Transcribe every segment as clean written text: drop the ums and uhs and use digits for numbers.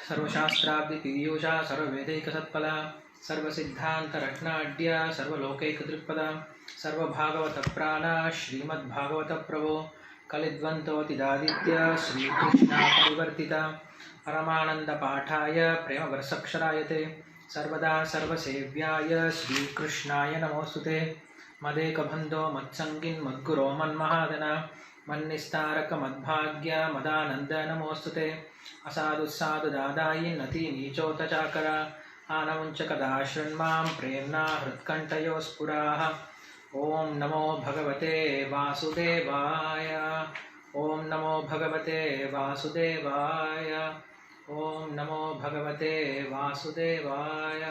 सर्वशास्त्राब्धि पीयूषा सर्ववेदैकसत्फला सर्वसिद्धान्तरत्नाढ्य सर्वलोकैकदृक्पदा सर्वभागवतप्राणा श्रीमद्भागवतप्रभो कलिद्वन्द्वोतिदादित्य श्रीकृष्णा परिवर्तिता परमानन्दपाठाय प्रेमवर्षक्षरायते सर्वदा सर्वसेव्याय श्रीकृष्णाय नमोऽस्तुते मदेकबन्धो मत्सङ्गिन् मद्गुरो मन्महादना मन्निस्तारक मद्भाग्य मदानन्द नमोऽस्तुते असाधुस्साधुदादायि नति नीचोतचाकर आनमुञ्चकदा शृण्मां प्रेम्णा हृत्कण्ठयो स्फुराः। ॐ नमो भगवते वासुदेवाय। ॐ नमो भगवते वासुदेवाय। ॐ नमो भगवते वासुदेवाय।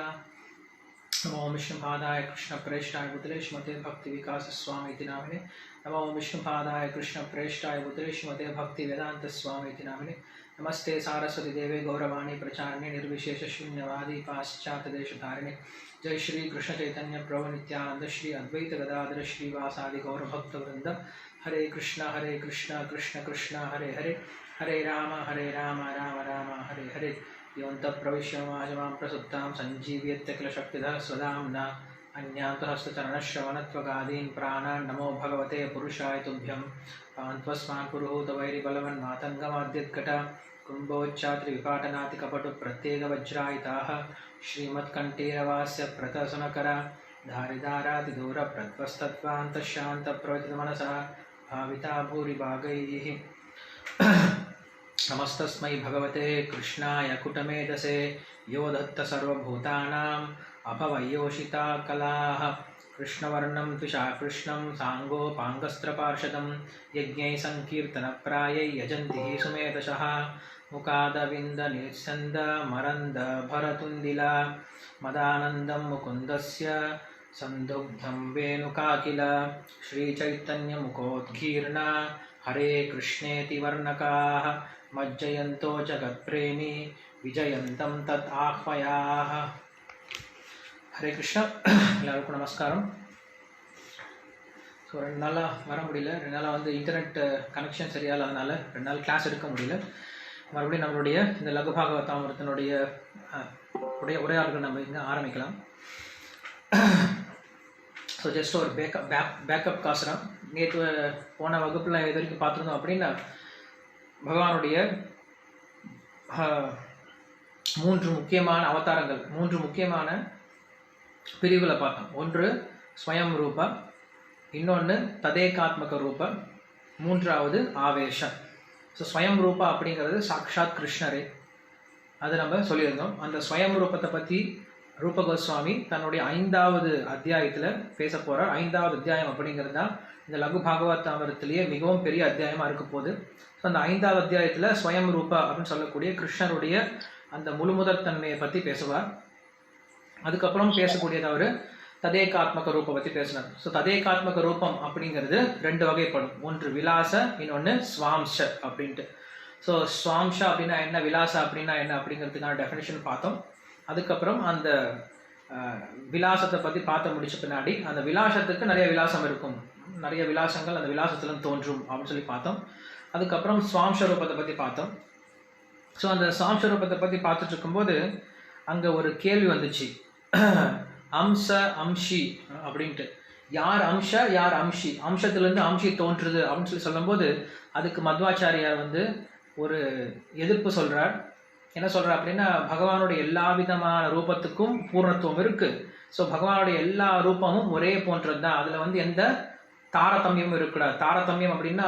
नमो विष्णुपादाय कृष्णप्रेष्ठाय बुद्धे श्रीमते भक्तिविकास स्वामी नामिने। नमो विष्णुपादाय कृष्णप्रेष्ठाय बुद्धे श्रीमते भक्तिवेदांत स्वामी नामिने। नमस्ते सारस्वती देवे गौरवाणी प्रचारिणे निर्विशेष शून्यवादी पाश्चात्यदेशधारिणे। जय श्री कृष्ण चैतन्य प्रभु नित्यानंद श्री अद्वैत गदाधर श्रीवासादि गौरभक्तवृंद। हरे कृष्ण कृष्ण कृष्ण हरे हरे, हरे राम राम राम हरे हरे। योऽन्तः प्रविश्य मां प्रसुप्तां सञ्जीवयत्य किल शक्तिधः स्वधाम्ना अन्यान्तो हस्तचरणश्रवणत्वगादीन् प्राणान् नमो भगवते पुरुषाय तुभ्यं। पान्त्वस्मान् पुरुहूतवैरिबलवन्मातङ्गमाद्यत्कट कुम्भोच्चात्रिविपाटनातिकपटुप्रत्येकवज्रायिताः श्रीमत्कण्ठीरवास्य प्रतसनकरा धारिधारातिदूरप्रध्वस्तत्वान्तशान्तप्रवृत्तिमनसः भाविता भूरिभागैः। नमस्तस्मै भगवते कृष्णाय कुटमेधसे यो दत्त सर्वभूतानाम् अभवयोषिता कलाः। कृष्णवर्णं त्विषा कृष्णं साङ्गोपाङ्गस्त्रपार्षदं यज्ञै संकीर्तनप्रायै यजन्ति सुमेधसः। मुकादविन्दनिस्यन्द मरन्द भरतुन्दिला मदानन्दं मुकुन्दस्य सन्दुग्धं वेणुकाकिल। श्रीचैतन्यमुखोद्गीर्ण हरे कृष्णेति वर्णकाः मज्जयन्तो जगत्प्रेमी विजयन्तं तत् आह्वयाः। हरे कृष्ण। எல்லாருக்கும் நமஸ்காரம். ஸோ 2 நாளாக வர முடியல. 2 நாளாக வந்து இன்டர்நெட் கனெக்ஷன் சரியால்லாதனால 2 நாள் கிளாஸ் எடுக்க முடியல. மறுபடியும் நம்மளுடைய இந்த லகுபாகவதாமிரத்தினுடைய உரையாடல்கள் நம்ம இங்கே ஆரம்பிக்கலாம். ஸோ ஜஸ்ட் ஒரு பேக்கப் காசுரம். நேற்று போன வகுப்பில் இது வரைக்கும் பார்த்துருந்தோம் அப்படின்னா பகவானுடைய 3 முக்கியமான அவதாரங்கள், 3 முக்கியமான பிரிவுகளை பார்த்தோம். ஒன்று ஸ்வயம் ரூபா, இன்னொன்று ததேகாத்மக ரூபா, மூன்றாவது ஆவேஷம். ஸோ ஸ்வயம் ரூபா அப்படிங்கிறது சாக்ஷாத் கிருஷ்ணரே, அது நம்ம சொல்லியிருந்தோம். அந்த ஸ்வயம் ரூபத்தை பற்றி ரூப கோஸ்வாமி தன்னுடைய 5வது அத்தியாயத்தில் பேச போகிறார். 5வது அத்தியாயம் அப்படிங்கிறது தான் இந்த லகு பாகவதாமிரத்திலேயே மிகவும் பெரிய அத்தியாயமாக இருக்க போகுது. ஸோ அந்த 5வது அத்தியாயத்தில் ஸ்வயம் ரூபா அப்படின்னு சொல்லக்கூடிய கிருஷ்ணருடைய அந்த முழுமுதற் தன்மையை பற்றி பேசுவார். அதுக்கப்புறம் பேசக்கூடியது அவர் ததேகாத்மக ரூபம் பற்றி பேசினார். ஸோ ததேகாத்மக ரூபம் அப்படிங்கிறது 2 வகைப்படும். ஒன்று விலாச, இன்னொன்று ஸ்வாம்ஷ அப்படின்ட்டு. ஸோ ஸ்வாம்ஷ அப்படின்னா என்ன, விலாசா அப்படின்னா என்ன அப்படிங்கிறதுக்கான டெஃபினேஷன் பார்த்தோம். அதுக்கப்புறம் அந்த விலாசத்தை பற்றி பார்த்து முடிச்ச பின்னாடி அந்த விலாசத்துக்கு நிறைய விலாசம் இருக்கும், நிறைய விலாசங்கள் அந்த விலாசத்துலேருந்து தோன்றும் அப்படின்னு சொல்லி பார்த்தோம். அதுக்கப்புறம் ஸ்வாம்ஷ ரூபத்தை பற்றி பார்த்தோம். ஸோ அந்த ஸ்வாம்ஷ ரூபத்தை பற்றி பார்த்துட்டு இருக்கும்போது அங்கே ஒரு கேள்வி வந்துச்சு, அம்ச அம்ஷி அப்படின்ட்டு. யார் அம்ஷ யார் அம்ஷி, அம்சத்துலேருந்து அம்ஷி தோன்றுது அப்படின்னு சொல்லி சொல்லும்போது அதுக்கு மத்வாச்சாரியார் வந்து ஒரு எதிர்ப்பு சொல்கிறார். என்ன சொல்கிறார் அப்படின்னா, பகவானுடைய எல்லா விதமான ரூபத்துக்கும் பூர்ணத்துவம் இருக்குது. ஸோ பகவானுடைய எல்லா ரூபமும் ஒரே போன்றது தான், அதில் வந்து எந்த தாரதமியமும் இருக்கக்கூடாது. தாரதமியம் அப்படின்னா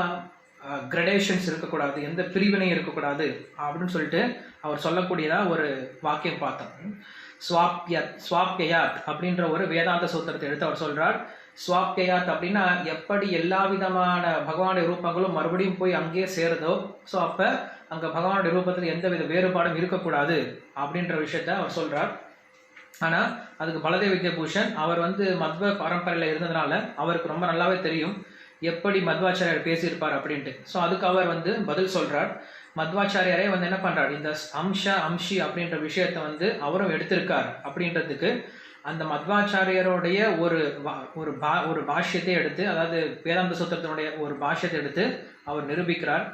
கிரடேஷன்ஸ் இருக்கக்கூடாது, எந்த பிரிவினையும் இருக்கக்கூடாது அப்படின்னு சொல்லிட்டு அவர் சொல்லக்கூடியதாக ஒரு வாக்கியம் பார்த்தோம். ஸ்வாப்யயாத் அப்படின்ற ஒரு வேதாந்த சூத்திரத்தை எடுத்து அவர் சொல்கிறார். ஸ்வாப்யயாத் அப்படின்னா எப்படி எல்லா விதமான பகவானுடைய ரூபங்களும் மறுபடியும் போய் அங்கேயே சேருதோ, ஸோ அப்போ அங்கே பகவானுடைய ரூபத்தில் எந்த வித வேறுபாடும் இருக்கக்கூடாது அப்படின்ற விஷயத்த அவர் சொல்கிறார். ஆனால் அதுக்கு பலதேவ வித்யாபூஷன் அவர் வந்து மத்வ பரம்பரையில் இருந்ததுனால அவருக்கு ரொம்ப நல்லாவே தெரியும் எப்படி மத்வாச்சாரியார் பேசியிருப்பார் அப்படின்ட்டு. ஸோ அதுக்கு அவர் வந்து பதில் சொல்கிறார். மத்வாச்சாரியாரே வந்து என்ன பண்ணுறார், இந்த அம்ஷ அம்ஷி அப்படின்ற விஷயத்தை வந்து அவரும் எடுத்திருக்கார் அப்படின்றதுக்கு அந்த மத்வாச்சாரியருடைய ஒரு பாஷ்யத்தை எடுத்து, அதாவது வேதாந்த சூத்திரத்தினுடைய ஒரு பாஷ்யத்தை எடுத்து அவர் நிரூபிக்கிறார்.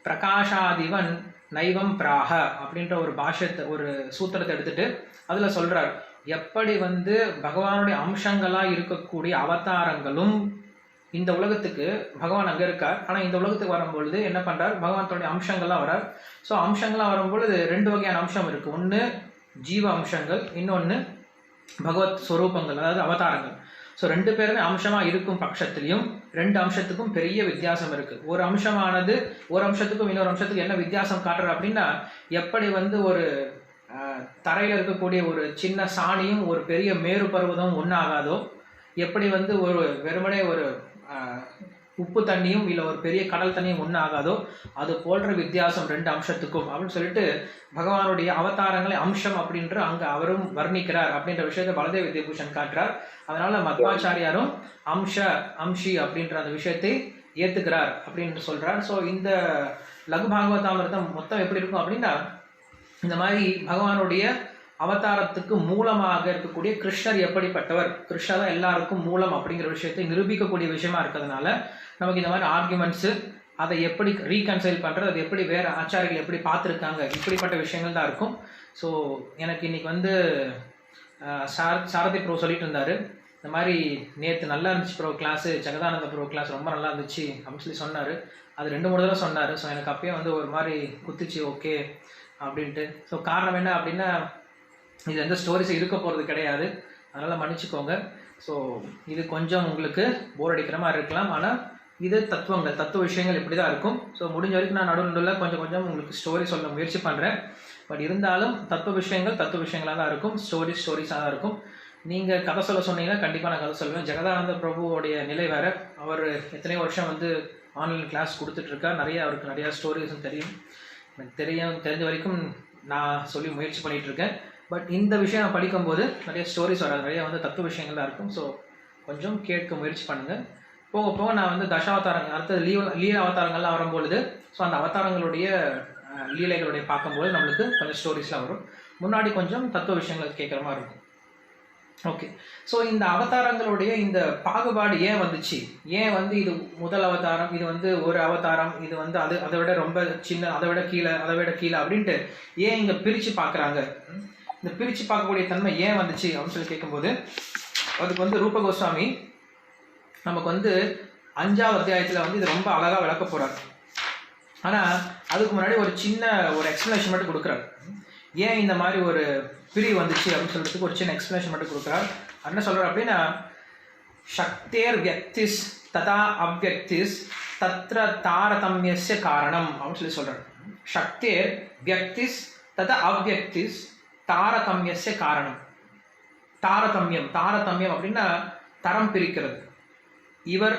பிரகாஷாதிவன் நைவம் பிராக அப்படின்ற ஒரு பாஷ்யத்தை ஒரு சூத்திரத்தை எடுத்துட்டு அதில் சொல்கிறார் எப்படி வந்து பகவானுடைய அம்சங்களாக இருக்கக்கூடிய அவதாரங்களும் இந்த உலகத்துக்கு பகவான் அங்கே இருக்கார். ஆனால் இந்த உலகத்துக்கு வரும்பொழுது என்ன பண்ணுறார், பகவான் தன்னுடைய அம்சங்கள்லாம் வரார். ஸோ அம்சங்கள்லாம் வரும்பொழுது 2 வகையான அம்சம் இருக்குது. ஒன்று ஜீவ அம்சங்கள், இன்னொன்று பகவத் ஸ்வரூபங்கள், அதாவது அவதாரங்கள். ஸோ 2 பேருமே அம்சமாக இருக்கும் பட்சத்திலையும் 2 அம்சத்துக்கும் பெரிய வித்தியாசம் இருக்குது. ஒரு அம்சமானது ஒரு அம்சத்துக்கும் இன்னொரு அம்சத்துக்கு என்ன வித்தியாசம் காட்டுற அப்படின்னா, எப்படி வந்து ஒரு தரையில் இருக்கக்கூடிய ஒரு சின்ன சாணியும் ஒரு பெரிய மேரு பருவதமும் ஒன்றாகாதோ, எப்படி வந்து ஒரு வெறுமனே ஒரு உப்பு தண்ணியும் இல்லை ஒரு பெரிய கடல் தண்ணியும் ஒன்று ஆகாதோ, அது போன்ற வித்தியாசம் 2 அம்சத்துக்கும் அப்படின்னு சொல்லிட்டு பகவானுடைய அவதாரங்களை அம்சம் அப்படின்ற அங்கே அவரும் வர்ணிக்கிறார் அப்படின்ற விஷயத்தை பலதேவ வித்யாபூஷன் காட்டுறார். அதனால மத்வாச்சாரியாரும் அம்ஷி அப்படின்ற அந்த விஷயத்தை ஏற்றுக்கிறார் அப்படின்னு சொல்றார். ஸோ இந்த லகு பாகவதாமிர்தம் மொத்தம் எப்படி இருக்கும் அப்படின்னா, இந்த மாதிரி பகவானுடைய அவதாரத்துக்கு மூலமாக இருக்கக்கூடிய கிருஷ்ணர் எப்படிப்பட்டவர், கிருஷ்ணர் தான் எல்லாருக்கும் மூலம் அப்படிங்கிற விஷயத்தை நிரூபிக்கக்கூடிய விஷயமா இருக்கிறதுனால நமக்கு இந்த மாதிரி ஆர்குமெண்ட்ஸு, அதை எப்படி ரீகன்சைல் பண்ணுறது, அது எப்படி வேறு ஆச்சாரிகள் எப்படி பார்த்துருக்காங்க, இப்படிப்பட்ட விஷயங்கள் தான் இருக்கும். ஸோ எனக்கு இன்னைக்கு வந்து சாரதி ப்ரோ சொல்லிட்டு இருந்தார், இந்த மாதிரி நேற்று நல்லா இருந்துச்சு bro class, Jagadananda bro class ரொம்ப நல்லா இருந்துச்சு அப்படின்னு சொல்லி சொன்னார். அது 2-3 தடவை சொன்னார். ஸோ எனக்கு அப்பயே வந்து ஒரு மாதிரி குத்துச்சு, ஓகே அப்படின்ட்டு. ஸோ காரணம் என்ன அப்படின்னா, இது எந்த ஸ்டோரிஸும் இருக்க போகிறது கிடையாது, அதனால் மன்னிச்சுக்கோங்க. ஸோ இது கொஞ்சம் உங்களுக்கு போர் அடிக்கிற மாதிரி இருக்கலாம், ஆனால் இது தத்துவ விஷயங்கள் இப்படி தான் இருக்கும். ஸோ முடிஞ்ச வரைக்கும் நான் நடுவில் கொஞ்சம் உங்களுக்கு ஸ்டோரி சொல்ல முயற்சி பண்ணுறேன். பட் இருந்தாலும் தத்துவ விஷயங்களாக தான் இருக்கும், ஸ்டோரிஸாக தான் இருக்கும். நீங்கள் கதை சொல்ல சொன்னீங்கன்னா கண்டிப்பாக நான் கதை சொல்லுவேன். ஜெகதானந்த பிரபுவோடைய நிலை வேறு. அவர் எத்தனையோ வருஷம் வந்து ஆன்லைன் கிளாஸ் கொடுத்துட்ருக்கார். அவருக்கு நிறையா ஸ்டோரிஸும் தெரியும். எனக்கு தெரிஞ்ச வரைக்கும் நான் சொல்லி முயற்சி பண்ணிகிட்ருக்கேன். பட் இந்த விஷயம் நான் படிக்கும்போது நிறைய ஸ்டோரிஸ் வராது, நிறைய வந்து தத்துவ விஷயங்கள் தான் இருக்கும். ஸோ கொஞ்சம் கேட்க முயற்சி பண்ணுங்கள். போக போக நான் வந்து தசாவதாரங்கள், அடுத்தது லீல அவதாரங்கள்லாம் வரும்பொழுது, ஸோ அந்த அவதாரங்களுடைய லீலைகளுடைய பார்க்கும்போது நம்மளுக்கு கொஞ்சம் ஸ்டோரிஸ்லாம் வரும். முன்னாடி கொஞ்சம் தத்துவ விஷயங்கள் கேட்குற மாதிரி இருக்கும். ஓகே, ஸோ இந்த அவதாரங்களுடைய இந்த பாகுபாடு ஏன் வந்துச்சு, ஏன் வந்து இது முதல் அவதாரம், இது வந்து ஒரு அவதாரம், இது வந்து அதை விட ரொம்ப சின்ன, அதை விட கீழே அப்படின்ட்டு ஏன் இங்கே பிரித்து பார்க்குறாங்க, இந்த பிரித்து பார்க்கக்கூடிய தன்மை ஏன் வந்துச்சு அப்படின்னு சொல்லி கேட்கும்போது, அதுக்கு வந்து ரூப கோஸ்வாமி நமக்கு வந்து 5ஆவது அத்தியாயத்தில் வந்து இது ரொம்ப அழகாக விளக்க போகிறார். ஆனால் அதுக்கு முன்னாடி ஒரு சின்ன எக்ஸ்பிளனேஷன் மட்டும் கொடுக்குறாரு. ஏன் இந்த மாதிரி ஒரு பிரிவு வந்துச்சு அப்படின்னு சொல்றதுக்கு ஒரு சின்ன எக்ஸ்பிளனேஷன் மட்டும் கொடுக்குறார். என்ன சொல்கிறார் அப்படின்னா, சக்தேர் வியக்திஸ் ததா அவ்யக்திஸ் தத்ர தாரதமியஸ்ய காரணம் அப்படின்னு சொல்லி சொல்கிறார். சக்தேர் வியக்திஸ் ததா அவ்யக்திஸ் தாரதமியஸ்ய காரணம். தாரதமியம் அப்படின்னா தரம் பிரிக்கிறது. இவர்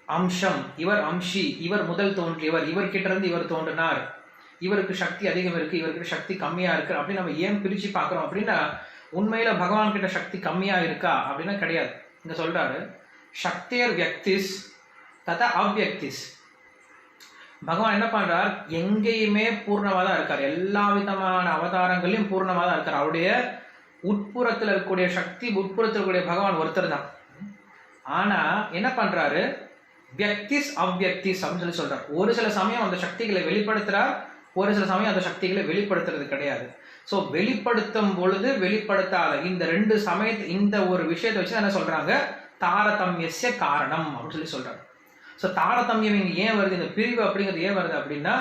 அம்சம், இவர் அம்ஷி, இவர் முதல் தோன்றியவர், இவர்கிட்ட இருந்து இவர் தோன்றினார், இவருக்கு சக்தி அதிகம் இருக்குது, இவர்கிட்ட சக்தி கம்மியாக இருக்குது அப்படின்னு நம்ம ஏன் பிரித்து பார்க்குறோம் அப்படின்னா, உண்மையில் பகவான் கிட்ட சக்தி கம்மியாக இருக்கா அப்படின்னா கிடையாது. இங்கே சொல்கிறாரு, சக்தேர் வியக்திஸ் ததா அவ்யக்திஸ். பகவான் என்ன பண்ணுறார், எங்கேயுமே பூர்ணமாக தான் இருக்கார், எல்லா விதமான அவதாரங்களையும் பூர்ணமாக தான் இருக்கார். அவருடைய உட்புறத்தில் இருக்கக்கூடிய சக்தி, உட்புறத்தில் இருக்கக்கூடிய பகவான் ஒருத்தர் தான். ஆனால் என்ன பண்ணுறாரு, வியக்திஸ் அவ்யக்திஸ் அப்படின்னு சொல்கிறார். ஒரு சில சமயம் அந்த சக்திகளை வெளிப்படுத்துகிறார், ஒரு சில சமயம் அந்த சக்திகளை வெளிப்படுத்துறது கிடையாது. ஸோ வெளிப்படுத்தும் பொழுது வெளிப்படுத்தாத இந்த 2 சமயத்து இந்த ஒரு விஷயத்தை வச்சு என்ன சொல்கிறாங்க, தாரதமியஸ்ய காரணம் அப்படின்னு சொல்கிறாங்க. ஸோ தாரதமியம் இங்கே ஏன் வருது, இந்த பிரிவு அப்படிங்கிறது ஏன் வருது அப்படின்னா,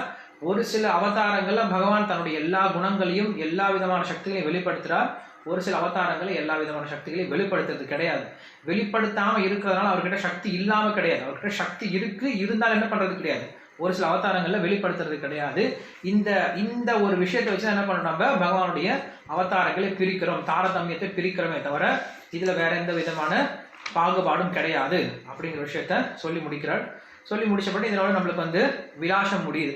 ஒரு சில அவதாரங்களில் பகவான் தன்னுடைய எல்லா குணங்களையும் எல்லா விதமான சக்திகளையும் வெளிப்படுத்துகிறார், ஒரு சில அவதாரங்களை எல்லா விதமான சக்திகளையும் வெளிப்படுத்துறது கிடையாது. வெளிப்படுத்தாமல் இருக்கிறதுனால அவர்கிட்ட சக்தி இல்லாமல் கிடையாது, அவர்கிட்ட சக்தி இருந்தாலும் என்ன பண்ணுறது கிடையாது, ஒரு சில அவதாரங்களில் வெளிப்படுத்துறது கிடையாது. இந்த ஒரு விஷயத்தை வச்சு என்ன பண்ணுறோம், நம்ம பகவானுடைய அவதாரங்களை பிரிக்கிறோம், தாரதமியத்தை பிரிக்கிறோமே தவிர இதில் வேற எந்த விதமான பாகுபாடும் கிடையாது அப்படிங்கிற விஷயத்த சொல்லி முடிக்கிறார். சொல்லி முடிச்சபடி இதனோட நம்மளுக்கு வந்து விலாசம் முடியுது,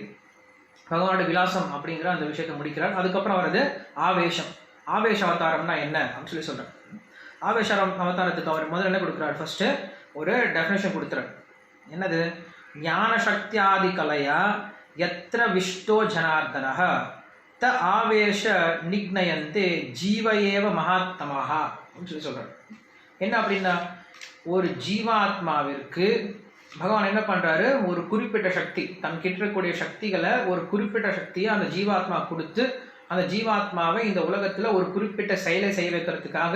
பகவானுடைய விலாசம் அப்படிங்கிற அந்த விஷயத்தை முடிக்கிறார். அதுக்கப்புறம் வருது ஆவேஷ அவதாரம்னா என்ன அப்படின்னு சொல்லி சொல்கிறேன். ஆவேஷ அவதாரத்துக்கு அவர் முதல்ல என்ன கொடுக்குறாரு, ஃபர்ஸ்ட் ஒரு டெஃபினேஷன் கொடுத்துறாரு. என்னது, ஞான சக்தியாதி கலையா எத்திர விஷ்டோ ஜனார்தனஹ த ஆவேஷ நிக்னயந்தே ஜீவயேவ மகாத்மஹா அப்படின்னு சொல்லி சொல்றாரு. என்ன அப்படின்னா, ஒரு ஜீவாத்மாவிற்கு பகவான் என்ன பண்றாரு, ஒரு குறிப்பிட்ட சக்தி, தன் கிட்ட இருக்கக்கூடிய சக்திகளை ஒரு குறிப்பிட்ட சக்தியை அந்த ஜீவாத்மா கொடுத்து அந்த ஜீவாத்மாவை இந்த உலகத்துல ஒரு குறிப்பிட்ட செயலை செய்ய வைக்கிறதுக்காக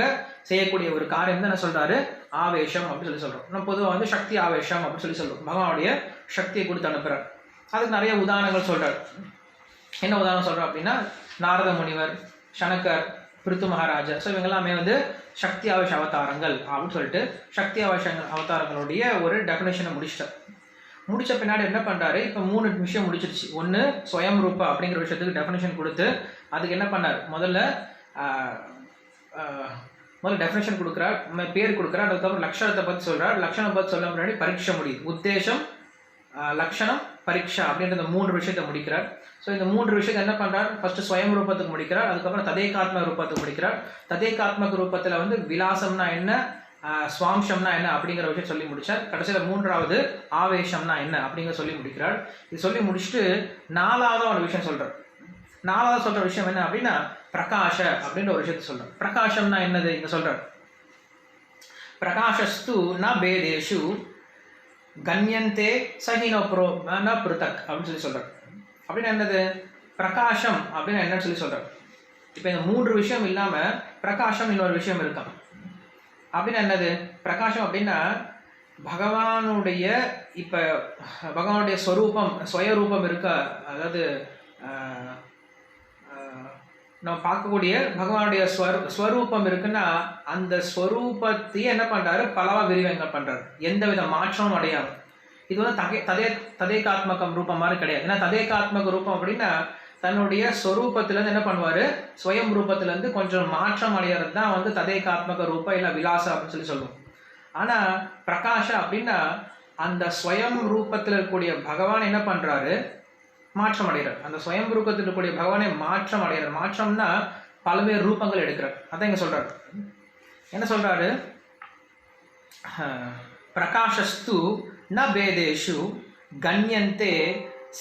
செய்யக்கூடிய ஒரு காரியம் தான் என்ன சொல்றாரு, ஆவேசம் அப்படின்னு சொல்லி சொல்றோம். நம்ம பொதுவாக வந்து சக்தி ஆவேசம் அப்படின்னு சொல்லி சொல்றோம். பகவானுடைய சக்தியை கொடுத்து அனுப்புறார். அதுக்கு நிறைய உதாரணங்கள் சொல்றார். என்ன உதாரணம் சொல்றோம் அப்படின்னா, நாரத முனிவர், சனக்கர், பிருத்து மகாராஜா, ஸோ இவங்கெல்லாமே வந்து சக்தி ஆவேச அவதாரங்கள் அப்படின்னு சொல்லிட்டு சக்தி ஆவேச அவதாரங்களுடைய ஒரு டெஃபினேஷனை முடிச்ச பின்னாடி என்ன பண்றாரு, இப்போ 3 விஷயம் முடிச்சிருச்சு. ஒன்று ஸ்வயம் ரூபா அப்படிங்கிற விஷயத்துக்கு டெஃபினேஷன் கொடுத்து அதுக்கு என்ன பண்ணார், முதல்ல டெஃபினேஷன் கொடுக்குறார், பேர் கொடுக்குறார். அதுக்கப்புறம் லட்சணத்தை பற்றி சொல்றார். லட்சணம் பற்றி சொல்ல முன்னாடி பரீட்சை முடியுது. உத்தேசம், லட்சணம், பரீட்சா அப்படின்ற இந்த 3 விஷயத்தை முடிக்கிறார். ஸோ இந்த 3 விஷயத்தை என்ன பண்றார், ஃபர்ஸ்ட் ஸ்வயம் ரூபத்துக்கு முடிக்கிறார். அதுக்கப்புறம் ததேகாத்ம ரூபத்துக்கு முடிக்கிறார். ததேகாத்மக ரூபத்தில் வந்து விலாசம்னா என்ன, சுவாம்சம்னா என்ன அப்படிங்கிற விஷயம் சொல்லி முடிச்சார். கடைசியில் 3வது ஆவேசம்னா என்ன அப்படிங்கிற சொல்லி முடிக்கிறார். இது சொல்லி முடிச்சுட்டு 4வது ஒரு விஷயம் சொல்றார். 4வது சொல்ற விஷயம் என்ன அப்படின்னா, பிரகாஷ அப்படின்ற ஒரு விஷயத்த சொல்றார். பிரகாஷம்னா என்னது இங்க சொல்றார். பிரகாஷஸ்து ந பேதேஷு கண்யந்தே சஹினோ ந பிருதக் அப்படின்னு சொல்லி சொல்றார். அப்படின்னு என்னது, பிரகாஷம் அப்படின்னு என்னன்னு சொல்லி சொல்றார். இப்போ இந்த 3 விஷயம் இல்லாம பிரகாஷம் இன்னொரு விஷயம் இருக்கான். அப்படின்னு என்னது, பிரகாஷம் அப்படின்னா பகவானுடைய இப்ப பகவானுடைய ஸ்வரூபம், ஸ்வயரூபம் இருக்க, அதாவது நம்ம பார்க்கக்கூடிய பகவானுடைய ஸ்வரூபம் இருக்குன்னா அந்த ஸ்வரூபத்தையே என்ன பண்றாரு, பலவா விரிவங்கள் பண்றாரு, எந்த வித மாற்றமும் அடையாது. இது வந்து ததேகாத்மகம் ரூபம் மாதிரி கிடையாது. ஏன்னா ததேகாத்மக ரூபம் அப்படின்னா தன்னுடைய ஸ்வரூபத்திலேருந்து என்ன பண்ணுவார், ஸ்வயம் ரூபத்திலேருந்து கொஞ்சம் மாற்றம் அடைகிறது தான் வந்து ததேகாத்மக ரூபம் இல்லை விலாசம் அப்படின்னு சொல்லி சொல்லுவோம். ஆனால் பிரகாஷ அப்படின்னா அந்த ஸ்வயம் ரூபத்தில் இருக்கக்கூடிய பகவான் என்ன பண்ணுறாரு, மாற்றம் அடைகிறார். அந்த ஸ்வயம் ரூபத்தில் இருக்கக்கூடிய பகவானை மாற்றம் அடைகிறார். மாற்றம்னா பல்வேறு ரூபங்கள் எடுக்கிறார். அதான் இங்கே சொல்கிறார். என்ன சொல்கிறாரு, பிரகாஷஸ்து ந பேதேஷு கண்யந்தே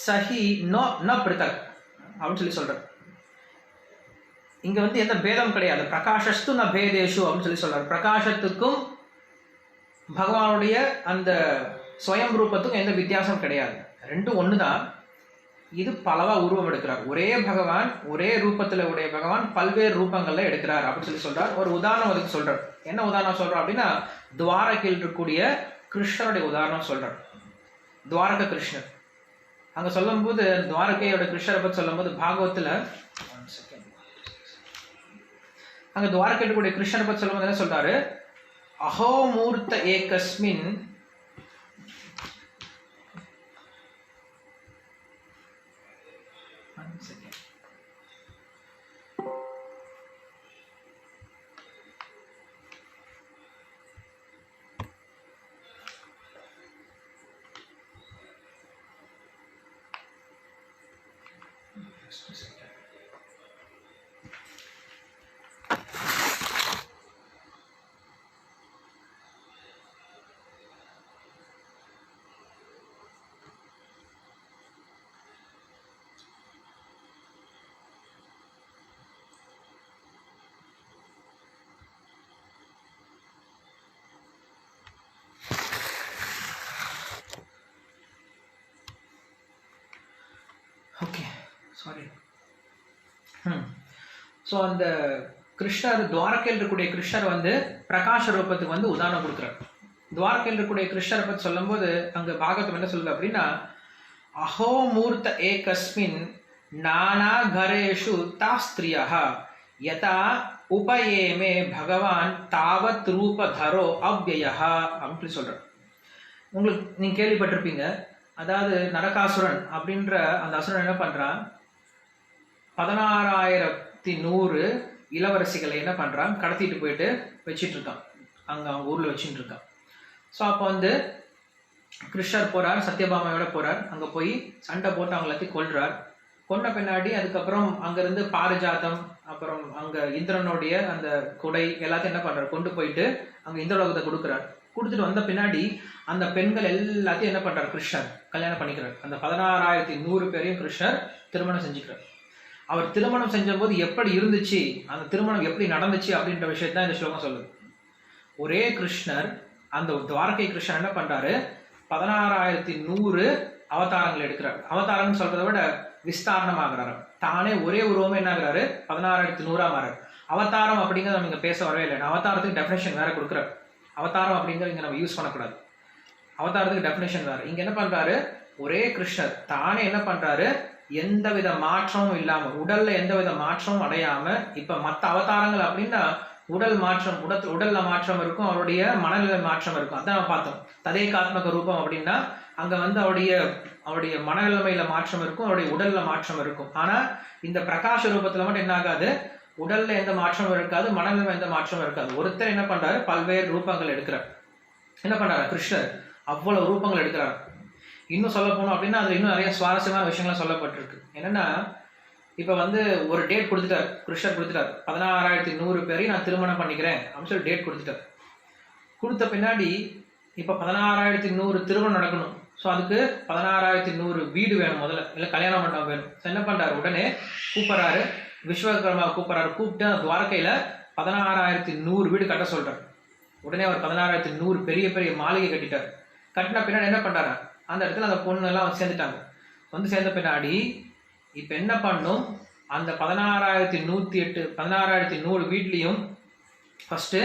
சஹி ந பிருதக் அப்படின்னு சொல்லி சொல்றார். இங்க வந்து எந்த பேதம் கிடையாது. பிரகாஷஸ்து ந பேதேஷு அப்படின்னு சொல்லி சொல்றாரு. பிரகாசத்துக்கும் பகவானுடைய அந்த ஸ்வயம் ரூபத்துக்கும் எந்த வித்தியாசம் கிடையாது. ரெண்டும் ஒண்ணுதான். இது பலவா உருவம் எடுக்கிறார். ஒரே பகவான், ஒரே ரூபத்துல உடைய பகவான் பல்வேறு ரூபங்கள்ல எடுக்கிறார் அப்படின்னு சொல்லி சொல்றார். ஒரு உதாரணம் அதுக்கு சொல்றார். என்ன உதாரணம் சொல்றார் அப்படின்னா, துவாரகையில் இருக்கக்கூடிய கிருஷ்ணருடைய உதாரணம் சொல்றார். துவாரக கிருஷ்ணர் அங்க சொல்லும் போது, துவாரகையோட கிருஷ்ணரை பற்றி சொல்லும் போது பாகவத்துல அங்க துவாரகையோட கூடிய கிருஷ்ணரை பற்றி சொல்லும் போது என்ன சொல்றாரு, அஹோமூர்த்த ஏகஸ்மின் ஓகே சாரி. ஸோ அந்த கிருஷ்ணர், துவாரகையில் இருக்கக்கூடிய கிருஷ்ணர் வந்து பிரகாஷ ரூபத்துக்கு வந்து உதாரணம் கொடுக்குறார். துவாரகையில் இருக்கக்கூடிய கிருஷ்ணரை பற்றி சொல்லும் போது அங்க பாகவதம் என்ன சொல்லுது அப்படின்னா, அஹோமூர்த்த ஏகஸ்மின் நானா கரேஷு தாஸ்திரியா யதா உபயேமே பகவான் தாவத் ரூபதரோ அவ்யயா அப்படின்னு சொல்றார். உங்களுக்கு நீங்க கேள்விப்பட்டிருப்பீங்க. அதாவது நரகாசுரன் அப்படின்ற அந்த அசுரன் என்ன பண்றான், 16,100 இளவரசிகளை என்ன பண்றான், கடத்திட்டு போயிட்டு வச்சிட்டு இருக்கான். அங்க அவங்க ஊர்ல வச்சுட்டு இருக்கான். ஸோ அப்போ வந்து கிருஷ்ணர் போறார், சத்யபாமாவோட போறார். அங்க போய் சண்டை போட்டு அவங்க எல்லாத்தையும் கொல்றார். கொன்ன பின்னாடி அதுக்கப்புறம் அங்கிருந்து பாரிஜாதம், அப்புறம் அங்க இந்திரனுடைய அந்த குடை எல்லாத்தையும் என்ன பண்றாரு, கொண்டு போயிட்டு அங்க இந்திரலோகத்தை கொடுக்குறார். கொடுத்துட்டு வந்த பின்னாடி அந்த பெண்கள் எல்லாத்தையும் என்ன பண்றாரு, கிருஷ்ணர் கல்யாணம் பண்ணிக்கிறார். அந்த 16,100 பேரையும் கிருஷ்ணர் திருமணம் செஞ்சுக்கிறார். அவர் திருமணம் செஞ்ச போது எப்படி இருந்துச்சு, அந்த திருமணம் எப்படி நடந்துச்சு அப்படின்ற விஷயத்தான் இந்த ஸ்லோகம் சொல்லுது. ஒரே கிருஷ்ணர், அந்த துவாரகை கிருஷ்ணர் என்ன பண்றாரு, 16,100 அவதாரங்கள் எடுக்கிறார். அவதாரம்னு சொல்றதை விட விஸ்தாரணமாகிறாரு. தானே ஒரே உருவமே என்ன ஆகுறாரு, 16,100 மாறாரு. அவதாரம் அப்படிங்கிறது நம்ம இங்க பேச வரவே இல்லை. அவதாரத்துக்கு டெஃபினேஷன் வேற கொடுக்குறாரு. அவதாரம் அப்படிங்கிறது இங்க நம்ம யூஸ் பண்ணக்கூடாது. அவதாரத்துக்கு டெஃபினேஷன் வேற. இங்க என்ன பண்றாரு, ஒரே கிருஷ்ணர் தானே என்ன பண்றாரு, எந்தவித மாற்றமும் இல்லாம, உடல்ல எந்தவித மாற்றமும் அடையாம, இப்ப மற்ற அவதாரங்கள் அப்படின்னா உடல் மாற்றம், உடல்ல மாற்றம் இருக்கும், அவருடைய மனநிலை மாற்றம் இருக்கும். அதான் நம்ம பார்த்தோம். ததேகாத்மக ரூபம் அப்படின்னா அங்க வந்து அவருடைய மனநிலைமையில மாற்றம் இருக்கும், அவருடைய உடல்ல மாற்றம் இருக்கும். ஆனா இந்த பிரகாச ரூபத்துல மட்டும் என்ன ஆகாது, உடல்ல எந்த மாற்றமும் இருக்காது, மனநிலைமை எந்த மாற்றமும் இருக்காது. ஒருத்தர் என்ன பண்றாரு, பல்வேறு ரூபங்கள் எடுக்கிறார். என்ன பண்றாரு, கிருஷ்ணர் அவ்வளவு ரூபங்கள் எடுக்கிறார். இன்னும் சொல்ல போனோம் அப்படின்னா அதுல இன்னும் நிறைய சுவாரஸ்யமான விஷயங்கள் சொல்லப்பட்டிருக்கு. என்னன்னா இப்ப வந்து ஒரு டேட் கொடுத்துட்டார், கிருஷ்ணர் கொடுத்துட்டார், 16,100 பேரையும் நான் திருமணம் பண்ணிக்கிறேன் அப்படின்னு சொல்லி டேட் கொடுத்துட்டார். கொடுத்த பின்னாடி இப்ப 16,100 திருமணம் நடக்கணும். ஸோ அதுக்கு 16,100 வீடு வேணும் முதல்ல, இல்லை கல்யாண மண்டபம் வேணும். ஸோ என்ன பண்றாரு, உடனே கூப்பிட்றாரு, விஸ்வகர்மா கூப்பிட்றாரு. கூப்பிட்டு துவாரகையில 16,100 வீடு கட்ட சொல்றாரு. உடனே அவர் 16,100 பெரிய பெரிய மாளிகை கட்டிட்டார். கட்டின பின்னாடி என்ன பண்றாரு, அந்த இடத்துல அந்த பொண்ணு எல்லாம் வந்து சேர்ந்துட்டாங்க. வந்து சேர்ந்த பின்னாடி இப்ப என்ன பண்ணும், அந்த 16,108 வீட்லயும் ஃபர்ஸ்ட்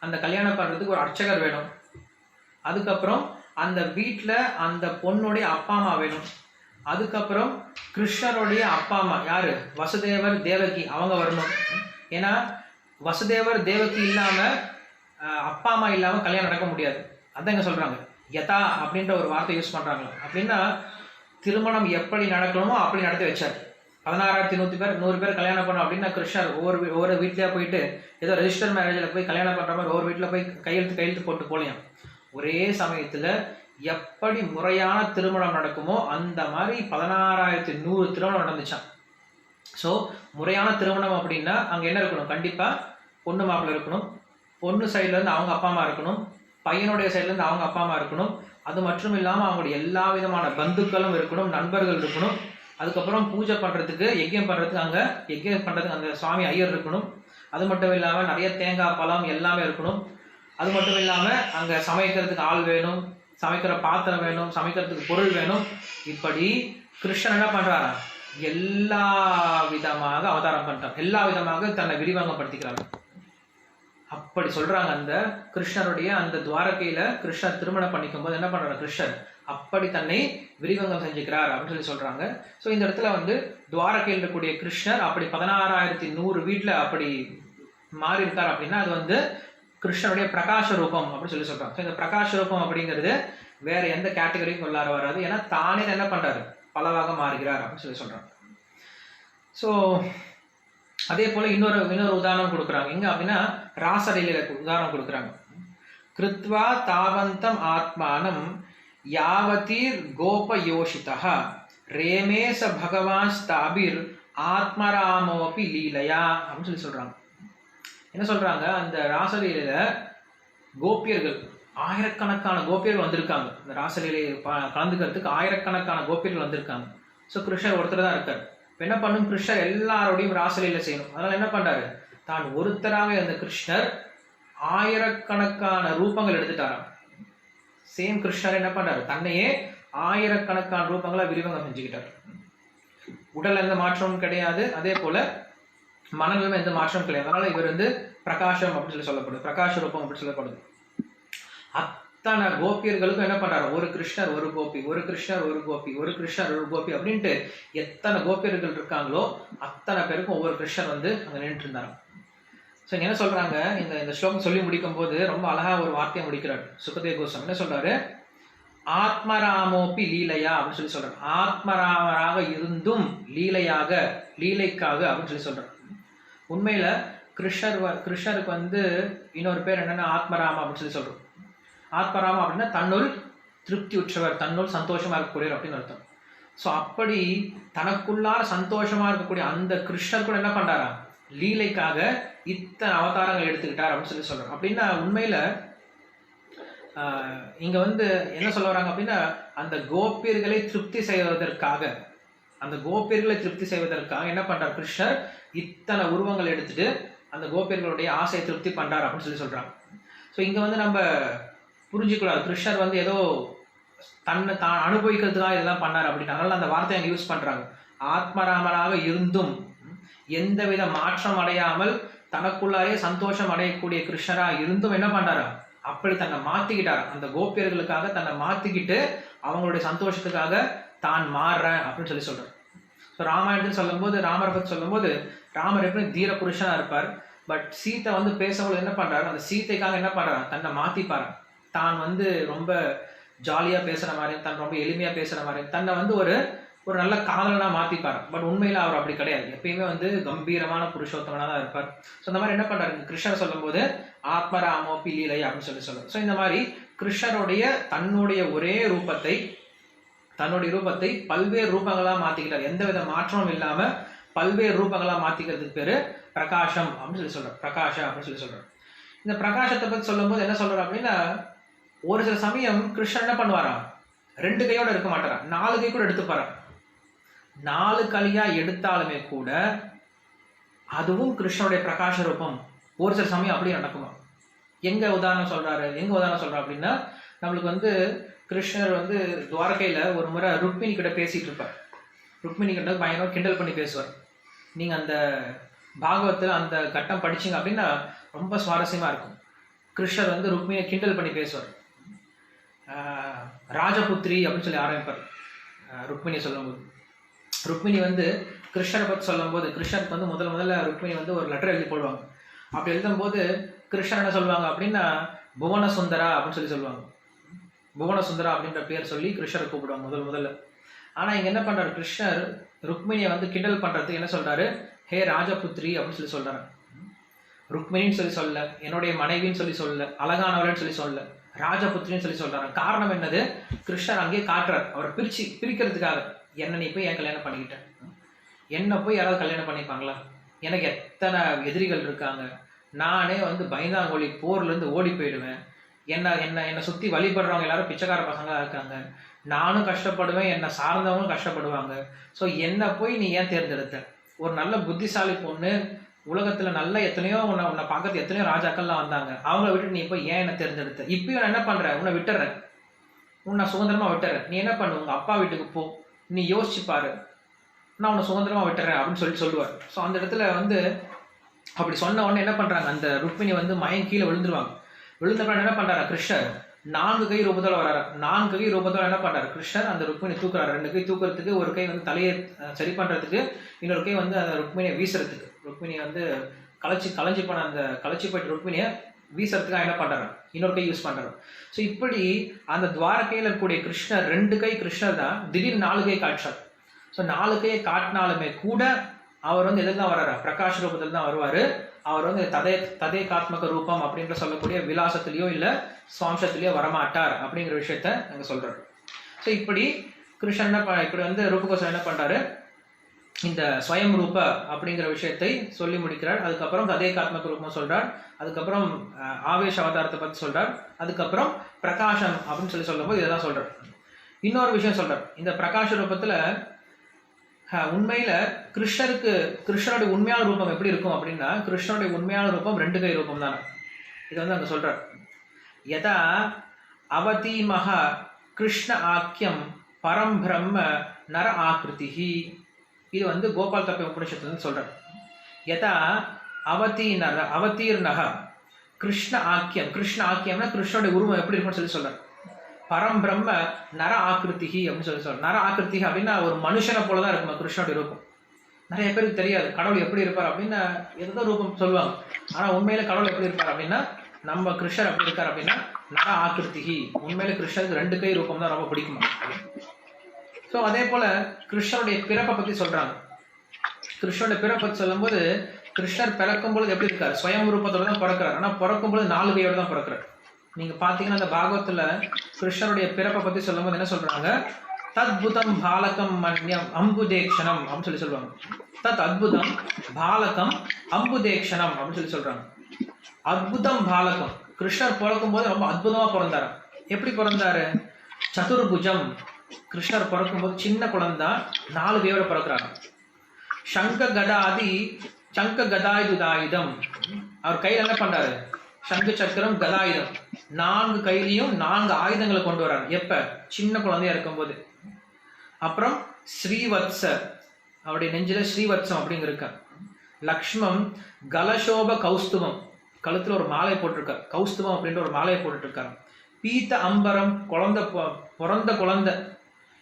அந்த கல்யாணம் பண்றதுக்கு ஒரு அர்ச்சகர் வேணும். அதுக்கப்புறம் அந்த வீட்டுல அந்த பொண்ணுடைய அப்பா அம்மா வேணும். அதுக்கப்புறம் கிருஷ்ணருடைய அப்பா அம்மா யாரு, வசுதேவர் தேவகி, அவங்க வரணும். ஏன்னா வசுதேவர் தேவகி இல்லாம அப்பா அம்மா இல்லாம கல்யாணம் நடக்க முடியாது. அதான் இங்க சொல்றாங்க, யதா அப்படின்ற ஒரு வார்த்தை யூஸ் பண்றாங்களா. அப்படின்னா திருமணம் எப்படி நடக்கணுமோ அப்படி நடத்தி வச்சார். 16,100 பேர் கல்யாணம் பண்ணோம் அப்படின்னா கிருஷ்ணர் ஒவ்வொரு வீட்லயா போயிட்டு ஏதோ ரெஜிஸ்டர் மேரேஜில் போய் கல்யாணம் பண்ற மாதிரி ஒவ்வொரு வீட்டில் போய் கையெழுத்து போட்டு போலையாம். ஒரே சமயத்துல எப்படி முறையான திருமணம் நடக்குமோ அந்த மாதிரி 16,100 திருமணம் நடந்துச்சான். ஸோ முறையான திருமணம் அப்படின்னா அங்க என்ன இருக்கணும், கண்டிப்பா பொண்ணு மாப்பிள்ளை இருக்கணும், பொண்ணு சைட்ல இருந்து அவங்க அப்பா அம்மா இருக்கணும், பையனுடைய சைட்ல இருந்து அவங்க அப்பா அம்மா இருக்கணும். அது மட்டும் இல்லாம அவங்களுடைய எல்லா விதமான பந்துக்களும் இருக்கணும், நண்பர்கள் இருக்கணும். அதுக்கப்புறம் பூஜை பண்றதுக்கு யஜ்யம் பண்றதுக்கு அந்த சுவாமி ஐயர் இருக்கணும். அது மட்டும் இல்லாம நிறைய தேங்காய் பழம் எல்லாமே இருக்கணும். அது மட்டும் இல்லாம அங்க சமைக்கிறதுக்கு ஆள் வேணும், சமைக்கிற பாத்திரம் வேணும், சமைக்கிறதுக்கு பொருள் வேணும். இப்படி கிருஷ்ணன் என்ன பண்றாரா, எல்லா விதமாக அவதாரம் பண்றார், எல்லா விதமாக தன்னை விரிவாங்கப்படுத்திக்கிறாங்க. அப்படி சொல்றாங்க. அந்த கிருஷ்ணருடைய அந்த துவாரகையில கிருஷ்ணர் திருமணம் பண்ணிக்கும் போது என்ன பண்றாரு, கிருஷ்ணர் அப்படி தன்னை விரிவங்கம் செஞ்சுக்கிறார் அப்படின்னு சொல்றாங்க. ஸோ இந்த இடத்துல வந்து துவாரகையில் இருக்கக்கூடிய கிருஷ்ணர் அப்படி 16,100 வீட்டுல அப்படி மாறி இருக்கார் அப்படின்னா அது வந்து கிருஷ்ணருடைய பிரகாச ரூபம் அப்படின்னு சொல்றாங்க. ஸோ இந்த பிரகாச ரூபம் அப்படிங்கிறது வேற எந்த கேட்டகரியும் கொள்ளார வராது. ஏன்னா தானே என்ன பண்றாரு, பலவாக மாறுகிறார் அப்படின்னு சொல்றாங்க. ஸோ அதே போல இன்னொரு உதாரணம் கொடுக்குறாங்க. எங்க அப்படின்னா ராசலீலையில உதாரணம் கொடுக்குறாங்க. கிருத்வா தாவந்தம் ஆத்மானம் யாவதீர் கோபயோஷிதா ரேமேச பகவான் ஸ்தாபிர் ஆத்மராமோபி லீலையா அப்படின்னு சொல்றாங்க. என்ன சொல்றாங்க, அந்த ராசலீலையில கோபியர்கள் ஆயிரக்கணக்கான கோபியர்கள் வந்திருக்காங்க. இந்த ராசலீலையை கலந்துக்கிறதுக்கு ஆயிரக்கணக்கான கோபியர்கள் வந்திருக்காங்க. ஸோ கிருஷ்ணர் ஒருத்தர் தான் இருக்காரு. என்ன பண்ணும், கிருஷ்ணர் எல்லாரோடையும் ராசலீலை செய்யணும். அதனால என்ன பண்றாரு, தான் ஒருத்தராக இருந்த கிருஷ்ணர் ஆயிரக்கணக்கான ரூபங்கள் எடுத்துட்டாராம். சேம் கிருஷ்ணர் என்ன பண்றாரு, தன்னையே ஆயிரக்கணக்கான ரூபங்களா விரிவங்கம் செஞ்சுக்கிட்டார். உடல் எந்த மாற்றமும் கிடையாது, அதே போல மனநிலைமை எந்த மாற்றமும் கிடையாது. அதனால இவர் வந்து பிரகாசம் அப்படின்னு சொல்லப்படுது, பிரகாஷ ரூபம் அப்படின்னு சொல்லப்படுது. அத்தனை கோபியர்களுக்கும் என்ன பண்றாரு, ஒரு கிருஷ்ணர் ஒரு கோபி, ஒரு கிருஷ்ணர் ஒரு கோபி, ஒரு கிருஷ்ணர் ஒரு கோபி அப்படின்ட்டு எத்தனை கோபியர்கள் இருக்காங்களோ அத்தனை பேருக்கும் ஒவ்வொரு கிருஷ்ணர் வந்து அங்க நின்றுட்டு இருந்தாரு. ஸோ என்ன சொல்றாங்க, இந்த ஸ்லோகம் சொல்லி முடிக்கும் போது ரொம்ப அழகா ஒரு வார்த்தையை முடிக்கிறார் சுகதேவ கோஸ்வாமி. என்ன சொல்றாரு, ஆத்மராமோபி லீலையா அப்படின்னு சொல்றாரு. ஆத்மராமராக இருந்தும் லீலைக்காக அப்படின்னு சொல்றாரு. உண்மையில கிருஷ்ணருக்கு வந்து இன்னொரு பேர் என்னன்னா ஆத்மராமா அப்படின்னு சொல்றோம். ஆத்மராமா அப்படின்னா தன்னுள் திருப்தி உற்றவர், தன்னுள் சந்தோஷமா இருக்கக்கூடியவர் அப்படின்னு அர்த்தம். ஸோ அப்படி தனக்குள்ளார சந்தோஷமா இருக்கக்கூடிய அந்த கிருஷ்ணர் கூட என்ன பண்றாரா, லீலைக்காக இத்தனை அவதாரங்கள் எடுத்துக்கிட்டார் அப்படின்னு சொல்றாங்க. அப்படின்னா உண்மையில இங்க வந்து என்ன சொல்ல வராங்க அப்படின்னா அந்த கோபியர்களை திருப்தி செய்வதற்காக என்ன பண்றார் கிருஷ்ணர், இத்தனை உருவங்கள் எடுத்துட்டு அந்த கோபியர்களுடைய ஆசையை திருப்தி பண்றார் அப்படின்னு சொல்றாங்க. ஸோ இங்க வந்து நம்ம புரிஞ்சுக்கூடாது, கிருஷ்ணர் வந்து ஏதோ தன்னை தான் அனுபவிக்கிறதுக்காக இதெல்லாம் பண்ணார் அப்படின்னு. அதனால அந்த வார்த்தையை அங்கே யூஸ் பண்றாங்க. ஆத்மராமராக இருந்தும் எந்தவித மாற்றம் அடையாமல் தனக்குள்ளாரே சந்தோஷம் அடையக்கூடிய கிருஷ்ணரா இருந்தும் என்ன பண்றாரா, அப்படி தன்னை மாத்திக்கிட்டார். அந்த கோபியர்களுக்காக தன்னை மாத்திக்கிட்டு அவங்களுடைய சந்தோஷத்துக்காக தான் மாறுறேன் அப்படின்னு சொல்றார். ஸோ ராமாயணத்தில் சொல்லும்போது, ராமரை பற்றி சொல்லும்போது, ராமர் எப்படி தீர புருஷனா இருப்பார். பட் சீத்தை வந்து பேசும்போது என்ன பண்றாரு, அந்த சீத்தைக்காக என்ன பண்றாரு, தன்னை மாத்திப்பாரு. தான் வந்து ரொம்ப ஜாலியா பேசுற மாதிரி, தன் ரொம்ப எளிமையா பேசுற மாதிரி, தன்னை வந்து ஒரு ஒரு நல்ல காதலனா மாத்திப்பார். பட் உண்மையில அவர் அப்படி கிடையாது. எப்பயுமே வந்து கம்பீரமான புருஷோத்தமனா தான் இருப்பார். ஸோ இந்த மாதிரி என்ன பண்றாரு கிருஷ்ணர் சொல்லும் போது, ஆத்மராமோபி லீலை அப்படின்னு சொல்லுவார். ஸோ இந்த மாதிரி கிருஷ்ணருடைய தன்னுடைய ஒரே ரூபத்தை, தன்னுடைய ரூபத்தை பல்வேறு ரூபங்களா மாத்திக்கிட்டார். எந்தவித மாற்றமும் இல்லாம பல்வேறு ரூபங்களா மாத்திக்கிறதுக்கு பேரு பிரகாஷம் அப்படின்னு சொல்றார். பிரகாஷ அப்படின்னு சொல்றார். இந்த பிரகாசத்தை பத்தி சொல்லும் போது என்ன சொல்றாரு அப்படின்னா, ஒரு சில சமயம் கிருஷ்ணன் என்ன பண்ணுவாராம், 2 கையோட இருக்க மாட்டாரா, 4 கை கூட எடுத்துப்பாரா. 4 கையா எடுத்தாலுமே கூட அதுவும் கிருஷ்ணனுடைய பிரகாச ரூபம். ஒரு சில சமயம் அப்படியே நடக்குமா. எங்க உதாரணம் சொல்றாரு அப்படின்னா, நம்மளுக்கு வந்து கிருஷ்ணர் வந்து துவாரகையில ஒரு முறை ருக்மிணி கிட்ட பேசிட்டு இருப்பார். ருக்மிணி கிட்ட பயங்கரம் கிண்டல் பண்ணி பேசுவார். நீங்க அந்த பாகவத்தில் அந்த கட்டம் படிச்சீங்க அப்படின்னா ரொம்ப சுவாரஸ்யமா இருக்கும். கிருஷ்ணர் வந்து ருக்மிணியை கிண்டல் பண்ணி பேசுவார். ராஜபுத்திரி அப்படின்னு சொல்லி ஆரம்பிப்பார் ருக்மிணியை சொல்லும்போது. ருக்மிணி வந்து கிருஷ்ணரை பற்றி சொல்லும்போது, கிருஷ்ணருக்கு வந்து முதல்ல ருக்மிணி வந்து ஒரு லெட்டர் எழுதி போடுவாங்க. அப்படி எழுதும்போது கிருஷ்ணர் என்ன சொல்லுவாங்க அப்படின்னா, புவன சுந்தரா அப்படின்னு சொல்லுவாங்க. புவன சுந்தரா அப்படின்ற பேர் சொல்லி கிருஷ்ணரை கூப்பிடுவாங்க முதல்ல. ஆனா இங்க என்ன பண்றாரு கிருஷ்ணர், ருக்மிணியை வந்து கிண்டல் பண்றதுக்கு என்ன சொல்றாரு, ஹே ராஜபுத்திரி அப்படின்னு சொல்றாரு. ருக்மிணின்னு சொல்ல, என்னுடைய மனைவின்னு சொல்ல, அழகானவள்னு சொல்ல, ராஜபுத்திரின்னு சொல்றாரு. காரணம் என்னது, கிருஷ்ணர் அங்கே காட்டுறார். அவரை பிரிக்கிறதுக்காக, என்ன நீ போய் ஏன் கல்யாணம் பண்ணிக்கிட்ட, என்ன போய் யாராவது கல்யாணம் பண்ணிப்பாங்களா, எனக்கு எத்தனை எதிரிகள் இருக்காங்க, நானே வந்து பயந்தாங்கோழி போர்ல இருந்து ஓடி போயிடுவேன், என்னை சுத்தி வழிபடுறவங்க எல்லாரும் பிச்சைக்கார பசங்களா இருக்காங்க, நானும் கஷ்டப்படுவேன், என்னை சார்ந்தவங்களும் கஷ்டப்படுவாங்க. ஸோ என்னை போய் நீ ஏன் தேர்ந்தெடுத்த, ஒரு நல்ல புத்திசாலி பொண்ணு, உலகத்துல நல்ல எத்தனையோ உன்னை பார்க்கறது எத்தனையோ ராஜாக்கள்லாம் வந்தாங்க, அவங்கள விட்டு நீ போய் ஏன் என்ன தேர்ந்தெடுத்த, இப்பயும் நான் என்ன பண்றேன், உன்னை விட்டுறேன், உன்னை சுதந்திரமா விட்டுறேன், நீ என்ன பண்ணு, உங்க அப்பா வீட்டுக்கு போ, நீ யோசிச்சு பாரு, நான் உன்னை சுதந்திரமா விட்டுறேன் அப்படின்னு சொல்லுவார். ஸோ அந்த இடத்துல வந்து அப்படி சொன்ன உடனே என்ன பண்றாங்க, அந்த ருக்மிணி வந்து மயம் கீழே விழுந்துருவாங்க. விழுந்தப்ப என்ன பண்றாரு கிருஷ்ணர், 4 கை ரூபத்தோட வர்றாரு. 4 கை ரூபத்தோட என்ன பண்றாரு கிருஷ்ணர், அந்த ருக்மிணி தூக்குறாரு. 2 கை தூக்குறதுக்கு, ஒரு கை வந்து தலையை சரி பண்றதுக்கு, இன்னொரு கை வந்து அந்த ருக்மிணியை வீசுறதுக்கு, ருக்மிணியை வந்து களைஞ்சி போன அந்த களைச்சி போயிட்டு ருக்மிணியை வீசுறதுக்காக என்ன பண்றாரு, இன்னொரு கை யூஸ் பண்றாரு. ஸோ இப்படி அந்த துவாரகையில் இருக்கக்கூடிய கிருஷ்ணர் 2 கை கிருஷ்ணர் தான், திடீர்னு 4 கை காட்டுறார். ஸோ 4 கையை காட்டினாலுமே கூட அவர் வந்து எதில் தான் வர்றாரு, பிரகாஷ் ரூபத்தில் தான் வருவாரு. அவர் வந்து ததேகாத்மக ரூபம் அப்படின்ற சொல்லக்கூடிய விலாசத்திலேயோ இல்ல சுவாம்சத்திலேயோ வரமாட்டார் அப்படிங்கிற விஷயத்த நாங்க சொல்றாரு. ஸோ இப்படி கிருஷ்ணன் இப்படி வந்து ரூபகோசர் என்ன பண்றாரு, இந்த ஸ்வயம் ரூப அப்படிங்கிற விஷயத்தை சொல்லி முடிக்கிறார். அதுக்கப்புறம் ததேகாத்மக ரூபம் சொல்றார். அதுக்கப்புறம் ஆவேஷ அவதாரத்தை பத்தி சொல்றார். அதுக்கப்புறம் பிரகாஷம் அப்படின்னு சொல்லும் போது இதெல்லாம் சொல்றார். இன்னொரு விஷயம் சொல்றார், இந்த பிரகாஷ ரூபத்துல உண்மையில கிருஷ்ணருடைய உண்மையான ரூபம் எப்படி இருக்கும் அப்படின்னா, கிருஷ்ணனுடைய உண்மையான ரூபம் 2 கை ரூபம் தானே. இது வந்து அங்க சொல்றார், யதா அவதீமஹ கிருஷ்ண ஆக்கியம் பரம் பிரம்ம நர ஆக்ருதிஹி. இது வந்து கோபால் தப்பை உபனிஷத்துல இருந்து சொல்றார். யதா அவதீர்ணஹ கிருஷ்ண ஆக்கியம், கிருஷ்ண ஆக்கியம்னா கிருஷ்ணனுடைய உருவம் எப்படி இருக்கும்னு சொல்றார். பரம் பிரம்ம நர ஆக்கிருத்திகி அப்படின்னு சொல்ற. நர ஆக்கிருத்திகி அப்படின்னா ஒரு மனுஷனை போலதான் இருக்கும் கிருஷ்ணனுடைய ரூபம். நிறைய பேருக்கு தெரியாது கடவுள் எப்படி இருப்பார் அப்படின்னா, ஏதோ ரூபம் சொல்லுவாங்க. ஆனா உண்மையில கடவுள் எப்படி இருப்பார் அப்படின்னா, நம்ம கிருஷ்ணர் எப்படி இருக்கார் அப்படின்னா நர ஆக்கிருத்திகி. உண்மையில கிருஷ்ணருக்கு 2 கை ரூபம் தான் ரொம்ப பிடிக்குமா. ஸோ அதே போல கிருஷ்ணனுடைய பிறப்பை பத்தி சொல்றாங்க. கிருஷ்ணனுடைய பிறப்பை பத்தி சொல்லும் போது, கிருஷ்ணர் பிறக்கும் பொழுது எப்படி இருக்காரு, ஸ்வயம் ரூபத்தோட தான் பிறக்கிறார். ஆனா பிறக்கும் பொழுது 4 கையோட தான் பிறக்கிறார். நீங்க பாத்தீங்கன்னா அந்த பாகவத்துல கிருஷ்ணருடைய பிறப்பை பத்தி சொல்லும் போது என்ன சொல்றாங்க, தத்புதம் பாலகம் மன்யம் அம்புதேக்ஷணம் அப்படின்னு சொல்லுவாங்க. தத் அத்புதம் பாலகம் அம்புதேக்ஷணம் அப்படின்னு சொல்றாங்க. அத்புதம் பாலகம், கிருஷ்ணர் பிறக்கும் போது ரொம்ப அற்புதமா பிறந்தாரு. எப்படி பிறந்தாரு, சதுர்புஜம். கிருஷ்ணர் பிறக்கும் போது சின்ன குழந்தை 4 கையோட பிறக்கிறாங்க. சங்க கதாயுதாயுதம், அவர் கையில என்ன பண்றாரு, சங்கு சக்கரம் கதாயுதம், 4 கையிலையும் 4 ஆயுதங்களை கொண்டு வராங்க. எப்ப? சின்ன குழந்தையா இருக்கும்போது. அப்புறம் ஸ்ரீவத்ச, அவருடைய நெஞ்சில ஸ்ரீவத்சம் அப்படிங்கிற இருக்க. லக்ஷ்மம் கலசோப கௌஸ்துபம், கழுத்துல ஒரு மாலை போட்டிருக்கார், கௌஸ்துபம் அப்படின்ற ஒரு மாலையை போட்டுட்டு இருக்காரு. பீத்த அம்பரம், பிறந்த குழந்தை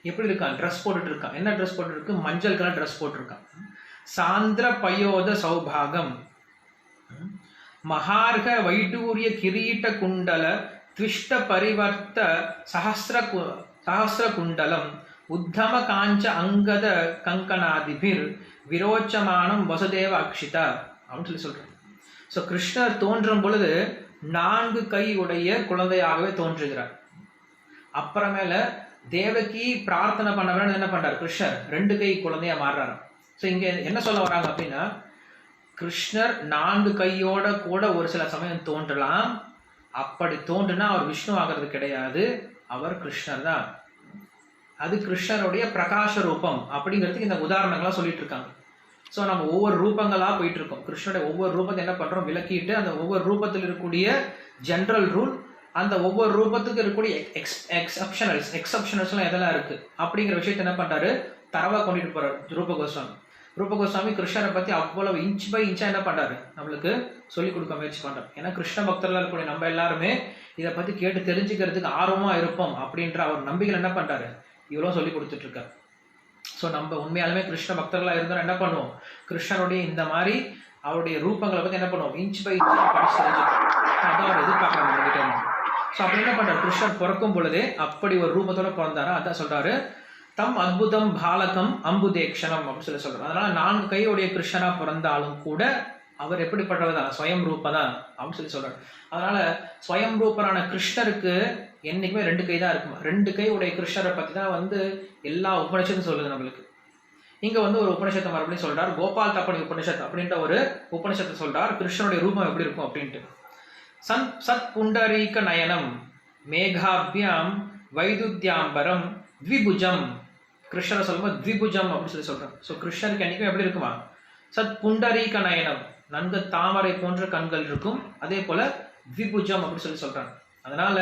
எப்படி இருக்கான்? ட்ரெஸ் போட்டுட்டு இருக்கான். என்ன ட்ரெஸ் போட்டு இருக்கு? மஞ்சள் கலர் ட்ரெஸ் போட்டிருக்கான். சாந்திர பயோத சௌபாகம், மகார்க வைடூரிய கிரீட்ட குண்டல த்விஷ்ட பரிவர்த்த சஹஸ்ர குண்டலம் உத்தம காஞ்ச அங்கத கங்கனாதிபிர் விரோச்சமானம் வசுதேவ அக்ஷிதா அப்படின்னு சொல்றாங்க. ஸோ கிருஷ்ணர் தோன்றும் பொழுது 4 கை உடைய குழந்தையாகவே தோன்றுகிறார். அப்புறமேல தேவகி பிரார்த்தனை பண்ண வேணும், என்ன பண்றாரு? கிருஷ்ணர் 2 கை குழந்தையா மாறுறாரு. ஸோ இங்க என்ன சொல்ல வராங்க அப்படின்னா, கிருஷ்ணர் 4 கையோட கூட ஒரு சில சமயம் தோன்றலாம். அப்படி தோன்றுனா அவர் விஷ்ணு ஆகிறது கிடையாது, அவர் கிருஷ்ணர் தான். அது கிருஷ்ணருடைய பிரகாச ரூபம் அப்படிங்கிறதுக்கு இந்த உதாரணங்கள்லாம் சொல்லிட்டு இருக்காங்க. ஸோ நம்ம ஒவ்வொரு ரூபங்களா போயிட்டு இருக்கோம். கிருஷ்ணருடைய ஒவ்வொரு ரூபத்தை என்ன பண்றோம்? விளக்கிட்டு அந்த ஒவ்வொரு ரூபத்தில் இருக்கக்கூடிய ஜென்ரல் ரூல், அந்த ஒவ்வொரு ரூபத்துக்கு இருக்கக்கூடிய எக்ஸப்ஷனல்ஸ்லாம் எதெல்லாம் இருக்கு அப்படிங்கிற விஷயத்தை என்ன பண்றாரு? தரவா கொண்டுட்டு போறாரு ரூப கோஸ்வாமி. ரூப கோஸ்வாமி கிருஷ்ணரை பத்தி அவ்வளவு இன்ச் பை இன்ச்சா என்ன பண்றாரு? நம்மளுக்கு சொல்லிக் கொடுக்க முயற்சி பண்றாரு. ஏன்னா கிருஷ்ண பக்தர்களா இருக்கக்கூடிய நம்ம எல்லாருமே இதை பத்தி கேட்டு தெரிஞ்சுக்கிறதுக்கு ஆர்வமா இருப்போம் அப்படின்ற அவர் நம்பிக்கையில் என்ன பண்றாரு? இவ்வளவு சொல்லி கொடுத்துட்டு இருக்காரு. ஸோ நம்ம உண்மையாலுமே கிருஷ்ண பக்தர்களா இருந்தாலும் என்ன பண்ணுவோம்? கிருஷ்ணனுடைய இந்த மாதிரி அவருடைய ரூபங்களை பத்தி என்ன பண்ணுவோம்? இன்ச் பை இன்ச் படிச்சு தெரிஞ்சுக்கணும். அதான் அவர் எதிர்பார்க்கறாங்க நம்ம கிட்ட இருந்து. ஸோ அப்படி என்ன பண்றாரு? கிருஷ்ணர் பிறக்கும் பொழுதே அப்படி ஒரு ரூபத்தோட பிறந்தாரா, அதான் சொல்றாரு தம் அத்புதம் பாலகம் அம்புதேக்ஷணம் அப்படின்னு சொல்றாரு. அதனால 4 கையுடைய கிருஷ்ணனா பிறந்தாலும் கூட அவர் எப்படிப்பட்டவர்தான்? ஸ்வயம் ரூபதான் அப்படின்னு சொல்றாரு. அதனால ஸ்வயம் ரூபரான கிருஷ்ணருக்கு என்னைக்குமே 2 கை தான் இருக்குமா. 2 கை உடைய கிருஷ்ணரை பத்தி தான் எல்லா உபனிஷத்தும் சொல்லுது நம்மளுக்கு. இங்க ஒரு உபனிஷத்தை மறுபடியும் சொல்றார். கோபால் தப்பனி உபனிஷத் அப்படின்ற ஒரு உபனிஷத்தை சொல்றார் கிருஷ்ணனுடைய ரூபம் எப்படி இருக்கும் அப்படின்ட்டு. சத் புண்டரீக நயனம் மேகாபியாம் வைதுத்யாம்பரம் த்விபுஜம், கிருஷ்ணரை சொல்லும்போது த்விபுஜம் அப்படின்னு சொல்றாங்க. ஸோ கிருஷ்ணருக்கு என்னைக்குமே எப்படி இருக்குமா? சத் புண்டரீக நயனம், நன்கு தாமரை போன்ற கண்கள் இருக்கும். அதே போல த்விபுஜம் அப்படின்னு சொல்றாங்க. அதனால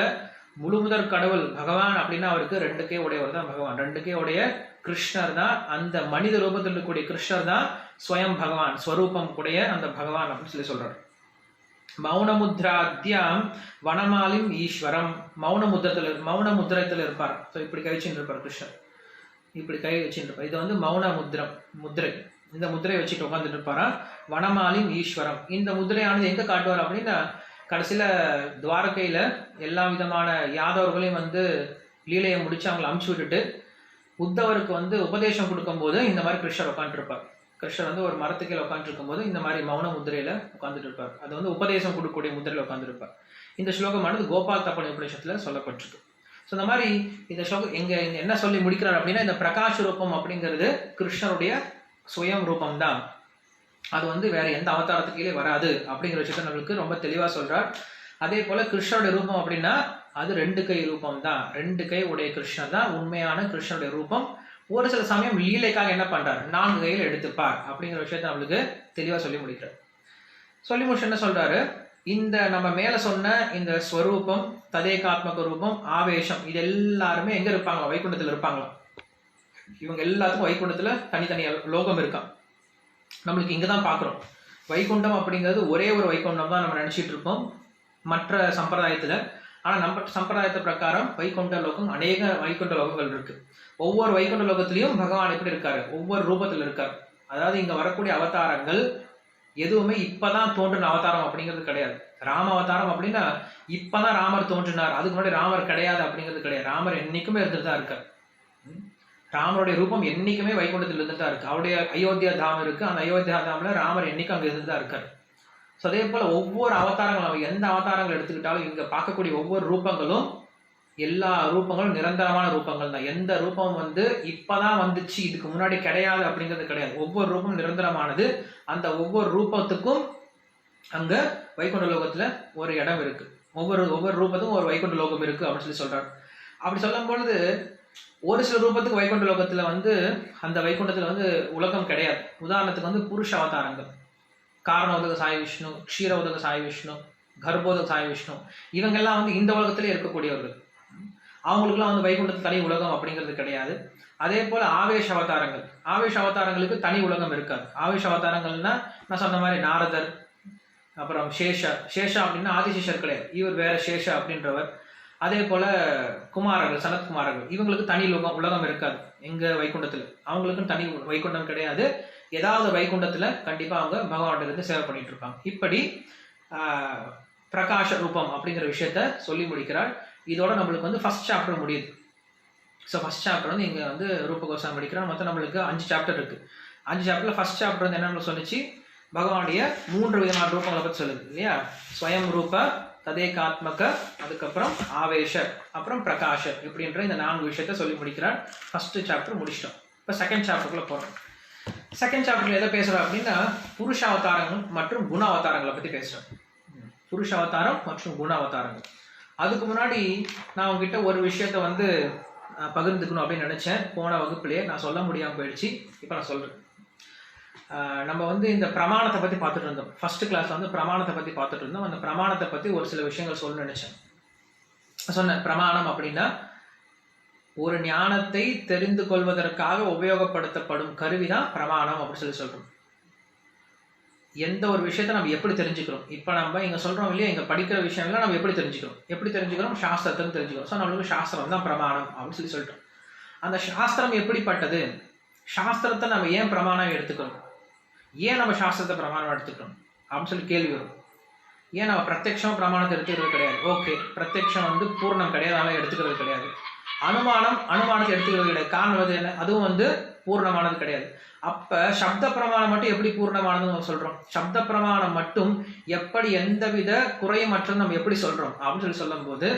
முழுமுதற் கடவுள் பகவான் அப்படின்னா அவருக்கு 2 கை உடையவர் தான் பகவான். 2 கை உடைய கிருஷ்ணர் தான், அந்த மனித ரூபத்தில் இருக்கக்கூடிய கிருஷ்ணர் தான் ஸ்வயம் பகவான், ஸ்வரூபம் கூடிய அந்த பகவான் அப்படின்னு சொல்றாரு. மௌனமுத்ராத்யாம் வனமாலிம் ஈஸ்வரம், மௌன முத்திரத்தில் இருப்பார். ஸோ இப்படி கை வச்சுட்டு இருப்பார் கிருஷ்ணர், இப்படி கை வச்சுட்டு இருப்பார். இது மௌன முத்திரை. இந்த முத்திரையை வச்சுட்டு உட்காந்துட்டு இருப்பாரா. வனமாலிம் ஈஸ்வரம், இந்த முத்திரையானது எங்க காட்டுவார் அப்படின்னா, கடைசியில துவாரகையில எல்லா விதமான யாதவர்களையும் லீலையை முடிச்சு அவங்களை அமுச்சு விட்டுட்டு உத்தவருக்கு உபதேசம் கொடுக்கும் போது இந்த மாதிரி கிருஷ்ணர் உட்காந்துட்டு இருப்பார். கிருஷ்ணர் ஒரு மரத்துக்கையில் உட்காந்துட்டு இருக்கும் போது இந்த மாதிரி மௌன முத்திரையில உட்காந்துட்டு இருப்பார். அது உபதேசம் கொடுக்கக்கூடிய முத்திரையில உட்காந்துருப்பார். இந்த ஸ்லோகமானது கோபால் தப்பனி உபநிஷத்துல சொல்லப்பட்டிருக்கு. ஸோ இந்த மாதிரி இந்த ஸ்லோகம் எங்க என்ன சொல்லி முடிக்கிறார் அப்படின்னா, இந்த பிரகாஷ் ரூபம் அப்படிங்கிறது கிருஷ்ணருடைய சுயம் ரூபம் தான். அது வேற எந்த அவதாரத்துக்கே வராது அப்படிங்கிற விஷயத்த நம்மளுக்கு ரொம்ப தெளிவா சொல்றார். அதே போல கிருஷ்ணருடைய ரூபம் அப்படின்னா அது 2 கை ரூபம் தான். 2 கை உடைய கிருஷ்ணர் தான் உண்மையான கிருஷ்ணருடைய ரூபம். ஒரு சில சமயம் லீலைக்காக என்ன பண்றார்? 4 கையில் எடுத்துப்பார் அப்படிங்கிற விஷயத்த நம்மளுக்கு தெளிவா சொல்லி முடிக்கிறார். சொல்லி முடிச்சு என்ன சொல்றாரு? இந்த நம்ம மேல சொன்ன இந்த ஸ்வரூபம், ததேகாத்மக ரூபம், ஆவேசம், இது எல்லாருமே எங்க இருப்பாங்களா? வைகுண்டத்துல இருப்பாங்களா. இவங்க எல்லாத்துக்கும் வைகுண்டத்துல தனித்தனி லோகம் இருக்கான். நம்மளுக்கு இங்கதான் பாக்குறோம். வைகுண்டம் அப்படிங்கிறது ஒரே ஒரு வைகுண்டம் தான் நம்ம நினைச்சிட்டு இருக்கோம் மற்ற சம்பிரதாயத்துல. ஆனா நம்ம சம்பிரதாயத்தை பிரகாரம் வைகுண்ட லோகம் அநேக வைகுண்ட லோகங்கள் இருக்கு. ஒவ்வொரு வைகுண்ட லோகத்திலையும் பகவான் எப்படி இருக்காரு? ஒவ்வொரு ரூபத்தில் இருக்காரு. அதாவது இங்க வரக்கூடிய அவதாரங்கள் எதுவுமே இப்பதான் தோன்றின அவதாரம் அப்படிங்கிறது கிடையாது. ராம அவதாரம் அப்படின்னா இப்பதான் ராமர் தோன்றினார், அதுக்கு முன்னாடி ராமர் கிடையாது அப்படிங்கிறது கிடையாது. ராமர் என்னைக்குமே இருந்துட்டு தான் இருக்கார். ராமருடைய ரூபம் என்னைக்குமே வைகுண்டத்தில் இருந்துட்டு தான் இருக்கு. அவருடைய அயோத்தியா தாம் இருக்கு, அந்த அயோத்தியா தாம்ல ராமர் என்னைக்கும் அங்க இருந்துட்டு தான் இருக்காரு. ஸோ அதே போல ஒவ்வொரு அவதாரங்களும், நம்ம எந்த அவதாரங்கள் எடுத்துக்கிட்டாலும் இங்க பார்க்கக்கூடிய ஒவ்வொரு ரூபங்களும், எல்லா ரூபங்களும் நிரந்தரமான ரூபங்கள் தான். எந்த ரூபம் இப்பதான் வந்துச்சு, இதுக்கு முன்னாடி கிடையாது அப்படிங்கிறது கிடையாது. ஒவ்வொரு ரூபம் நிரந்தரமானது. அந்த ஒவ்வொரு ரூபத்துக்கும் அங்க வைகுண்ட லோகத்துல ஒரு இடம் இருக்கு. ஒவ்வொரு ரூபத்துக்கும் ஒரு வைகுண்ட லோகம் இருக்கு அப்படின்னு சொல்றாரு. அப்படி சொல்லும் பொழுது ஒரு சில ரூபத்துக்கு வைகுண்ட லோகத்துல அந்த வைகுண்டத்துல உலகம் கிடையாது. உதாரணத்துக்கு புருஷ அவதாரங்கள், காரண உதக சாய் விஷ்ணு, க்ஷீர உதக சாய் விஷ்ணு, கர்ப்போத சாய் விஷ்ணு, இவங்கெல்லாம் வந்து இந்த உலகத்திலே இருக்கக்கூடியவர்கள். அவங்களுக்குலாம் வந்து வைகுண்டத்து தனி உலகம் அப்படிங்கிறது கிடையாது. அதே போல ஆவேஷ அவதாரங்கள், ஆவேஷ அவதாரங்களுக்கு தனி உலகம் இருக்காது. ஆவேஷ அவதாரங்கள்னா நான் சொன்ன மாதிரி நாரதர், அப்புறம் சேஷா அப்படின்னா ஆதிசேஷர் கிடையாது, இவர் வேற சேஷா அப்படின்றவர். அதே போல குமாரர்கள், சனத்குமாரர்கள், இவங்களுக்கு தனி உலகம் இருக்காது எங்க வைகுண்டத்துல. அவங்களுக்கும் தனி வைகுண்டம் கிடையாது. ஏதாவது வைகுண்டத்துல கண்டிப்பா அவங்க பகவான்கிட்ட இருந்து சேவை பண்ணிட்டு இருப்பாங்க. இப்படி பிரகாஷ ரூபம் அப்படிங்கிற விஷயத்த சொல்லி முடிக்கிறார். இதோட நம்மளுக்கு வந்து ஃபர்ஸ்ட் சாப்டர் முடியுது. ஸோ ஃபர்ஸ்ட் சாப்டர் வந்து இங்கே வந்து ரூப கோஸ்வாமி படிக்கிறார். மொத்தம் நம்மளுக்கு 5 சாப்டர் இருக்கு. 5 சாப்டர்ல ஃபர்ஸ்ட் சாப்டர் வந்து என்ன சொல்லிச்சு, பகவானுடைய 3 விதமான ரூபங்களை பற்றி சொல்லுது இல்லையா. ஸ்வயம் ரூப, ததேகாத்மக, அதுக்கப்புறம் ஆவேஷ, அப்புறம் பிரகாஷ, இப்படின்ற இந்த 4 விஷயத்த சொல்லி முடிக்கிறார். ஃபர்ஸ்ட் சாப்டர் முடிச்சிட்டோம். இப்போ செகண்ட் சாப்டருக்குள்ள போகிறோம். செகண்ட் சாப்டர்ல எதை பேசுகிறோம் அப்படின்னா புருஷ அவதாரங்கள் மற்றும் குண அவதாரங்களை பற்றி பேசுகிறோம். புருஷ அவதாரம் மற்றும் குண அவதாரங்கள். அதுக்கு முன்னாடி நான் உங்ககிட்ட ஒரு விஷயத்த வந்து பகிர்ந்துக்கணும் அப்படின்னு நினைச்சேன். போன வகுப்புலேயே நான் சொல்ல முடியாமல் போயிடுச்சு. இப்போ நான் சொல்றேன். நம்ம வந்து இந்த பிரமாணத்தை பற்றி பார்த்துட்டு இருந்தோம். ஃபர்ஸ்ட் கிளாஸ்ல வந்து பிரமாணத்தை பற்றி பார்த்துட்டு இருந்தோம். அந்த பிரமாணத்தை பற்றி ஒரு சில விஷயங்கள் சொல்ல நினைச்சேன். சொன்னேன், பிரமாணம் அப்படின்னா ஒரு ஞானத்தை தெரிந்து கொள்வதற்காக உபயோகப்படுத்தப்படும் கருவிதான் பிரமாணம் அப்படின்னு சொல்றோம். எந்த ஒரு விஷயத்த நம்ம எப்படி தெரிஞ்சுக்கிறோம், இப்போ நம்ம இங்கே சொல்கிறோம் இல்லையா, இங்கே படிக்கிற விஷயம்லாம் நம்ம எப்படி தெரிஞ்சுக்கிறோம், சாஸ்திரத்தை தெரிஞ்சுக்கிறோம். ஸோ நம்மளுக்கு சாஸ்திரம் தான் பிரமாணம் அப்படின்னு சொல்லிட்டோம். அந்த சாஸ்திரம் எப்படிப்பட்டது, சாஸ்திரத்தை நம்ம ஏன் பிரமாணம் எடுத்துக்கிறோம், ஏன் நம்ம சாஸ்திரத்தை பிரமாணம் எடுத்துக்கிறோம் அப்படின்னு சொல்லி கேள்வி வரும். ஏன் நம்ம பிரத்யட்சம் பிரமாணத்தை எடுத்துக்கிறது கிடையாது. ஓகே, பிரத்யட்சம் வந்து பூர்ணம் கிடையாது, அதனால எடுத்துக்கிறது கிடையாது. அனுமானத்தை எடுத்துக்கிறது கிடையாது. காரணம் வந்து என்ன, அதுவும் வந்து பூர்ணமானது கிடையாது. அப்ப சப்த பிரமாணம் மட்டும் எப்படி பூர்ணமானதுன்னு சொல்றோம், சப்த பிரமாணம் மட்டும் எப்படி எந்தவித குறையமற்றது நம்ம எப்படி சொல்றோம் அப்படின்னு சொல்லும் போது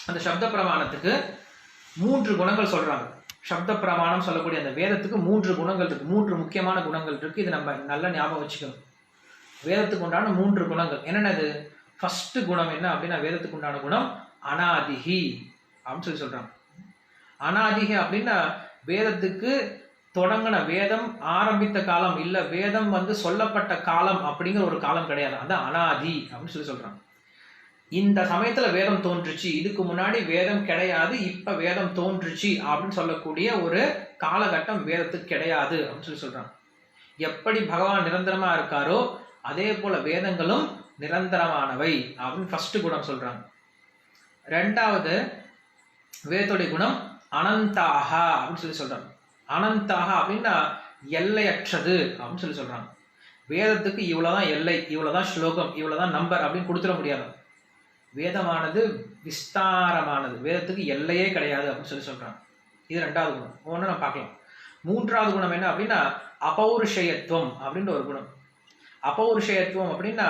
அந்த சப்த பிரமாணத்துக்கு 3 குணங்கள் சொல்றாங்க. சப்த பிரமாணம் சொல்லக்கூடிய அந்த வேதத்துக்கு 3 குணங்கள் இருக்கு, 3 முக்கியமான குணங்கள் இருக்கு. இது நம்ம நல்ல ஞாபகம் வச்சுக்கணும். வேதத்துக்கு உண்டான 3 குணங்கள் என்னென்னது. ஃபர்ஸ்ட் குணம் என்ன அப்படின்னா, வேதத்துக்கு உண்டான குணம் அனாதிகி அப்படின்னு சொல்றாங்க. அனாதிகி அப்படின்னா வேதத்துக்கு தொடங்கின, வேதம் ஆரம்பித்த காலம் இல்ல, வேதம் வந்து சொல்லப்பட்ட காலம் அப்படிங்கிற ஒரு காலம் கிடையாது. அதான் அனாதி அப்படின்னு சொல்றாங்க. இந்த சமயத்துல வேதம் தோன்றுச்சு, இதுக்கு முன்னாடி வேதம் கிடையாது, இப்ப வேதம் தோன்றுச்சு அப்படின்னு சொல்லக்கூடிய ஒரு காலகட்டம் வேதத்துக்கு கிடையாது அப்படின்னு சொல்றாங்க. எப்படி பகவான் நிரந்தரமா இருக்காரோ அதே போல வேதங்களும் நிரந்தரமானவை அப்படின்னு ஃபர்ஸ்ட் குணம் சொல்றாங்க. ரெண்டாவது வேதத்துடைய குணம் அனந்தாக அப்படின்னு சொல்றாங்க. அனந்தாக அப்படின்னா எல்லையற்றது அப்படின்னு சொல்றாங்க. வேதத்துக்கு இவ்வளவுதான் எல்லை, இவ்வளவுதான் ஸ்லோகம், இவ்வளவுதான் நம்பர் அப்படின்னு கொடுத்துட முடியாது. வேதமானது விஸ்தாரமானது, வேதத்துக்கு எல்லையே கிடையாது அப்படின்னு சொல்றாங்க. இது ரெண்டாவது குணம். ஒன்று நம்ம பார்க்கலாம். மூன்றாவது குணம் என்ன அப்படின்னா அபௌருஷயத்துவம் அப்படின்ற ஒரு குணம். அபௌருஷயத்துவம் அப்படின்னா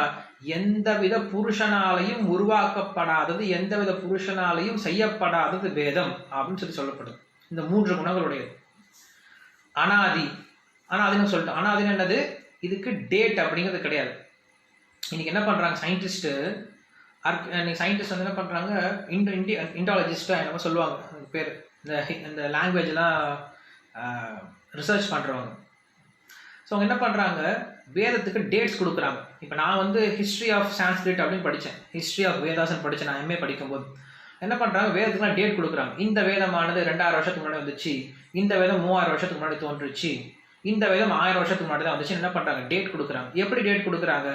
எந்தவித புருஷனாலையும் உருவாக்கப்படாதது, எந்தவித புருஷனாலையும் செய்யப்படாதது வேதம் அப்படின்னு சொல்லப்படுது. இந்த 3 குணங்களுடையது. அனாதி, அனாதின்னு சொல்லிட்டு, அனாதின்னு என்னது, இதுக்கு டேட் அப்படிங்கிறது கிடையாது. இன்னைக்கு என்ன பண்றாங்க சயின்டிஸ்ட், சயின்டிஸ்ட் வந்து என்ன பண்றாங்க, இண்டாலஜிஸ்டா என்ன சொல்லுவாங்க பேர், இந்த லாங்குவேஜ்லாம் ரிசர்ச் பண்றவங்க. ஸோ அவங்க என்ன பண்றாங்க, வேதத்துக்கு டேட்ஸ் கொடுக்குறாங்க. இப்போ நான் வந்து ஹிஸ்ட்ரி ஆஃப் சான்ஸ்கிரிட் அப்படின்னு படித்தேன், ஹிஸ்ட்ரி ஆஃப் வேதாசன் படித்தேன் நான் எம்ஏ படிக்கும்போது. என்ன பண்ணுறாங்க, வேதத்துக்குலாம் டேட் கொடுக்குறாங்க. இந்த வேதமானது 2000 வருஷத்துக்கு முன்னாடி வந்துச்சு, இந்த வேதம் 3000 வருஷத்துக்கு முன்னாடி தோன்றுச்சு, இந்த வேதம் 1000 வருஷத்துக்கு முன்னாடி தான் வந்துச்சு. என்ன பண்ணுறாங்க, டேட் கொடுக்குறாங்க. எப்படி டேட் கொடுக்குறாங்க,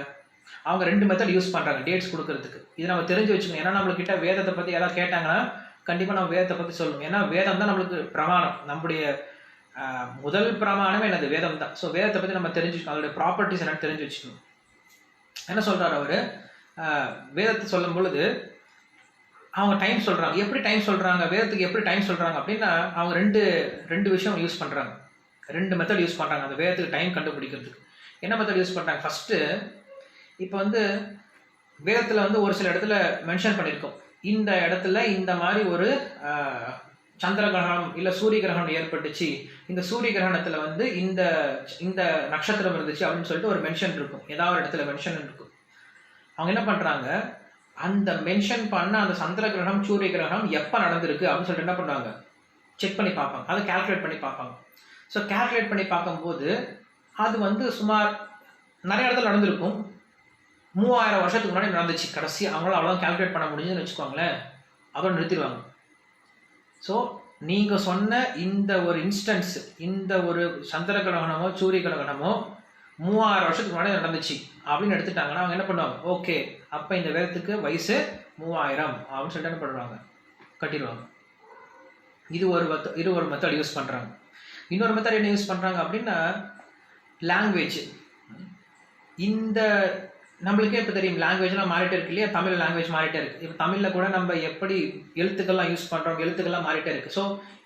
அவங்க 2 மெத்தட் யூஸ் பண்ணுறாங்க டேட்ஸ் கொடுக்கறதுக்கு. இது நம்ம தெரிஞ்சு வச்சுக்கணும். ஏன்னா நம்மளுக்கிட்ட வேதத்தை பற்றி யாராவது கேட்டாங்கன்னா கண்டிப்பாக நம்ம வேதத்தை பற்றி சொல்லணும். ஏன்னா வேதம் தான் நம்மளுக்கு பிரமாணம். நம்முடைய முதல் பிரமாணமே என்னது, வேதம் தான். ஸோ வேதத்தை பற்றி நம்ம தெரிஞ்சுக்கணும், அதோடைய ப்ராப்பர்ட்டிஸ் என்னன்னு தெரிஞ்சு வச்சுக்கணும். என்ன சொல்றாரு அவரு, வேதத்தை சொல்லும் பொழுது அவங்க டைம் சொல்றாங்க. எப்படி டைம் சொல்றாங்க, வேதத்துக்கு எப்படி டைம் சொல்றாங்க அப்படின்னா அவங்க ரெண்டு விஷயம் யூஸ் பண்றாங்க, 2 மெத்தட் யூஸ் பண்றாங்க அந்த வேதத்துக்கு டைம் கண்டுபிடிக்கிறதுக்கு. என்ன மெத்தட் யூஸ் பண்றாங்க, ஃபர்ஸ்ட் இப்போ வந்து வேதத்துல வந்து ஒரு சில இடத்துல மென்ஷன் பண்ணியிருக்கோம், இந்த இடத்துல இந்த மாதிரி ஒரு சந்திர கிரகணம் இல்ல சூரிய கிரகணம் ஏற்பட்டுச்சு, இந்த சூரிய கிரகணத்துல வந்து இந்த நட்சத்திரம் இருந்துச்சு அப்படின்னு சொல்லிட்டு ஒரு மென்ஷன் இருக்கும், ஏதாவது இடத்துல மென்ஷன் இருக்கும். அவங்க என்ன பண்றாங்க, அந்த மென்ஷன் பண்ண அந்த சந்திர கிரகணம் சூரிய கிரகணம் எப்ப நடந்திருக்கு அப்படின்னு சொல்லிட்டு என்ன பண்ணுவாங்க, செக் பண்ணி பார்ப்பாங்க, அதை கால்குலேட் பண்ணி பார்ப்பாங்க. ஸோ கால்குலேட் பண்ணி பார்க்கும்போது அது வந்து சுமார் நிறைய இடத்துல நடந்திருக்கும், 3000 வருஷத்துக்கு முன்னாடி நடந்துச்சு. கடைசி அவங்களால அவ்வளோ கால்குலேட் பண்ண முடியுதுன்னு வச்சுக்கோங்களேன், அதோட நிறுத்திடுவாங்க. ஸோ நீங்கள் சொன்ன இந்த ஒரு இன்ஸ்டன்ஸ், இந்த ஒரு சந்திர கிரகணமோ சூரிய கிரகணமோ 3000 வருஷத்துக்கு முன்னாடி நடந்துச்சு அப்படின்னு எடுத்துட்டாங்கன்னா அவங்க என்ன பண்ணுவாங்க, ஓகே அப்போ இந்த வேதத்துக்கு வயசு 3000 அப்படின்னு சொல்லிட்டு என்ன பண்ணுவாங்க, கட்டிடுவாங்க. இது ஒரு மெத்தட் யூஸ் பண்ணுறாங்க. இன்னொரு மெத்தட் என்ன யூஸ் பண்ணுறாங்க அப்படின்னா லாங்குவேஜ். இந்த நம்மளுக்கே இப்போ தெரியும் லாங்குவேஜ்லாம் மாறிட்டே இருக்கு இல்லையா, தமிழ் லாங்குவேஜ் மாறிட்டே இருக்குது. இப்போ தமிழில் கூட நம்ம எப்படி எழுத்துக்கள்லாம் யூஸ் பண்ணுறோம், எழுத்துக்கள்லாம் மாறிட்டே இருக்குது. ஸோ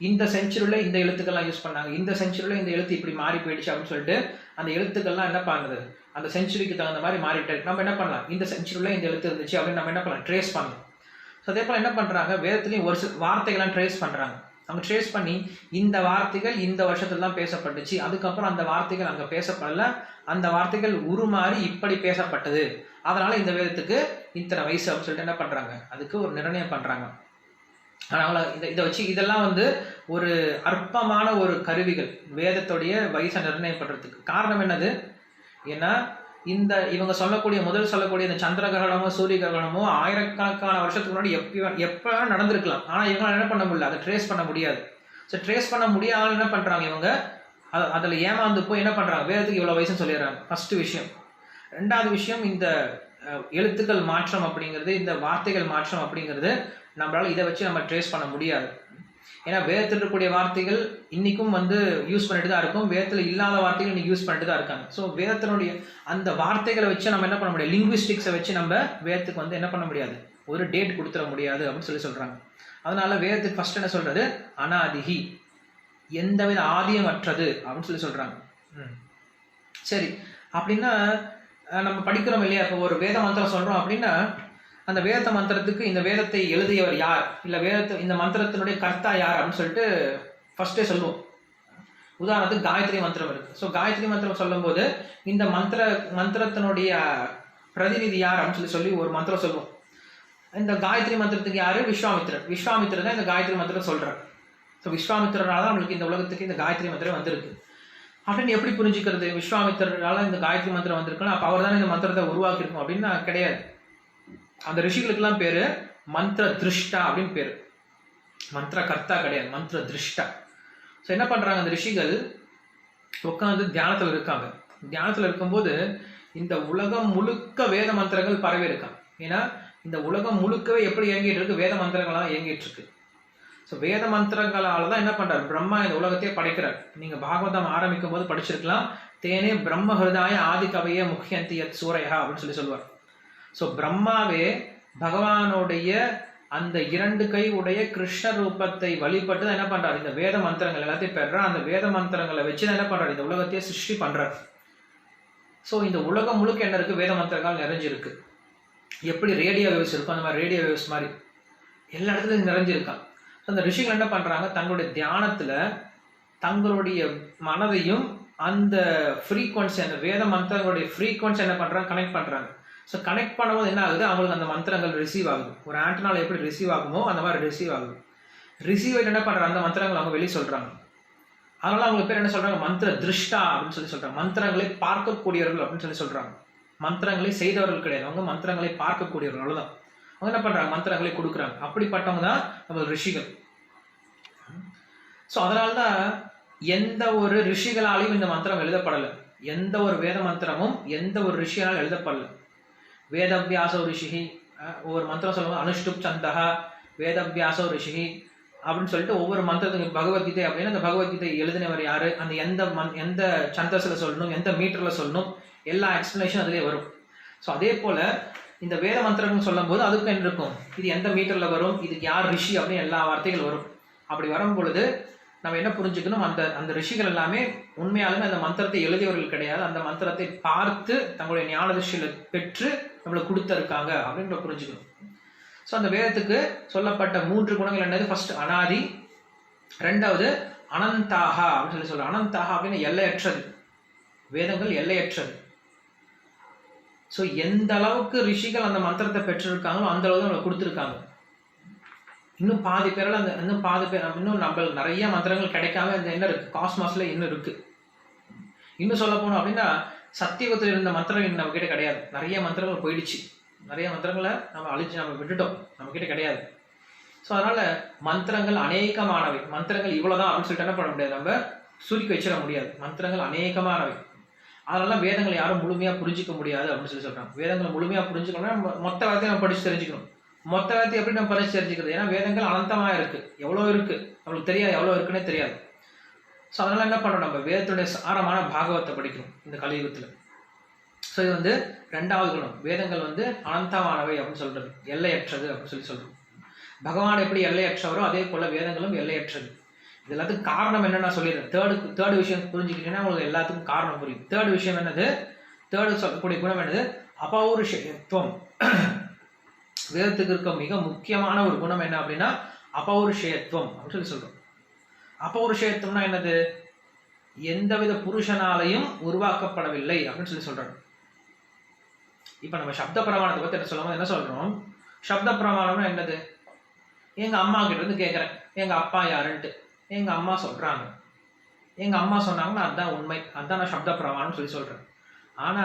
இந்த செஞ்சுரியில் இந்த எழுத்துக்கள்லாம் யூஸ் பண்ணாங்க, இந்த செஞ்சுரியில் இந்த எழுத்து இப்படி மாறி போயிடுச்சு அப்படின்னு சொல்லிட்டு அந்த எழுத்துக்கள்லாம் என்ன பண்ணுறது, அந்த செஞ்சுரிக்கு தகுந்த மாதிரி மாறிட்டே இருக்கு. நம்ம என்ன பண்ணலாம், இந்த செஞ்சுரியில் இந்த எழுத்து இருந்துச்சு அப்படின்னு நம்ம என்ன பண்ணலாம், ட்ரேஸ் பண்ணலாம். ஸோ அதே போல் என்ன பண்ணுறாங்க, வேதத்துலேயும் ஒரு சில வார்த்தைகள்லாம் ட்ரேஸ் பண்ணுறாங்க. அவங்க ட்ரேஸ் பண்ணி இந்த வார்த்தைகள் இந்த வருஷத்துல தான் பேசப்பட்டுச்சு, அதுக்கப்புறம் அந்த வார்த்தைகள் அங்கே பேசப்படல, அந்த வார்த்தைகள் உருமாறி இப்படி பேசப்பட்டது, அதனால இந்த வேதத்துக்கு இத்தனை வயசு அப்படின்னு சொல்லிட்டு என்ன பண்றாங்க, அதுக்கு ஒரு நிர்ணயம் பண்றாங்க. அதனால இதை வச்சு இதெல்லாம் ஒரு அற்பமான ஒரு கருவிகள் வேதத்துடைய வயசை நிர்ணயம் பண்றதுக்கு. காரணம் என்னது, ஏன்னா இவங்க முதல் சொல்லக்கூடிய இந்த சந்திர கிரகணமோ சூரிய கிரகணமோ ஆயிரக்கணக்கான வருஷத்துக்கு முன்னாடி எப்ப நடந்திருக்கலாம். ஆனா இவங்க என்ன பண்ண முடியல, அதை ட்ரேஸ் பண்ண முடியாது. ஸோ ட்ரேஸ் பண்ண முடியாத என்ன பண்றாங்க, இவங்க அதில் ஏமாந்து போய் என்ன பண்றாங்க, வேதத்துக்கு இவ்வளவு வயசுன்னு சொல்லிடுறாங்க. ஃபர்ஸ்ட் விஷயம். ரெண்டாவது விஷயம், இந்த எழுத்துக்கள் மாற்றம் அப்படிங்கிறது, இந்த வார்த்தைகள் மாற்றம் அப்படிங்கிறது நம்மளால இதை வச்சு நம்ம ட்ரேஸ் பண்ண முடியாது. ஏன்னா வேதத்தில் இருக்கக்கூடிய வார்த்தைகள் இன்னைக்கும் யூஸ் பண்ணிட்டு தான் இருக்கும், வேதத்தில் இல்லாத வார்த்தைகள் இன்னைக்கு யூஸ் பண்ணிட்டு தான் இருக்காங்க. ஸோ வேதத்தினுடைய அந்த வார்த்தைகளை வச்சு நம்ம என்ன பண்ண முடியாது, லிங்குவிஸ்டிக்ஸை வச்சு நம்ம வேதத்துக்கு என்ன பண்ண முடியாது, ஒரு டேட் கொடுத்துட முடியாது அப்படின்னு சொல்றாங்க. அதனால வேதத்துக்கு ஃபர்ஸ்ட் என்ன சொல்றது, அனாதிஹி, எந்தவித ஆதியமற்றது அப்படின்னு சொல்றாங்க. சரி, அப்படின்னா நம்ம படிக்கிறோம் இல்லையா, இப்போ ஒரு வேத மந்திரம் சொல்றோம் அப்படின்னா அந்த வேத மந்திரத்துக்கு இந்த வேதத்தை எழுதியவர் யார், இல்லை இந்த மந்திரத்தினுடைய கர்த்தா யார் அப்படின்னு சொல்லிட்டு ஃபர்ஸ்டே சொல்லுவோம். உதாரணத்துக்கு காயத்ரி மந்திரம் இருக்கு. ஸோ காயத்ரி மந்திரம் சொல்லும் போது இந்த மந்திரத்தினுடைய பிரதிநிதி யார் அப்படின்னு சொல்லி ஒரு மந்திரம் சொல்லுவோம். இந்த காயத்ரி மந்திரத்துக்கு யாரு, விஸ்வாமித்திரர் தான் இந்த காயத்ரி மந்திரம் சொல்றார். ஸோ விஸ்வாமித்திரனால தான் நம்மளுக்கு இந்த உலகத்துக்கு இந்த காயத்ரி மந்திரம் வந்திருக்கு அப்படின்னு எப்படி புரிஞ்சுக்கிறது, விஸ்வாமித்திரனால இந்த காயத்ரி மந்திரம் வந்திருக்குன்னா அப்போ அவர் தானே இந்த மந்திரத்தை உருவாக்கியிருக்கும் அப்படின்னா கிடையாது. அந்த ரிஷிகளுக்கெல்லாம் பேரு மந்திர திருஷ்டா அப்படின்னு பேரு, மந்திர கர்த்தா கிடையாது, மந்திர திருஷ்டா. ஸோ என்ன பண்றாங்க, அந்த ரிஷிகள் உட்காந்து தியானத்தில் இருக்காங்க. தியானத்தில் இருக்கும்போது இந்த உலகம் முழுக்க வேத மந்திரங்கள் பரவி இருக்காங்க. ஏன்னா இந்த உலகம் முழுக்கவே எப்படி இயங்கிட்டு இருக்கு, வேத மந்திரங்களாக இயங்கிட்டு இருக்கு. ஸோ வேத மந்திரங்களால தான் என்ன பண்றாரு, பிரம்மா இந்த உலகத்தையே படைக்கிறார். நீங்க பாகவதம் ஆரம்பிக்கும் போது படிச்சிருக்கலாம், தேனே பிரம்ம ஹிருதாய ஆதி கவையே முக்கியந்தி யத் சூரையா அப்படின்னு சொல்லுவார். ஸோ பிரம்மாவே பகவானுடைய அந்த 2 கை உடைய கிருஷ்ண ரூபத்தை வழிபட்டு தான் என்ன பண்றாரு, இந்த வேத மந்திரங்கள் எல்லாத்தையும் பெறார். அந்த வேத மந்திரங்களை வச்சுதான் என்ன பண்றாரு, இந்த உலகத்தையே சிருஷ்டி பண்றார். ஸோ இந்த உலகம் முழுக்க என்ன இருக்கு, வேத மந்திரங்கள் நிறைஞ்சிருக்கு. எப்படி ரேடியோ வேவ்ஸ் இருக்கும் அந்த மாதிரி ரேடியோ வேவ்ஸ் மாதிரி எல்லா இடத்துலையும் நிறைஞ்சிருக்கான். அந்த ரிஷிகள் என்ன பண்றாங்க, தங்களுடைய தியானத்துல தங்களுடைய மனதையும் அந்த ஃப்ரீக்வன்சி, அந்த வேத மந்திரங்களுடைய ஃப்ரீக்வன்சி என்ன பண்றாங்க, கனெக்ட் பண்றாங்க. ஸோ கனெக்ட் பண்ணும்போது என்ன ஆகுது, அவங்களுக்கு அந்த மந்திரங்கள் ரிசீவ் ஆகுது. ஒரு ஆண்டனால எப்படி ரிசீவ் ஆகுமோ அந்த மாதிரி ரிசீவ் ஆகுது. ரிசீவ் ஆகிட்டு என்ன பண்றாங்க, அந்த மந்திரங்கள் அவங்க வெளியே சொல்றாங்க. அதனால அவங்க பேர் என்ன சொல்றாங்க, மந்திர திருஷ்டா அப்படின்னு சொல்றாங்க. மந்திரங்களை பார்க்கக்கூடியவர்கள் அப்படின்னு சொல்றாங்க. மந்திரங்களை செய்தவர்கள் கிடையாது, அவங்க மந்திரங்களை பார்க்கக்கூடியவர்கள். அவ்வளவுதான். அவங்க என்ன பண்றாங்க, மந்திரங்களை கொடுக்குறாங்க. அப்படிப்பட்டவங்க தான் நம்ம ரிஷிகள். ஸோ அதனால்தான் எந்த ஒரு ரிஷிகளாலையும் இந்த மந்திரம் எழுதப்படலை. எந்த ஒரு வேத மந்திரமும் எந்த ஒரு ரிஷியாலும் எழுதப்படல. வேதவியாசோ ரிஷிகி, ஒவ்வொரு மந்திரம் சொல்லுவாங்க, அனுஷ்டுப் சந்தகா வேதவியாசோ ரிஷிகி அப்படின்னு சொல்லிட்டு ஒவ்வொரு மந்திரத்துக்கு பகவத்கீதை அப்படின்னா அந்த பகவத்கீதை எழுதினவர் யாரு, அந்த எந்த சந்தஸ்ல சொல்லணும், எந்த மீட்டர்ல சொல்லணும், எல்லா எக்ஸ்பிளனேஷன் அதுலேயே வரும். ஸோ அதே போல இந்த வேத மந்திரங்கள் சொல்லும் போது அதுக்கு என்ன இருக்கும், இது எந்த மீட்டர்ல வரும், இதுக்கு யார் ரிஷி அப்படின்னு எல்லா வார்த்தைகள் வரும். அப்படி வரும் பொழுது நம்ம என்ன புரிஞ்சுக்கணும், அந்த ரிஷிகள் எல்லாமே உண்மையாலுமே அந்த மந்திரத்தை எழுதியவர்கள் கிடையாது, அந்த மந்திரத்தை பார்த்து தங்களுடைய ஞான திருஷ்டியில பெற்று நம்மளுக்கு கொடுத்திருக்காங்க அப்படின்னு புரிஞ்சுக்கணும். ஸோ அந்த வேதத்துக்கு சொல்லப்பட்ட 3 குணங்கள் என்னது, ஃபர்ஸ்ட் அனாதி, ரெண்டாவது அனந்தாகா அப்படின்னு சொல்றோம். அனந்தாகா அப்படின்னு எல்லையற்றது, வேதங்கள் எல்லையற்றது. ஸோ எந்த அளவுக்கு ரிஷிகள் அந்த மந்திரத்தை பெற்றிருக்காங்களோ அந்த அளவுக்கு நம்மளை கொடுத்துருக்காங்க. இன்னும் பாதி பேரால் இன்னும் நம்ம நிறைய மந்திரங்கள் கிடைக்காம இந்த என்ன இருக்கு, காஸ்மாஸ்ல இன்னும் இருக்கு. இன்னும் சொல்ல போனோம் அப்படின்னா சத்தியுகத்தில் இருந்த மந்திரங்கள் நம்ம கிட்ட கிடையாது. நிறைய மந்திரங்கள் போயிடுச்சு. நிறைய மந்திரங்களை நம்ம அழிச்சு நம்ம விட்டுட்டோம், நம்ம கிட்ட கிடையாது. ஸோ அதனால மந்திரங்கள் அநேகமானவை. மந்திரங்கள் இவ்வளவுதான் அப்படின்னு சொல்லிட்டு என்ன பண்ண முடியாது, நம்ம சுருக்கி வச்சிட முடியாது. மந்திரங்கள் அநேகமானவை. அதனால வேதங்களை யாரும் முழுமையா புரிஞ்சிக்க முடியாது அப்படின்னு சொல்லி சொல்றாங்க. வேதங்களை முழுமையா புரிஞ்சுக்கணும்னா மொத்த வார்த்தையை நம்ம படிச்சு தெரிஞ்சுக்கணும். மொத்த வார்த்தையை எப்படி நம்ம படிச்சு தெரிஞ்சுக்கிறது? ஏன்னா வேதங்கள் அனந்தமா இருக்கு, எவ்வளவு இருக்கு நம்மளுக்கு தெரியாது, எவ்வளவு இருக்குன்னே தெரியாது. ஸோ அதனால என்ன பண்றோம், நம்ம வேதத்துடைய சாரமான பாகவத்தை படிக்கணும் இந்த கலியுகத்துல. ஸோ இது வந்து ரெண்டாவது குணம். வேதங்கள் வந்து அனந்தமானவை அப்படின்னு சொல்றது, எல்லையற்றது அப்படின்னு சொல்லி சொல்றோம். பகவான் எப்படி எல்லையற்றவரோ அதே போல வேதங்களும் எல்லையற்றது. இது எல்லாத்துக்கும் காரணம் என்னன்னு நான் சொல்லிடுறேன். தேர்டு விஷயம் புரிஞ்சுக்கிட்டீங்கன்னா உங்களுக்கு எல்லாத்துக்கும் காரணம் புரியும். தேர்டு விஷயம் என்னது, தேர்டு சொல்லக்கூடிய குணம் என்னது, அபௌருஷேயத்துவம். வேதத்துக்கு இருக்க மிக முக்கியமான ஒரு குணம் என்ன அப்படின்னா அபௌருஷேயத்துவம் அப்படின்னு சொல்லி சொல்றோம். அபௌருஷேயத்துவம்னா என்னது, எந்தவித புருஷனாலையும் உருவாக்கப்படவில்லை அப்படின்னு சொல்லி சொல்றாங்க. இப்ப நம்ம சப்த பிரமாணத்தை பத்தி என்ன சொல்லும் என்ன சொல்றோம், சப்த பிரமாணம்னா என்னது, எங்க அம்மா கிட்ட இருந்து கேட்கறேன் எங்க அப்பா யாருன்ட்டு, எங்க அம்மா சொல்றாங்க, எங்க அம்மா சொன்னாங்கன்னா அதுதான் உண்மை, அதுதான் நான் சப்த பிரமாணம் சொல்லி சொல்றேன். ஆனா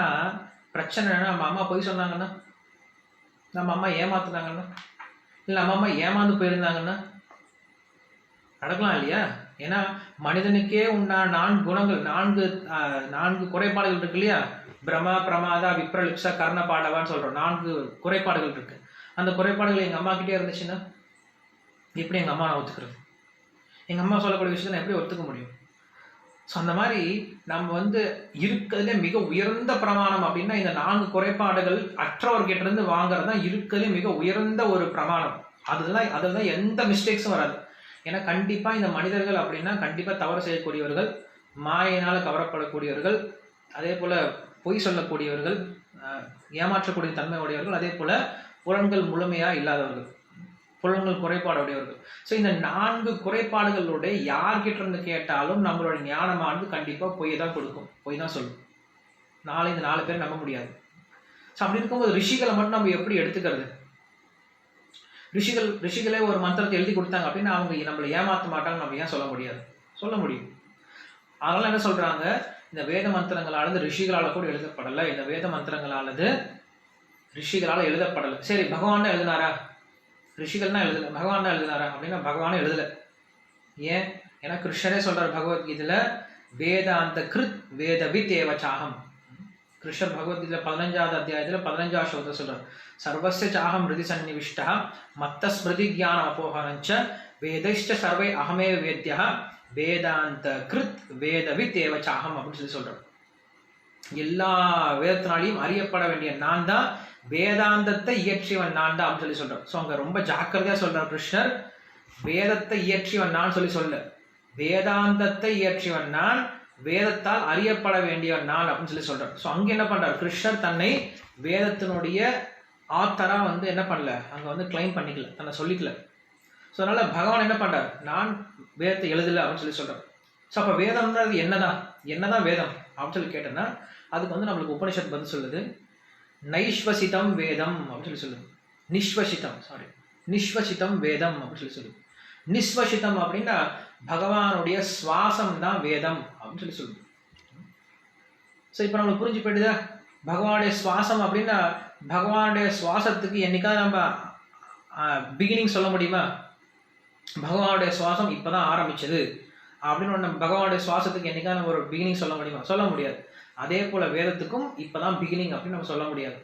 பிரச்சனை என்ன, நம்ம அம்மா பொய் சொன்னாங்கன்னா, நம்ம அம்மா ஏமாத்துனாங்கன்னா, இல்லை நம்ம அம்மா ஏமாந்து போயிருந்தாங்கன்னா நடக்கலாம் இல்லையா? ஏன்னா மனிதனுக்கே உண்டான 4 குணங்கள், 4 குறைபாடுகள் இருக்கு இல்லையா? பிரம பிரமாதா விப்ரலிப்சா கர்ண பாடவான்னு சொல்றோம். 4 குறைபாடுகள் இருக்கு. அந்த குறைபாடுகள் எங்க அம்மா கிட்டே இருந்துச்சுன்னா எப்படி எங்க அம்மா நான் ஒத்துக்கிறது? எங்க அம்மா சொல்லக்கூடிய விஷயத்தை நான் எப்படி ஒத்துக்க முடியும்? ஸோ அந்த மாதிரி நம்ம வந்து இருக்கிறதுலே மிக உயர்ந்த பிரமாணம் அப்படின்னா இந்த 4 குறைபாடுகள் அற்றவர்கிட்ட இருந்து வாங்குறது தான் இருக்கிறதுலே மிக உயர்ந்த ஒரு பிரமாணம். அதுதான் எந்த மிஸ்டேக்ஸும் வராது. ஏன்னா கண்டிப்பா இந்த மனிதர்கள் அப்படின்னா கண்டிப்பா தவறு செய்யக்கூடியவர்கள், மாயினால கவரப்படக்கூடியவர்கள், அதே போல பொய் சொல்லக்கூடியவர்கள், ஏமாற்றக்கூடிய தன்மை உடையவர்கள், அதே போல புலன்கள் முழுமையா இல்லாதவர்கள், புலன்கள் குறைபாடு உடையவர்கள். ஸோ இந்த 4 குறைபாடுகளுடைய யார்கிட்ட இருந்து கேட்டாலும் நம்மளோட ஞானமானது கண்டிப்பா பொய் தான் கொடுக்கும், பொய் தான் சொல்லும். இந்த 4 பேர் நம்ப முடியாது. ஸோ அப்படி இருக்கும்போது ரிஷிகளை மட்டும் நம்ம எப்படி எடுத்துக்கிறது? ரிஷிகளே ஒரு மந்திரத்தை எழுதி கொடுத்தாங்க அப்படின்னா அவங்க நம்மளை ஏமாற்ற மாட்டாங்க நம்ம ஏன் சொல்ல முடியாது? சொல்ல முடியும். அதனால என்ன சொல்றாங்க, இந்த வேத மந்திரங்களானது ரிஷிகளால கூட எழுதப்படலை. இந்த வேத மந்திரங்களானது ரிஷிகளால எழுதப்படலை. சரி, பகவான் தான் எழுதினாரா? ரிஷிகள் தான் எழுதல, பகவான் தான் எழுதினாரா அப்படின்னா பகவானே எழுதல. ஏன்? ஏன்னா கிருஷ்ணரே சொல்றாரு பகவத்கீதையில, வேதாந்த கிருத் வேதவித் ஏவச்சாகம். கிருஷ்ணர் பகவத்கீதையில 15வது அத்தியாயத்துல 15வது ஸ்லோகத்தை சொல்றாரு, சர்வஸ்ய சாகம் ஹிருதி சன்னிவிஷ்டா மத்த ஸ்மிருதி ஞான அபோகனஞ்ச வேதைஷ்ட சர்வை அகமேவ வேத்யா வேதாந்த கிருத் வேதவித் ஏவச்சாகம் அப்படின்னு சொல்லி சொல்றாரு. எல்லா வேதத்தினாலையும் அறியப்பட வேண்டிய நான் தான், வேதாந்தத்தை இயற்றியவன் நான் தான் அப்படின்னு சொல்லி சொல்றார். ஸோ அங்க ரொம்ப ஜாக்கிரதையா சொல்றார் கிருஷ்ணர், வேதத்தை இயற்றியவன் நான் சொல்ல, வேதாந்தத்தை இயற்றியவன் நான், வேதத்தால் அறியப்பட வேண்டியவன் நான் அப்படின்னு சொல்லி சொல்றார். ஸோ அங்க என்ன பண்றார் கிருஷ்ணர், தன்னை வேதத்தினுடைய ஆத்தரா வந்து என்ன பண்ணல, அங்க வந்து கிளைம் பண்ணிக்கல, தன்னை சொல்லிக்கல. ஸோ அதனால பகவான் என்ன பண்றார், நான் வேதத்தை எழுதல அப்படின்னு சொல்லி சொல்றார். ஸோ அப்ப வேதம் தான் என்னதான் வேதம் அப்படின்னு சொல்லி கேட்டோம்னா அதுக்கு வந்து நம்மளுக்கு உபனிஷத் பதில் சொல்லுது, நைஸ்வசிதம் வேதம் அப்படின்னு சொல்லி சொல்லுது. நிஸ்வசிதம் வேதம் அப்படின்னு சொல்லி சொல்லுது. நிஸ்வசிதம் அப்படின்னா பகவானுடைய சுவாசம் தான் வேதம் அப்படின்னு சொல்லி சொல்லுது. ஸோ இப்போ நம்மளுக்கு புரிஞ்சு போயிடுதா, பகவானுடைய சுவாசம் அப்படின்னா பகவானுடைய சுவாசத்துக்கு என்னைக்காவது நம்ம பிகினிங் சொல்ல முடியுமா? பகவானுடைய சுவாசம் இப்பதான் ஆரம்பிச்சது அப்படின்னு நம்ம பகவானுடைய சுவாசத்துக்கு என்னைக்காவது நம்ம ஒரு பிகினிங் சொல்ல முடியுமா? சொல்ல முடியாது. அதே போல வேதத்துக்கும் இப்பதான் பிகினிங் அப்படின்னு நம்ம சொல்ல முடியாது.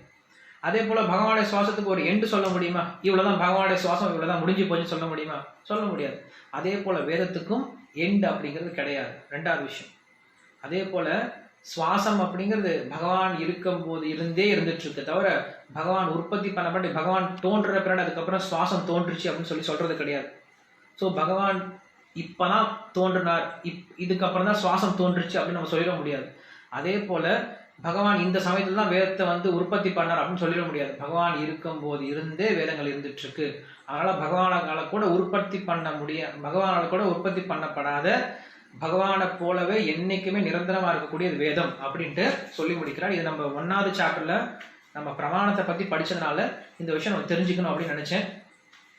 அதே போல பகவானுடைய சுவாசத்துக்கு ஒரு எண்டு சொல்ல முடியுமா? இவ்வளவுதான் பகவானுடைய சுவாசம், இவ்வளவுதான் முடிஞ்சு போச்சு சொல்ல முடியுமா? சொல்ல முடியாது. அதே போல வேதத்துக்கும் எண்டு அப்படிங்கிறது கிடையாது. 2வது விஷயம். அதே போல சுவாசம் அப்படிங்கிறது பகவான் இருக்கும் போது இருந்துட்டு இருக்கு தவிர பகவான் உற்பத்தி பண்ணப்பட்டு பகவான் தோன்ற பிறகு அதுக்கப்புறம் சுவாசம் தோன்றுச்சு அப்படின்னு சொல்றது கிடையாது. ஸோ பகவான் இப்பதான் தோன்றினார், இதுக்கப்புறம் தான் சுவாசம் தோன்றுச்சு அப்படின்னு நம்ம சொல்லிட முடியாது. அதே போல பகவான் இந்த சமயத்துல தான் வேதத்தை வந்து உற்பத்தி பண்ணார் அப்படின்னு சொல்லிட முடியாது. பகவான் இருக்கும் போது இருந்தே வேதங்கள் இருந்துட்டு இருக்கு. அதனால பகவானால கூட உற்பத்தி பண்ணப்படாத, பகவானை போலவே என்னைக்குமே நிரந்தரமா இருக்கக்கூடியது வேதம் அப்படின்ட்டு சொல்லி முடிக்கிறார். இது நம்ம 1வது சாப்டர்ல நம்ம பிரமாணத்தை பத்தி படிச்சதுனால இந்த விஷயம் நம்ம தெரிஞ்சுக்கணும் அப்படின்னு நினைச்சேன்.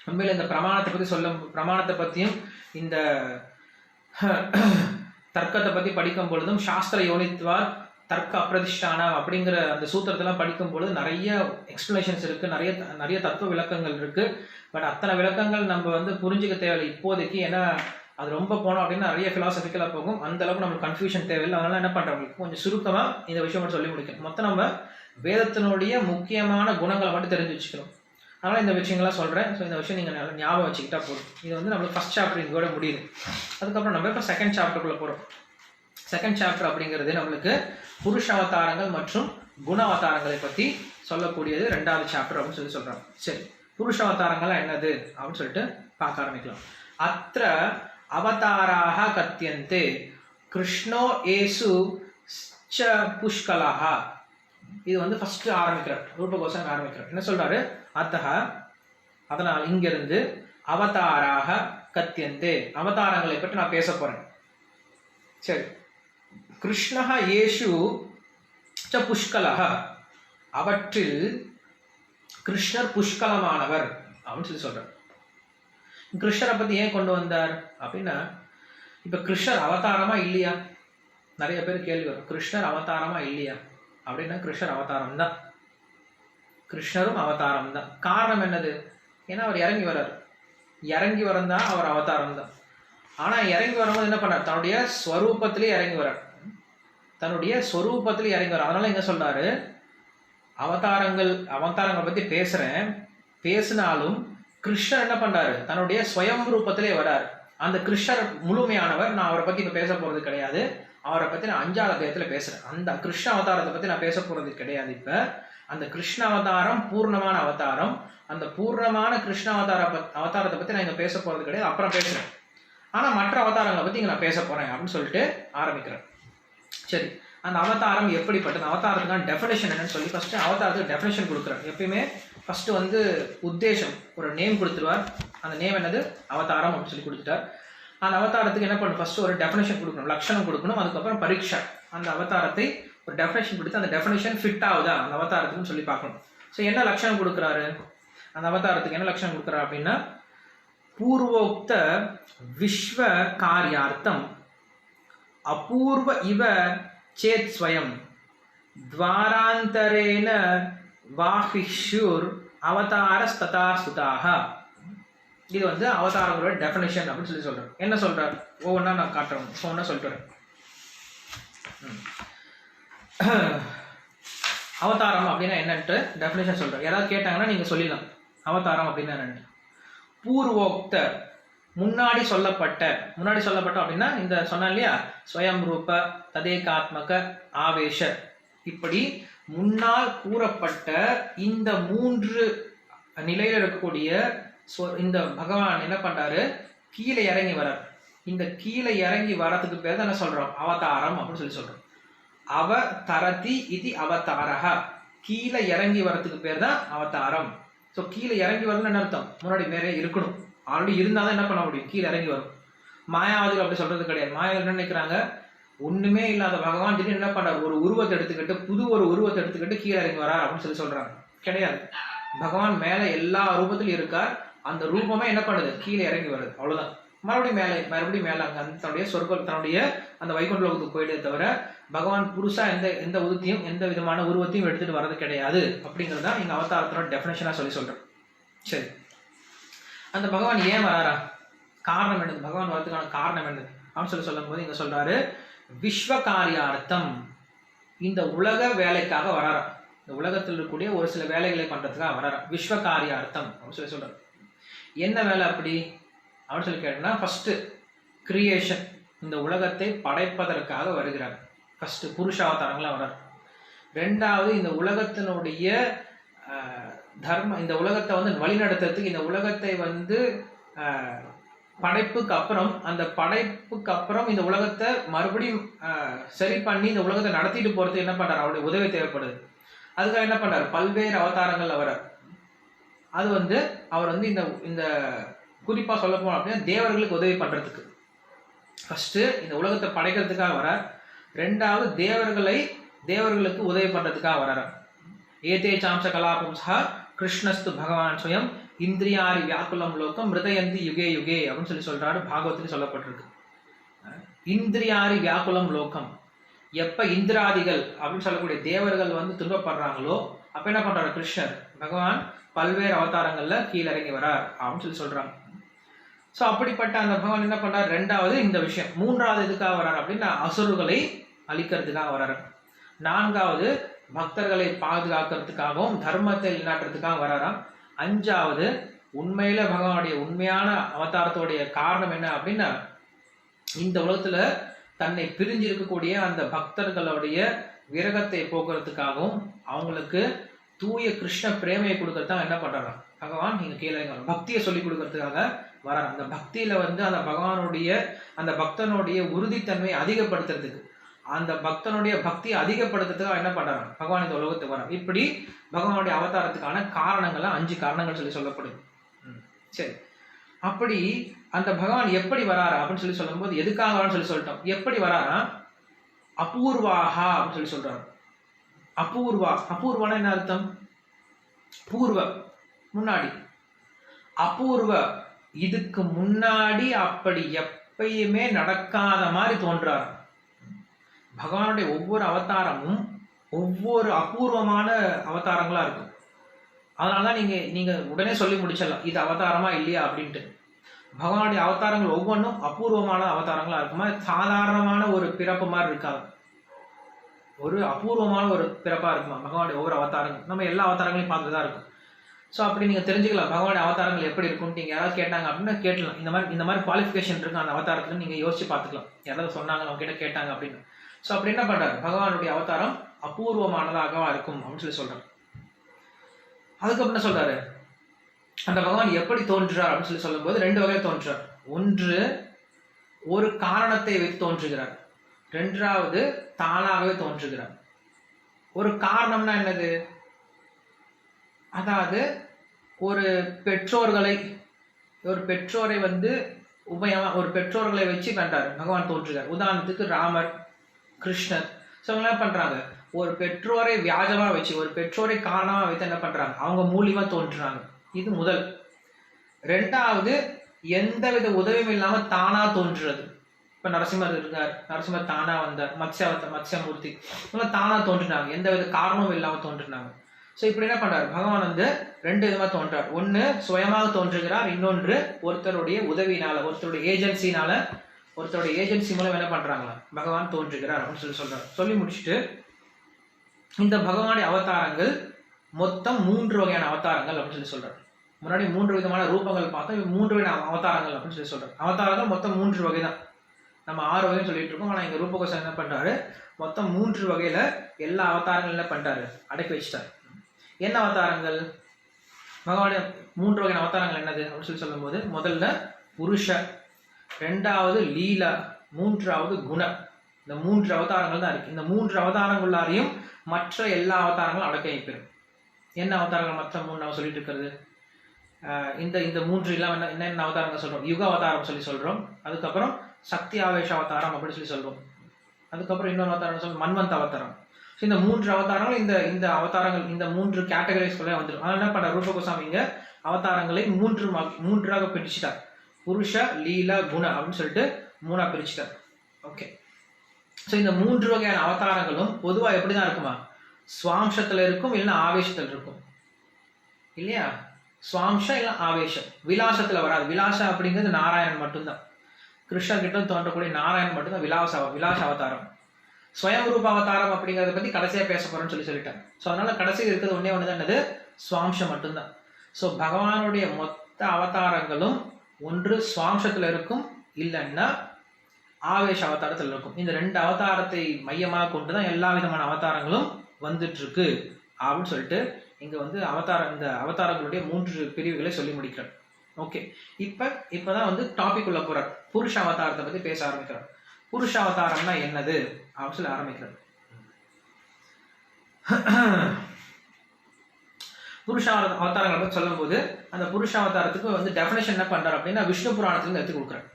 உண்மையில இந்த பிரமாணத்தை பத்தியும் இந்த தர்க்கத்தை பத்தி படிக்கும் பொழுதும் சாஸ்திர யோனித்வார் தர்க்க அப்பிரதிஷ்டானம் அப்படிங்கிற அந்த சூத்திரத்தெல்லாம் படிக்கும்பொழுது நிறைய எக்ஸ்பிளனேஷன்ஸ் இருக்குது, நிறைய நிறைய தத்துவ விளக்கங்கள் இருக்குது. பட் அத்தனை விளக்கங்கள் நம்ம வந்து புரிஞ்சுக்க தேவையில்லை இப்போதைக்கு. ஏன்னா அது ரொம்ப போனோம் அப்படின்னா நிறைய ஃபிலாசபிக்கலாக போகும், அந்த அளவுக்கு நம்மளுக்கு கன்ஃபியூஷன் தேவையில்லை. அதனால என்ன பண்ணுறவங்களுக்கு கொஞ்சம் சுருக்கமாக இந்த விஷயம் மட்டும் சொல்லி முடிக்கணும். மொத்தம் நம்ம வேதத்தினுடைய முக்கியமான குணங்களை மட்டும் தெரிஞ்சு வச்சுக்கணும். அதனால் இந்த விஷயங்கள்லாம் சொல்கிறேன். ஸோ இந்த விஷயம் நீங்கள் நல்லா ஞாபகம் வச்சுக்கிட்டா போதும். இது வந்து நம்மளுக்கு ஃபஸ்ட் சாப்டர் இதோட முடியுது. அதுக்கப்புறம் நம்ம இப்போ செகண்ட் சாப்டருக்குள்ளே போகிறோம். செகண்ட் சாப்டர் அப்படிங்கிறது நம்மளுக்கு புருஷ அவதாரங்கள் மற்றும் குண அவதாரங்களை பற்றி சொல்லக்கூடியது ரெண்டாவது சாப்டர் அப்படின்னு சொல்லி சொல்கிறாங்க. சரி, புருஷ அவதாரங்கள்லாம் என்னது அப்படின்னு சொல்லிட்டு பார்க்க ஆரம்பிக்கலாம். அத்திர அவதாராக கத்தியந்தே கிருஷ்ணோ ஏசு ச புஷ்கலாக. இது வந்து ஃபர்ஸ்ட் ஆரம்பிக்கிறார், ரூப கோஸ்வாமி ஆரம்பிக்கிறார். என்ன சொல்றாரு? அத்தக, அதனால் இங்கிருந்து அவதாராக கத்தியந்தே, அவதாரங்களை பற்றி நான் பேச போறேன். சரி, கிருஷ்ணஹ ஏஷு ச புஷ்கலஹ, அவற்றில் கிருஷ்ணர் புஷ்கலமானவர் அப்படின்னு சொல்லி சொல்றார். கிருஷ்ணரை பத்தி ஏன் கொண்டு வந்தார் அப்படின்னா, இப்ப கிருஷ்ணர் அவதாரமா இல்லையா? நிறைய பேர் கேள்வி வரும், கிருஷ்ணர் அவதாரமா இல்லையா அப்படின்னா கிருஷ்ணர் அவதாரம் தான், கிருஷ்ணரும் அவதாரம் தான். காரணம் என்னது? ஏன்னா அவர் இறங்கி வர்றார், இறங்கி வரந்தா அவர் அவதாரம் தான். ஆனா இறங்கி வரும்போது என்ன பண்ணார்? தன்னுடைய ஸ்வரூபத்திலே இறங்கி வர்றார், தன்னுடைய ஸ்வரூபத்திலே இறங்கி வர்றார். அதனால எங்க சொல்றாரு, அவதாரங்கள் பத்தி பேசுறேன், பேசினாலும் கிருஷ்ணர் என்ன பண்றாரு? தன்னுடைய ஸ்வயம் ரூபத்திலே வர்றாரு. அந்த கிருஷ்ணர் முழுமையானவர். நான் அவரை பத்தி இப்ப பேச போறது கிடையாது, அவரை பத்தி நான் 5வது அத்தியாயத்துல பேசுறேன். அந்த கிருஷ்ண அவதாரத்தை பத்தி நான் பேச போறது கிடையாது. இப்ப அந்த கிருஷ்ண அவதாரம் பூர்ணமான அவதாரம், அந்த பூர்ணமான கிருஷ்ண அவதாரத்தை பத்தி நான் இங்க பேச போறது கிடையாது, அப்புறம் பேசுறேன். ஆனா மற்ற அவதாரங்களை பத்தி இங்க நான் பேச போறேன் அப்படின்னு சொல்லிட்டு ஆரம்பிக்கிறேன். சரி, அந்த அவதாரம் எப்படிப்பட்டது, அவதாரத்துக்கான டெஃபினேஷன் என்னன்னு சொல்லி ஃபர்ஸ்ட் அவதாரத்துக்கு டெஃபினேஷன் கொடுக்குறாரு. எப்பயுமே ஃபர்ஸ்ட் வந்து உத்தேசம், ஒரு நேம் கொடுத்துருவார். அந்த நேம் என்னது? அவதாரம் அப்படின்னு சொல்லி கொடுத்துட்டார். அந்த அவதாரத்துக்கு என்ன பண்ணணும்? ஃபர்ஸ்ட் ஒரு டெஃபினேஷன் கொடுக்கணும், லட்சணம் கொடுக்கணும். அதுக்கப்புறம் பரீட்சை, அந்த அவதாரத்தை ஒரு டெஃபினேஷன் கொடுத்து அந்த டெஃபினேஷன் ஃபிட் ஆகுதா அந்த அவதாரத்துக்குன்னு சொல்லி பார்க்கணும். ஸோ என்ன லட்சணம் கொடுக்குறாரு அந்த அவதாரத்துக்கு? என்ன லட்சணம் கொடுக்குறாரு அப்படின்னா, பூர்வோக்த விஸ்வ காரியார்த்தம் அபூர்வ இவ சேத் ஸ்வயம் துவாராந்தரேன வாஹிஷுர் அவதாரஸ்ததா சுதாக. இது வந்து அவதாரங்களோட டெஃபினேஷன் அப்படின்னு சொல்லி சொல்றேன். என்ன சொல்றாரு ஒவ்வொன்றா நான் காட்டுறேன். ஒவ்வொன்றா சொல்லிட்டு வரேன். அவதாரம் அப்படின்னா என்னன்ட்டு டெஃபினேஷன் சொல்றேன். யாராவது கேட்டாங்கன்னா நீங்க சொல்லிடலாம் அவதாரம் அப்படின்னா என்னன்னு. பூர்வோக்த, முன்னாடி சொல்லப்பட்ட அப்படின்னா இந்த சொன்ன இல்லையா, ஸ்வயம் ரூப, ததேகாத்மக, ஆவேஷ, இப்படி முன்னால் கூறப்பட்ட இந்த 3 நிலையில இருக்கக்கூடிய இந்த பகவான் என்ன பண்றாரு? கீழே இறங்கி வர்றார். இந்த கீழே இறங்கி வரதுக்கு பேர் தான் என்ன சொல்றோம்? அவதாரம் அப்படின்னு சொல்லி சொல்றோம். அவதரதி இது அவதாரஹ, கீழே இறங்கி வரதுக்கு பேர் தான் அவதாரம். ஸோ கீழே இறங்கி வரணும்னு என்ன அர்த்தம்? முன்னாடி மேலே இருக்கணும், ஆல்ரெடி இருந்தாதான் என்ன பண்ண முடியும்? கீழே இறங்கி வரும். மாயாவதிகள் அப்படி சொல்றது கிடையாது. மாயாவதிகள் என்ன நினைக்கிறாங்க? ஒண்ணுமே இல்லாத பகவான் திடீர்னு என்ன பண்றாரு? ஒரு உருவத்தை எடுத்துக்கிட்டு, புது ஒரு உருவத்தை எடுத்துக்கிட்டு கீழே இறங்கி வரார் அப்படின்னு சொல்லி சொல்றாங்க. கிடையாது. பகவான் மேல எல்லா ரூபத்திலும் இருக்கார். அந்த ரூபமே என்ன பண்ணுது? கீழே இறங்கி வருது, அவ்வளவுதான். மறுபடியும் மேல அங்க தன்னுடைய சொர்க்கம், தன்னுடைய அந்த வைகுண்ட லோகத்துக்கு போயிட்டே தவிர பகவான் புருஷா எந்த உருவத்தையும், எந்த விதமான உருவத்தையும் எடுத்துட்டு வர்றது கிடையாது. அப்படிங்கிறதா இங்க அவதாரத்தோட டெஃபினேஷனா சொல்றேன். சரி, அந்த பகவான் ஏன் வராரா? காரணம் என்னது? பகவான் வரதுக்கான காரணம் என்னது அப்படின்னு சொல்லும் போது இங்க சொல்றாரு, விஸ்வ காரியார்த்தம், இந்த உலக வேலைக்காக வராரா. இந்த உலகத்தில் இருக்கக்கூடிய ஒரு சில வேலைகளை பண்றதுக்காக வராரா. விஸ்வ காரியார்த்தம் அப்படின்னு சொல்றாரு. என்ன வேலை அப்படி அப்படின்னு சொல்லி கேட்டோம்னா, ஃபர்ஸ்ட் கிரியேஷன், இந்த உலகத்தை படைப்பதற்காக வருகிறார். ஃபர்ஸ்ட் புருஷாவதாரங்களா வர்றார். ரெண்டாவது இந்த உலகத்தினுடைய தர்மம், இந்த உலகத்தை வந்து வழிநடத்துறதுக்கு, இந்த உலகத்தை வந்து படைப்புக்கு அப்புறம், அந்த படைப்புக்கு அப்புறம் இந்த உலகத்தை மறுபடியும் சரி பண்ணி இந்த உலகத்தை நடத்திட்டு போறதுக்கு என்ன பண்றாரு? அவருடைய உதவி தேவைப்படுது. அதுக்காக என்ன பண்றாரு? பல்வேறு அவதாரங்கள் வர்றார். அது வந்து அவர் வந்து இந்த குறிப்பா சொல்ல போனோம் அப்படின்னா தேவர்களுக்கு உதவி பண்றதுக்கு ஃபர்ஸ்ட் இந்த உலகத்தை படைக்கிறதுக்காக வரார். ரெண்டாவது தேவர்களுக்கு உதவி பண்றதுக்காக வரார். ஏதே சாம்ச கலாபம்சா கிருஷ்ணஸ்து பகவான் ஸ்வயம் இந்திரியாரி வியாக்குலம் லோகம் மிருதயந்தி யுகே யுகே அப்படின்னு சொல்லி சொல்றாரு. பாகவத்தில் சொல்லப்பட்டிருக்கு. இந்திரியாரி வியாக்குலம் லோகம், எப்ப இந்திராதிகள் அப்படின்னு சொல்லக்கூடிய தேவர்கள் வந்து துன்பப்படுறாங்களோ அப்ப என்ன பண்றாரு கிருஷ்ணர் பகவான் பல்வேறு அவதாரங்கள்ல கீழிறங்கி வரார் அப்படின்னு சொல்றாங்க. ஸோ அப்படிப்பட்ட அந்த பகவான் என்ன பண்றார், ரெண்டாவது இந்த விஷயம். மூன்றாவது எதுக்காக வராரு அப்படின்னா அசுரர்களை அழிக்கிறதுக்காக வராரு. நான்காவது பக்தர்களை பாதுகாக்கிறதுக்காகவும் தர்மத்தை நிலைநாட்டுறதுக்காக வராராம். அஞ்சாவது உண்மையில பகவானுடைய உண்மையான அவதாரத்தோடைய காரணம் என்ன அப்படின்னா இந்த உலகத்துல தன்னை பிரிஞ்சு இருக்கக்கூடிய அந்த பக்தர்களுடைய விரகத்தை போக்குறதுக்காகவும் அவங்களுக்கு தூய கிருஷ்ண பிரேமையை கொடுக்கறதுதான் என்ன பண்றாங்க பகவான் நீங்க கீழே பக்தியை சொல்லி கொடுக்கறதுக்காக வராரு. அந்த பக்தியில வந்து அந்த பகவானுடைய அந்த பக்தனுடைய உறுதித்தன்மையை அதிகப்படுத்துறதுக்கு, அந்த பக்தனுடைய பக்தியை அதிகப்படுத்துறதுக்காக என்ன பண்றாங்க பகவான் இந்த உலகத்துக்கு வரார். இப்படி பகவானுடைய அவதாரத்துக்கான காரணங்கள்லாம் 5 காரணங்கள் சொல்லப்படுது. சரி, அப்படி அந்த பகவான் எப்படி வராரா அப்படின்னு சொல்லும்போது எதுக்காக வரான்னு சொல்லிட்டோம். எப்படி வராரா, அபூர்வாகா அப்படின்னு சொல்றாரு. அபூர்வானா என்ன அர்த்தம், பூர்வ முன்னாடி, அபூர்வ இதுக்கு முன்னாடி அப்படி எப்பயுமே நடக்காத மாதிரி தோன்றார். பகவானுடைய ஒவ்வொரு அவதாரமும் ஒவ்வொரு அபூர்வமான அவதாரங்களா இருக்கும். அதனாலதான் நீங்க உடனே சொல்லி முடிச்சிடலாம் இது அவதாரமா இல்லையா அப்படின்ட்டு. பகவானுடைய அவதாரங்கள் ஒவ்வொன்றும் அபூர்வமான அவதாரங்களா இருக்குமா, சாதாரணமான ஒரு பிறப்பு மாதிரி இருக்காது, ஒரு அபூர்வமான ஒரு பிறப்பா இருக்குமா பகவானுடைய ஒவ்வொரு அவதாரங்கள். நம்ம எல்லா அவதாரங்களையும் பார்த்துதான் இருக்கும். ஸோ அப்படி நீங்க தெரிஞ்சுக்கலாம் பகவானுடைய அவதாரங்கள் எப்படி இருக்கும்னு. நீங்க யாராவது கேட்டாங்க அப்படின்னா கேட்கலாம், இந்த மாதிரி குவாலிஃபிகேஷன் இருக்கு அந்த அவதாரத்துக்கு, நீங்க யோசிச்சு பார்த்துக்கலாம். யாராவது சொன்னாங்க அவங்க கிட்ட கேட்டாங்க அப்படின்னு. ஸோ அப்படி என்ன பண்றாரு, பகவானுடைய அவதாரம் அபூர்வமானதாக இருக்கும் அப்படின்னு சொல்றாரு. அதுக்கப்புறம் என்ன சொல்றாரு, அந்த பகவான் எப்படி தோன்றுறார் அப்படின்னு சொல்லும் போது 2 வகையில் தோன்றுறார். ஒன்று ஒரு காரணத்தை வைத்து தோன்றுகிறார், 2வது தானாகவே தோன்றுகிறார். ஒரு காரணம்னா என்னது, அதாவது ஒரு பெற்றோரை வந்து ஒரு பெற்றோர்களை வச்சு பண்றாரு பகவான் தோன்றுகிறார். உதாரணத்துக்கு ராமர், கிருஷ்ணர். ஸோ அவங்க என்ன பண்றாங்க, ஒரு பெற்றோரை வியாஜமா வச்சு ஒரு பெற்றோரை காரணமா வைத்து என்ன பண்றாங்க அவங்க மூலியமா தோன்றுறாங்க. இது முதல். 2வது எந்தவித உதவியும் இல்லாம தானா தோன்றுறது. இப்ப நரசிம்மர் இருக்கார், நரசிம்மர் தானா வந்தார், மத்ஸ்யமூர்த்தி தானா தோன்றினாங்க, எந்தவித காரணமும் இல்லாம தோன்றினாங்க. ஸோ இப்படி என்ன பண்றாரு பகவான் வந்து 2 விதமா தோன்றார். ஒன்று சுயமாக தோன்றுகிறார், இன்னொன்று ஒருத்தருடைய உதவினால, ஒருத்தருடைய ஏஜென்சி மூலம் என்ன பண்றாங்களா பகவான் தோன்றுகிறார் அப்படின்னு சொல்றாரு. சொல்லி முடிச்சுட்டு இந்த பகவானுடைய அவதாரங்கள் மொத்தம் 3 வகையான அவதாரங்கள் அப்படின்னு சொல்றாரு. முன்னாடி 3 விதமான ரூபங்கள் பார்த்தோம், 3 விதமான அவதாரங்கள் அப்படின்னு சொல்றாரு. அவதாரங்கள் மொத்தம் 3 வகை தான். நம்ம 6 வகைன்னு சொல்லிட்டு இருக்கோம். ஆனா இங்க ரூபகோசம் என்ன பண்றாரு, மொத்தம் 3 வகையில எல்லா அவதாரங்கள் என்ன பண்றாரு அடக்கி வச்சுட்டாரு. என்ன அவதாரங்கள், பகவானுடைய 3 வகையான அவதாரங்கள் என்னது அப்படின்னு சொல்லும் போது முதல்ல புருஷ, 2வது லீலா, 3வது குண. இந்த 3 அவதாரங்கள் தான் இருக்கு. இந்த 3 அவதாரங்களாரையும் மற்ற எல்லா அவதாரங்களும் அடக்க வைப்பிடும். என்ன அவதாரங்கள் மற்ற 3 நம்ம சொல்லிட்டு இருக்கிறது, இந்த 3 இல்லாம என்னென்ன அவதாரங்கள் சொல்றோம், யுக அவதாரம் சொல்றோம். அதுக்கப்புறம் சக்தி ஆவேஷ அவதாரம் அப்படின்னு சொல்றோம். அதுக்கப்புறம் இன்னொரு அவதாரம் சொல்றோம் மன்வந்த அவதாரம். இந்த 3 அவதாரங்கள் இந்த அவதாரங்கள் இந்த 3 கேட்டகரிஸ்குள்ளே வந்துடும். அதனால என்ன பண்ண ரூபகோசாமி இங்க அவதாரங்களை 3ஆக பிரிச்சுட்டார். புருஷ, லீலா, குண அப்படின்னு சொல்லிட்டு 3ஆ பிரிச்சுட்டார். ஓகே. ஸோ இந்த 3 வகையான அவதாரங்களும் பொதுவாக எப்படிதான் இருக்குமா, சுவாம்சத்துல இருக்கும் இல்லைன்னா ஆவேசத்தில் இருக்கும் இல்லையா. சுவாம்சம் இல்லை ஆவேசம், விலாசத்துல வராது. விலாசம் அப்படிங்கிறது நாராயணன் மட்டும்தான், கிருஷ்ணர் கிட்ட தோன்றக்கூடிய நாராயணன் மட்டும்தான் விலாச அவதாரம். ஸ்வயம்ரூப அவதாரம் அப்படிங்கிறத பத்தி கடைசியா பேச போறேன்னு சொல்லிட்டேன். ஸோ அதனால கடைசியில் இருக்கிறது ஒண்ணு தான் என்னது, சுவாம்சம் மட்டும்தான். ஸோ பகவானுடைய மொத்த அவதாரங்களும் ஒன்று சுவாம்சத்துல இருக்கும் இல்லைன்னா ஆவேச அவதாரத்தில் இருக்கும். இந்த 2 அவதாரத்தை மையமாக கொண்டுதான் எல்லா விதமான அவதாரங்களும் வந்துட்டு இருக்கு அப்படின்னு சொல்லிட்டு இங்க வந்து இந்த அவதாரங்களுடைய 3 பிரிவுகளை சொல்லி முடிக்கிறார். ஓகே. இப்பதான் வந்து டாபிக் உள்ள போறார். புருஷ அவதாரத்தை பத்தி பேச ஆரம்பிக்கிறார். புருஷ அவதாரம்னா என்னது அப்படின்னு சொல்லி ஆரம்பிக்கிறார். புருஷ அவதாரங்களை பத்தி சொல்லும் போது அந்த புருஷ அவதாரத்துக்கு வந்து டெஃபினேஷன் என்ன பண்றாரு அப்படின்னா விஷ்ணு புராணத்துல எடுத்து கொடுக்குறாரு.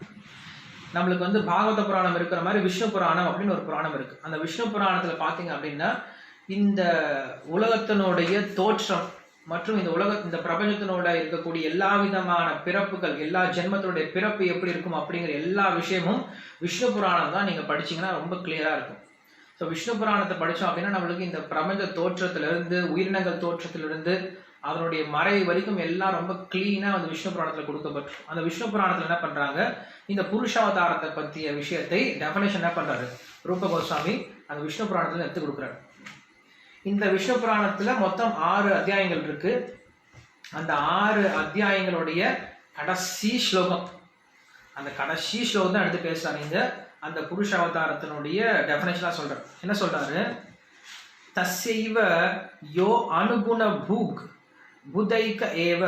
நம்மளுக்கு வந்து பாகவத புராணம் இருக்கிற மாதிரி விஷ்ணு புராணம் அப்படின்னு ஒரு புராணம் இருக்கு. அந்த விஷ்ணு புராணத்துல பாத்தீங்க அப்படின்னா இந்த உலகத்தினுடைய தோற்றம் மற்றும் இந்த பிரபஞ்சத்தினோட இருக்கக்கூடிய எல்லா விதமான பிறப்புகள், எல்லா ஜென்மத்தினுடைய பிறப்பு எப்படி இருக்கும் அப்படிங்கிற எல்லா விஷயமும் விஷ்ணு புராணம் தான் நீங்க படிச்சீங்கன்னா ரொம்ப கிளியரா இருக்கும். ஸோ விஷ்ணு புராணத்தை படித்தோம் அப்படின்னா நம்மளுக்கு இந்த பிரபஞ்ச தோற்றத்திலிருந்து உயிரினங்கள் தோற்றத்திலிருந்து அதனுடைய மறை வரைக்கும் எல்லாம் ரொம்ப கிளீனாக அந்த விஷ்ணு புராணத்தில் கொடுக்கப்பட்டு அந்த விஷ்ணு புராணத்தில் என்ன பண்ணுறாங்க இந்த புருஷாவதாரத்தை பற்றிய விஷயத்தை டெஃபினேஷன் என்ன பண்ணுறாரு ரூப கோஸ்வாமி அந்த விஷ்ணு புராணத்தில் எடுத்து கொடுக்குறாரு. இந்த விஷ்ணு புராணத்தில் மொத்தம் 6 அத்தியாயங்கள் இருக்கு. அந்த 6 அத்தியாயங்களுடைய கடைசி ஸ்லோகம் அந்த கடைசி ஸ்லோகம் தான் எடுத்து பேசுறாங்க. அந்த புருஷாவதாரத்தினுடைய டெஃபினேஷனா சொல்றாரு. என்ன சொல்றாரு? தஸ்யைவ யோ அனுகுண பூக் புதைக ஏவ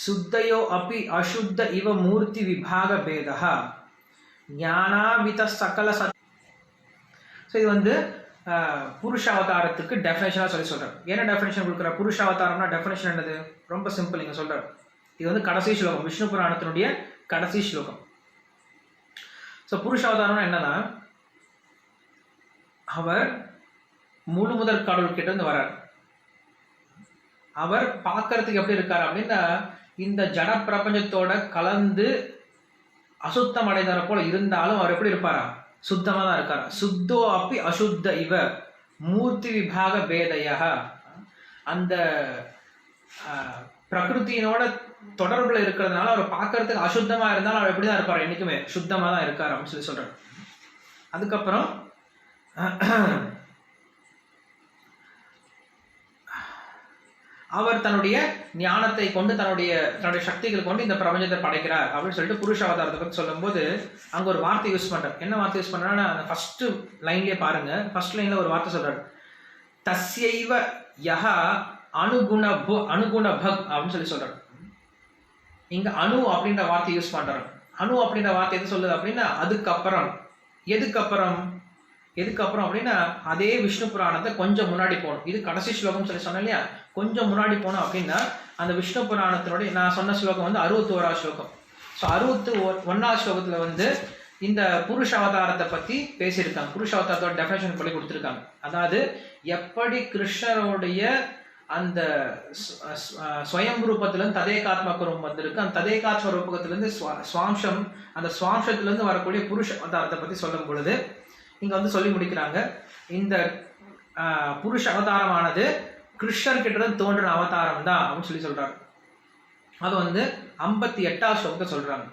சுத்தயோ அப்பி அசுத்த இவ மூர்த்தி விபாக பேதः ஞானாவித சகல சத். ஸோ இது வந்து புருஷாவதாரத்துக்கு டெஃபினேஷனா சொல்றாரு. என்ன டெஃபினேஷன் கொடுக்குற? புருஷாவதாரம்னா டெஃபினேஷன் என்னது? ரொம்ப சிம்பிள். இங்க சொல்றாரு. இது வந்து கடைசி ஸ்லோகம், விஷ்ணு புராணத்தினுடைய கடைசி ஸ்லோகம். ஸோ புருஷாவதாரம்னா என்னன்னா, அவர் முழு முதற் கடவுள் கிட்ட இருந்து வர்றார். அவர் பார்க்கறதுக்கு எப்படி இருக்காரு அப்படின்னா, இந்த ஜட பிரபஞ்சத்தோட கலந்து அசுத்தம் அடைந்தார போல இருந்தாலும் அவர் எப்படி இருப்பாரா? சுத்தமா தான் இருக்காரு. சுத்தோ அப்படி அசுத்த இவ மூர்த்தி விபாக பேதையா. அந்த பிரகிருத்தினோட தொடர்புல இருக்கிறதுனால அவர் பார்க்கறதுக்கு அசுத்தமா இருந்தாலும் அவர் எப்படிதான் இருப்பார்? என்னைக்குமே சுத்தமா தான் இருக்காரு அப்படின்னு சொல்றாரு. அதுக்கப்புறம் அவர் தன்னுடைய ஞானத்தை கொண்டு தன்னுடைய சக்திகளை கொண்டு இந்த பிரபஞ்சத்தை படைக்கிறார் அப்படின்னு சொல்லிட்டு புருஷாவதாரத்தை பற்றி சொல்லும் போது அங்க ஒரு வார்த்தை யூஸ் பண்றாரு. என்ன வார்த்தை யூஸ் பண்றாருன்னா, அந்த ஃபர்ஸ்ட் லைன்லயே பாருங்க. ஃபர்ஸ்ட் லைன்ல ஒரு வார்த்தை சொல்றாரு, தஸ்யைவ யஹ அனுகுண பக் அப்படின்னு சொல்லி சொல்றாரு. இங்க அணு அப்படின்ற வார்த்தை யூஸ் பண்றாரு. அணு அப்படின்ற வார்த்தை எது சொல்லுது அப்படின்னா, அதுக்கப்புறம் எதுக்கப்புறம் அப்படின்னா, அதே விஷ்ணு புராணத்தை கொஞ்சம் முன்னாடி போகணும். இது கடைசி ஸ்லோகம் சொல்லி சொன்னேன் இல்லையா? கொஞ்சம் முன்னாடி போனோம் அப்படின்னா அந்த விஷ்ணு புராணத்தினுடைய நான் சொன்ன ஸ்லோகம் வந்து 61ஆவது ஸ்லோகம். ஸோ 61ஆவது ஸ்லோகத்துல வந்து இந்த புருஷ அவதாரத்தை பத்தி பேசியிருக்காங்க. புருஷ அவதாரத்தோட டெஃபினேஷன் பண்ணி கொடுத்துருக்காங்க. அதாவது எப்படி கிருஷ்ணருடைய அந்த ஸ்வயம் ரூபத்திலிருந்து ததேகாத்மக ரூபம் வந்திருக்கு. அந்த ததேகாத்ம ரூபத்திலிருந்து சுவாம்சம், அந்த சுவாம்சத்திலிருந்து வரக்கூடிய புருஷ அவதாரத்தை பத்தி சொல்லும் பொழுது இங்க வந்து சொல்லி முடிக்கிறாங்க. இந்த புருஷ அவதாரமானது கிருஷ்ணர் கிட்ட இருந்து தோன்றின அவதாரம் தான் அப்படின்னு சொல்லி சொல்றாங்க. அது வந்து 58ஆவது ஸ்லோகத்தை சொல்றாங்க.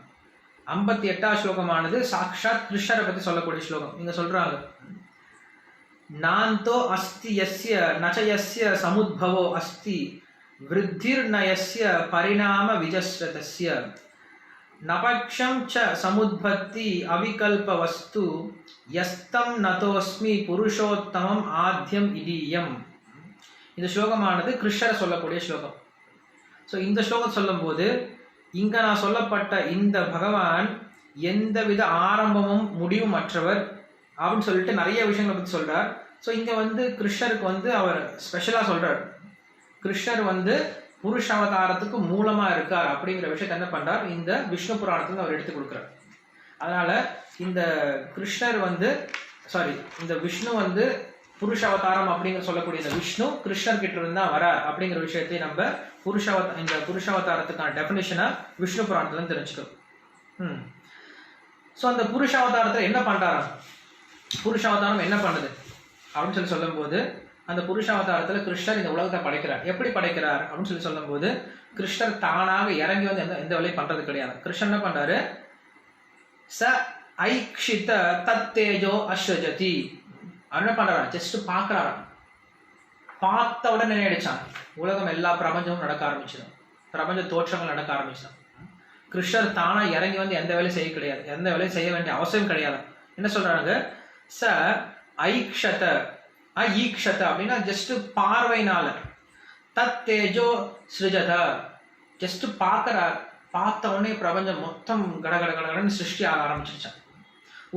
58ஆவது ஸ்லோகமானது சாக்ஷாத் கிருஷ்ணரை பத்தி சொல்லக்கூடிய ஸ்லோகம். இங்க சொல்றாங்க, நாந்தோ அஸ்தி யஸ்ய நச்சயஸ்ய சமுத்பவோ அஸ்தி விருத்திர்நயஸ்ய பரிணாம விஜஸ்ரதஸ்ய நபக்ஷம் ச சமுத்பத்தி அவிகல்ப வஸ்து யஸ்தம் நதோஸ்மி புருஷோத்தமம் ஆத்யம் இதீயம். இந்த ஸ்லோகமானது கிருஷ்ணரை சொல்லக்கூடிய ஸ்லோகம். ஸோ இந்த ஸ்லோகம் சொல்லும் போது இங்க நான் சொல்லப்பட்ட இந்த பகவான் எந்தவித ஆரம்பமும் முடிவும் அற்றவர் அப்படின்னு சொல்லிட்டு நிறைய விஷயங்களை பற்றி சொல்றார். ஸோ இங்க வந்து கிருஷ்ணருக்கு வந்து அவர் ஸ்பெஷலா சொல்றார். கிருஷ்ணர் வந்து புருஷ அவதாரத்துக்கு மூலமா இருக்கார் அப்படிங்கிற விஷயத்த என்ன பண்றார், இந்த விஷ்ணு புராணத்துல அவர் எடுத்து கொடுக்குறார். அதனால இந்த கிருஷ்ணர் வந்து இந்த விஷ்ணு வந்து புருஷ அவதாரம் அப்படிங்கிற சொல்லக்கூடிய இந்த விஷ்ணு கிருஷ்ணர் கிட்ட இருந்தா வரார் அப்படிங்கிற விஷயத்தை நம்ம இந்த புருஷாவதாரத்துக்கான டெபினிஷனா விஷ்ணு புராணத்துல தெரிஞ்சுக்கணும். ஸோ அந்த புருஷாவதாரத்துல என்ன பண்றாரா, புருஷாவதாரம் என்ன பண்ணுது அப்படின்னு சொல்லும் போது, அந்த புருஷாவதாரத்துல கிருஷ்ணர் இந்த உலகத்தை படைக்கிறார். எப்படி படைக்கிறார் அப்படின்னு சொல்லும் போது, கிருஷ்ணர் தானாக இறங்கி வந்து எந்த வேலையும் பண்றது கிடையாது. கிருஷ்ணர் என்ன பண்றாரு, ச ஐக்ஷித தத்தேஜோ அஸ்வஜதி. அவர் என்ன பண்றாரா, ஜஸ்ட் பாக்குறாரா, பார்த்த உடனே நினைச்சான் உலகம் எல்லா பிரபஞ்சமும் நடக்க ஆரம்பிச்சிடும், பிரபஞ்ச தோற்றங்கள் நடக்க ஆரம்பிச்சிடும். கிருஷ்ணர் தானா இறங்கி வந்து எந்த வேலையும் செய்ய கிடையாது, எந்த வேலையும் செய்ய வேண்டிய அவசியம் கிடையாது. என்ன சொல்றாங்க, ச ஐக்ஷத ஈக்ஷத அப்படின்னா ஜஸ்ட் பார்வையினால, தத் தேஜோ சிருஜத ஜஸ்ட் பார்க்கிறார், பார்த்த உடனே பிரபஞ்சம் மொத்தம் கடகடன்னு சிருஷ்டி ஆக ஆரம்பிச்சிருச்சான்.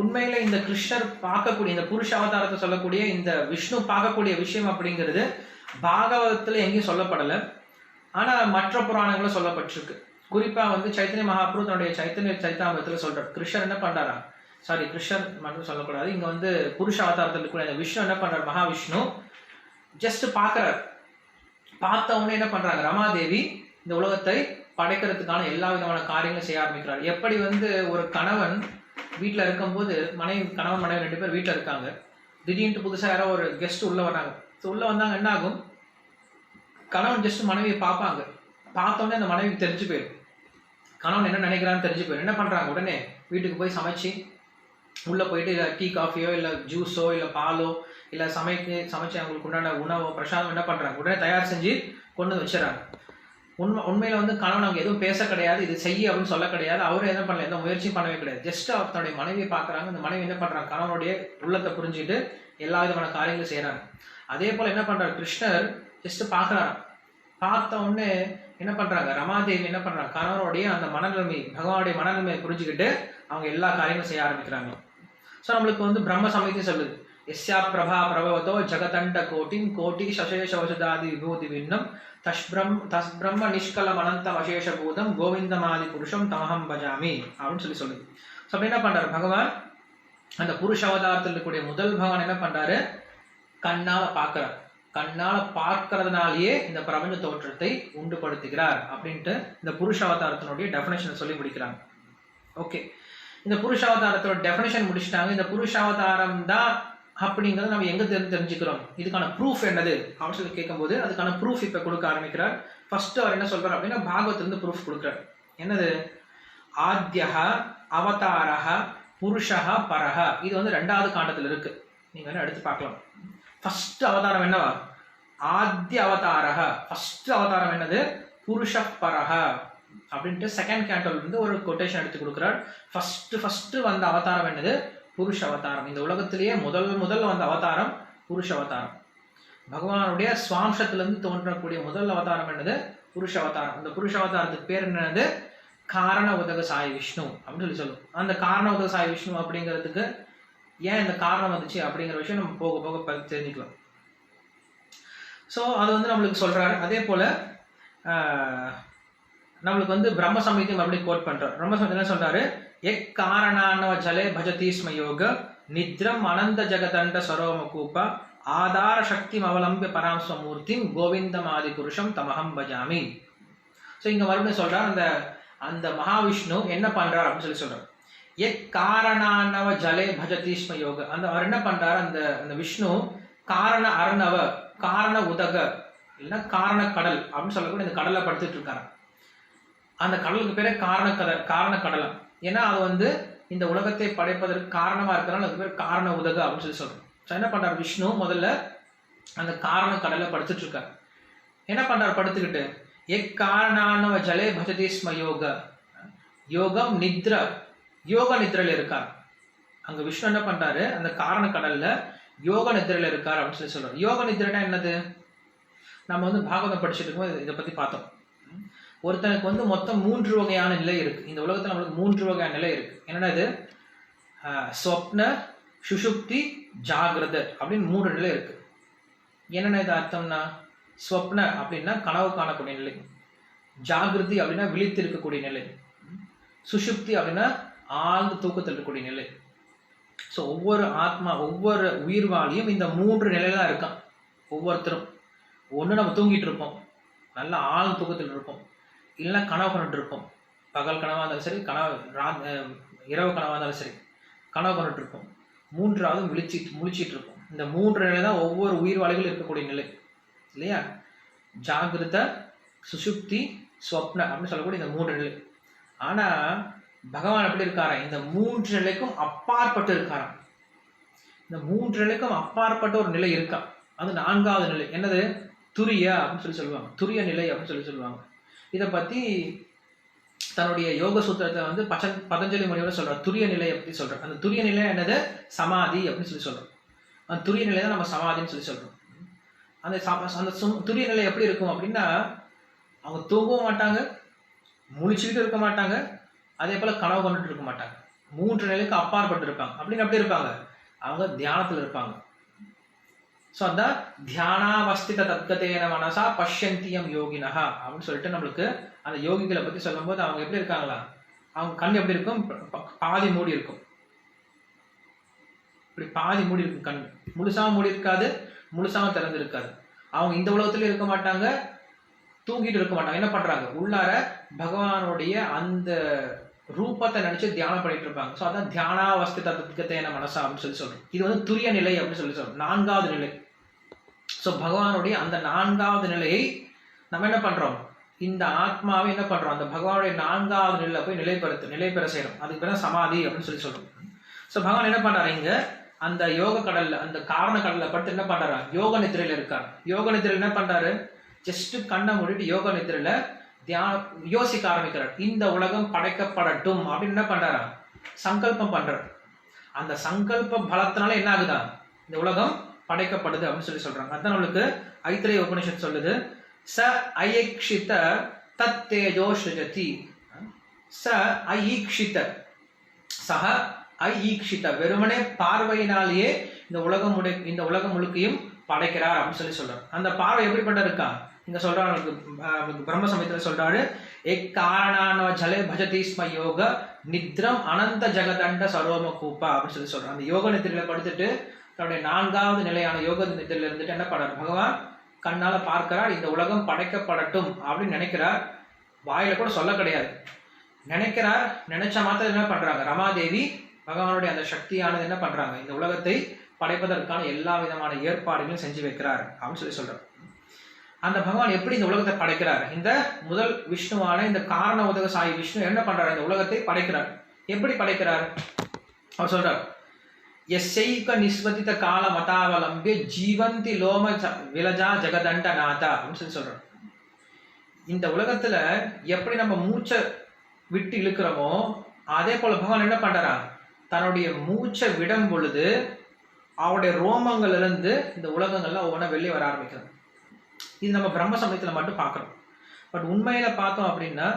உண்மையில இந்த கிருஷ்ணர் பார்க்கக்கூடிய இந்த புருஷ அவதாரத்தை சொல்லக்கூடிய இந்த விஷ்ணு பார்க்கக்கூடிய விஷயம் அப்படிங்கிறது பாகவதத்துல எங்கேயும் சொல்லப்படலை, ஆனா மற்ற புராணங்களும் சொல்லப்பட்டிருக்கு. குறிப்பா வந்து சைத்தன்ய மகாபிரபு தன்னுடைய சைத்தன்ய சரிதாமிரத்துல சொல்றார், கிருஷ்ணர் என்ன பண்றாரா, கிருஷ்ணர் மட்டும் சொல்லக்கூடாது, இங்க வந்து புருஷ அவதாரத்தில் கூட இந்த விஷ்ணு என்ன பண்றாரு, மகாவிஷ்ணு ஜஸ்ட் பார்க்கிறார். பார்த்த உடனே என்ன பண்றாங்க, ரமாதேவி இந்த உலகத்தை படைக்கிறதுக்கான எல்லா விதமான காரியங்களும் செய்ய ஆரம்பிக்கிறார். எப்படி வந்து ஒரு கணவன் வீட்டில் இருக்கும்போது கணவன் மனைவி 2 பேர் வீட்டில் இருக்காங்க, திடீர்னு புதுசாக யாரோ ஒரு கெஸ்ட் உள்ளே வராங்க. ஸோ உள்ளே வந்தாங்க, என்ன ஆகும், கணவன் ஜஸ்ட் மனைவியை பார்ப்பாங்க. பார்த்தோன்னே அந்த மனைவிக்கு தெரிஞ்சு போயிடும், கணவன் என்ன நினைக்கிறான்னு தெரிஞ்சு போயிடும். என்ன பண்ணுறாங்க, உடனே வீட்டுக்கு போய் சமைச்சு உள்ளே போயிட்டு இல்லை டீ காஃபியோ இல்லை ஜூஸோ இல்லை பாலோ இல்லை சமைச்சு அவங்களுக்கு உண்டான உணவோ பிரசாதம் என்ன பண்ணுறாங்க, உடனே தயார் செஞ்சு கொண்டு வச்சுறாங்க. உண்மையில் வந்து கணவன் அவங்க எதுவும் பேச கிடையாது, இது செய்ய அப்படின்னு சொல்ல கிடையாது, அவரும் என்ன பண்ணல, எந்த முயற்சியும் பண்ணவே கிடையாது. ஜஸ்ட் அவர் தன்னுடைய மனைவியை பார்க்குறாங்க. அந்த மனைவி என்ன பண்ணுறாங்க, கணவனுடைய உள்ளத்தை புரிஞ்சுட்டு எல்லா விதமான காரியங்களும் செய்கிறாங்க. அதே போல் என்ன பண்ணுறாரு, கிருஷ்ணர் ஜஸ்ட் பார்க்குறாரு. பார்த்த உடனே என்ன பண்ணுறாங்க, ரமாதேவி என்ன பண்ணுறாங்க, கணவனுடைய அந்த மனநிலைமை, பகவானுடைய மனநிலைமையை புரிஞ்சுக்கிட்டு அவங்க எல்லா காரியங்களும் செய்ய ஆரம்பிக்கிறாங்க. ஸோ நம்மளுக்கு வந்து பிரம்ம சமயத்தையும் சொல்லுது, எஸ்யா பிரபா பிரபவத்தோ ஜகதண்ட கோட்டின் கோட்டி சசேஷ வசுதாதி விபூதி விண்ணம் தஸ்பிரம்ம நிஷ்கலம் அனந்தம் அசேஷபூதம் கோவிந்தமாதி புருஷம் தமஹம் பஜாமி அப்படின்னு சொல்லுது. ஸோ அப்படி என்ன பண்ணுறாரு பகவான், அந்த புருஷ அவதாரத்தில் இருக்கக்கூடிய முதல் பகவான் என்ன பண்ணுறாரு, கண்ணால் பார்க்குறார். கண்ணால் பார்க்கறதுனாலேயே இந்த பிரபஞ்ச தோற்றத்தை உண்டுபடுத்துகிறார் அப்படின்ட்டு இந்த புருஷ அவதாரத்தினுடைய டெஃபினேஷனை சொல்லி முடிக்கிறாங்க. ஓகே, இந்த புருஷ அவதாரத்தோட டெஃபினேஷன் முடிச்சுட்டாங்க. இந்த புருஷ அவதாரம் தான் அப்படிங்கிறத நம்ம எங்கே தெரிஞ்சுக்கிறோம், இதுக்கான ப்ரூஃப் என்னது அப்படின்னு சொல்லி கேட்கும்போது அதுக்கான ப்ரூஃப் இப்போ கொடுக்க ஆரம்பிக்கிறார். ஃபர்ஸ்ட் அவர் என்ன சொல்றார் அப்படின்னா, பாகவத்திலிருந்து ப்ரூஃப் கொடுக்குறார். என்னது, ஆத்யஹ அவதாரஹ புருஷஹ பரஹ. இது வந்து 2வது காண்டத்தில் இருக்கு, நீங்க வேணா எடுத்து பார்க்கலாம். ஃபர்ஸ்ட் அவதாரம் என்னவா, ஆத்ய அவதாரஹ. ஃபர்ஸ்ட் அவதாரம் என்னது, புருஷ பரஹ அப்படின்ட்டு செகண்ட் கேண்டோல இருந்து ஒரு கொட்டேஷன் எடுத்து கொடுக்குறார். ஃபர்ஸ்ட் வந்த அவதாரம் என்னது, புருஷ அவதாரம். இந்த உலகத்திலேயே முதல் வந்த அவதாரம் புருஷ அவதாரம். பகவானுடைய சுவாம்சத்திலிருந்து தோன்றக்கூடிய முதல் அவதாரம் என்னது, புருஷ அவதாரம். அந்த புருஷ அவதாரத்துக்கு பேர் என்னது, காரண உதக சாய் விஷ்ணு அப்படின்னு சொல்லுவோம். அந்த காரண உதக சாய் விஷ்ணு அப்படிங்கிறதுக்கு ஏன் இந்த காரணம் வந்துச்சு அப்படிங்கிற விஷயம் நம்ம போக போக தெரிஞ்சுக்கலாம். ஸோ அது வந்து நம்மளுக்கு சொல்றாரு. அதே போல நம்மளுக்கு வந்து பிரம்ம சமயத்தையும் மறுபடியும் கோட் பண்றாரு. பிரம்ம சமயத்தில் என்ன சொல்றாரு, எக் காரணானவ ஜலே பஜதி ஸ்ம யோக நித்ரம் அனந்த ஜெகதண்ட சரோமகூப ஆதார சக்தி அவலம்பிய பராம்ஸ்வமூர்த்திம் கோவிந்தமாதி புருஷம் தமஹம் பஜாமி. ஸோ இங்க மறுபடியும் சொல்றாரு, அந்த மகாவிஷ்ணு என்ன பண்றாரு அப்படின்னு சொல்லி சொல்றாரு. எக் காரணானவ ஜலே பஜதி ஸ்ம யோக. அவர் என்ன பண்றாரு, அந்த விஷ்ணு காரண அர்ணவ காரண உதக இல்லைன்னா காரண கடல் அப்படின்னு சொல்லக்கூடிய இந்த கடலை படுத்துட்டு இருக்காரு. அந்த கடலுக்கு பேரே காரண கடலம். ஏன்னா அது வந்து இந்த உலகத்தை படைப்பதற்கு காரணமா இருக்கிறனால அதுக்கு பேர் காரண உதக அப்படின்னு சொல்லி சொல்றோம். ஸோ என்ன பண்றாரு, விஷ்ணு முதல்ல அந்த காரண கடலை படுத்துட்டு இருக்காரு. என்ன பண்றாரு, படுத்துக்கிட்டு எக் காரணானவ ஜலே பஜதி ஸ்ம யோக யோகம் நித்ர யோக நித்ரையில இருக்கார். அங்க விஷ்ணு என்ன பண்றாரு, அந்த காரண கடல்ல யோக நித்ரையில இருக்கார் அப்படின்னு சொல்லி சொல்றாரு. யோக நித்ரைனா என்னது, நம்ம வந்து பாகவதம் படிச்சுட்டு இருக்கும்போது இதை பத்தி பார்த்தோம். ஒருத்தனுக்கு வந்து மொத்தம் 3 வகையான நிலை இருக்கு. இந்த உலகத்துல நம்மளுக்கு 3 வகையான நிலை இருக்கு. என்னன்னா இது ஸ்வப்ன சுஷுப்தி ஜாகிரத அப்படின்னு 3 நிலை இருக்கு. என்னென்ன இது அர்த்தம்னா, ஸ்வப்ன அப்படின்னா கனவு காணக்கூடிய நிலை, ஜாகிருதி அப்படின்னா விழித்து இருக்கக்கூடிய நிலை, சுஷுப்தி அப்படின்னா ஆழ்ந்த தூக்கத்தில் இருக்கக்கூடிய நிலை. ஸோ ஒவ்வொரு ஆத்மா ஒவ்வொரு உயிர்வாளியும் இந்த 3 நிலையில தான் இருக்கான். ஒவ்வொருத்தரும் ஒன்று நம்ம தூங்கிட்டு இருப்போம், நல்ல ஆழ்ந்த தூக்கத்தில் இருப்போம், இல்லைன்னா கனவு கண்டுட்டு இருப்போம். பகல் கனவாக இருந்தாலும் சரி, இரவு கனவாக இருந்தாலும் சரி கனவு கண்டுட்டு இருப்போம். 3வது முழிச்சிட்டு இருப்போம். இந்த 3 நிலை தான் ஒவ்வொரு உயிர்வாளிகளும் இருக்கக்கூடிய நிலை இல்லையா. ஜாகிரத சுசுப்தி ஸ்வப்ன அப்படின்னு சொல்லக்கூடிய இந்த 3 நிலை. ஆனா பகவான் எப்படி இருக்காரா, இந்த 3 நிலைக்கும் அப்பாற்பட்டு இருக்காராம். இந்த 3 நிலைக்கும் அப்பாற்பட்ட ஒரு நிலை இருக்கா, அது 4வது நிலை. என்னது, துரிய அப்படின்னு சொல்லி சொல்லுவாங்க, துரிய நிலை அப்படின்னு சொல்லி சொல்லுவாங்க. இதை பத்தி தன்னுடைய யோக சூத்திரத்தை வந்து பதஞ்சலி முனிவர் சொல்றார். துரிய நிலையை பத்தி சொல்றார். அந்த துரிய நிலை என்னது, சமாதி அப்படின்னு சொல்லி சொல்றோம். அந்த துரிய நிலை தான் நம்ம சமாதின்னு சொல்லி சொல்றோம். அந்த துரிய நிலை எப்படி இருக்கும் அப்படின்னா, அவங்க தூங்கவும் மாட்டாங்க, முழிச்சுக்கிட்டு இருக்க மாட்டாங்க, அதே போல கனவு கொண்டுட்டு இருக்க மாட்டாங்க. 3 நிலைக்கு அப்பாற்பட்டு இருப்பாங்க. அப்படின்னு எப்படி இருப்பாங்க, அவங்க தியானத்தில் இருப்பாங்க. ஸோ அந்த தியானாவஸ்தித தத்கதேன மனசா பஷ்யந்தியம் யோகினஹா அப்படின்னு சொல்லிட்டு நம்மளுக்கு அந்த யோகிகளை பற்றி சொல்லும்போது அவங்க எப்படி இருக்காங்களா, அவங்க கண் எப்படி இருக்கும், பாதி மூடி இருக்கும். இப்படி பாதி மூடி இருக்கும் கண், முழுசாவும் மூடி இருக்காது, முழுசாவும் திறந்து இருக்காது. அவங்க இந்த உலகத்துலயும் இருக்க மாட்டாங்க, தூங்கிட்டு இருக்க மாட்டாங்க. என்ன பண்றாங்க, உள்ளார பகவானுடைய அந்த ரூபத்தை நினைச்சு தியானம் பண்ணிட்டு இருப்பாங்க. ஸோ அதான் தியானாவஸ்தித தத்கதேன மனசா அப்படின்னு சொல்லி சொல்றோம். இது வந்து துரிய நிலை அப்படின்னு சொல்லி சொல்றோம், 4வது நிலை. ஸோ பகவானுடைய அந்த 4வது நிலையை நம்ம என்ன பண்றோம், இந்த ஆத்மாவை என்ன பண்றோம், அந்த பகவானுடைய 4வது நிலையில போய் நிலை பெற செய்யறோம். அதுக்கு பேர் சமாதி அப்படின்னு சொல்லி சொல்றோம். ஸோ பகவான் என்ன பண்றாரு, இங்க அந்த யோக கடல்ல, அந்த காரண கடல்ல படுத்து என்ன பண்றாரு, யோக நிதிரையில இருக்காரு. யோக நிதிரையில என்ன பண்றாரு, ஜஸ்ட் கண்ணை மூடிட்டு யோக நிதிரையில யோசிக்க ஆரம்பிக்கிறார். இந்த உலகம் படைக்கப்படட்டும் அப்படின்னு என்ன பண்றாரா, சங்கல்பம் பண்றார். அந்த சங்கல்ப பலத்தினால என்ன ஆகுதா, இந்த உலகம் படைக்கப்படுது அப்படின்னு சொல்லி சொல்றாங்க. அதான் நம்மளுக்கு ஐத்திரேய உபனிஷத் சொல்லுது, ச ஐக்ஷித தத் தேஜோ ஸ்ருஜதி. ச ஐக்ஷித, சக ஐக்ஷித, வெறுமனே பார்வையினாலேயே இந்த உலகம் முழுக்கையும் படைக்கிறார் அப்படின்னு சொல்லி சொல்றாரு. அந்த பார்வை எப்படிப்பட்ட இருக்கா, இங்க சொல்றாரு, பிரம்ம சமயத்துல சொல்றாரு, எக்காரணான ஜலே பஜதி ஸ்ம யோக நித்ரம் அனந்த ஜெகதண்ட சரோம கூப்பா அப்படின்னு சொல்லி சொல்றாரு. அந்த யோக நித்திரையில படுத்துட்டு தன்னுடைய 4வது நிலையான யோக நித்திரையில இருந்துட்டு என்ன பண்றாரு, பகவான் கண்ணால பார்க்கிறார், இந்த உலகம் படைக்கப்படட்டும் அப்படின்னு நினைக்கிறார். வாயில கூட சொல்ல கிடையாது, நினைக்கிறார். நினைச்ச மாத்திரம் என்ன பண்றாங்க, ரமாதேவி பகவானுடைய அந்த சக்தியானது என்ன பண்றாங்க, இந்த உலகத்தை படைப்பதற்கான எல்லா விதமான ஏற்பாடுகளையும் செஞ்சு வைக்கிறார் அப்படின்னு சொல்லி சொல்றார். அந்த பகவான் எப்படி இந்த உலகத்தை படைக்கிறார், இந்த முதல் விஷ்ணுவான இந்த காரண உதக சாயி விஷ்ணு என்ன பண்றாரு, இந்த உலகத்தை படைக்கிறார். எப்படி படைக்கிறார், அவர் சொல்றார், எஸ்ஸைக நிஸ்வதித கால மதாவலம்பிய ஜீவந்தி லோம விலஜா ஜெகதண்ட நாதா அப்படின்னு சொல்லி சொல்றார். இந்த உலகத்துல எப்படி நம்ம மூச்சை விட்டு இழுக்கிறோமோ அதே போல பகவான் என்ன பண்றாரா, தன்னுடைய மூச்சை விடும் பொழுது அவருடைய ரோமங்கள்ல இருந்து இந்த உலகங்கள்லாம் ஒவ்வொன்றா வெளியே வர ஆரம்பிக்கிறது. இது நம்ம பிரம்ம சமயத்துல மட்டும் பார்க்கிறோம். பட் உண்மையில பார்த்தோம் அப்படின்னா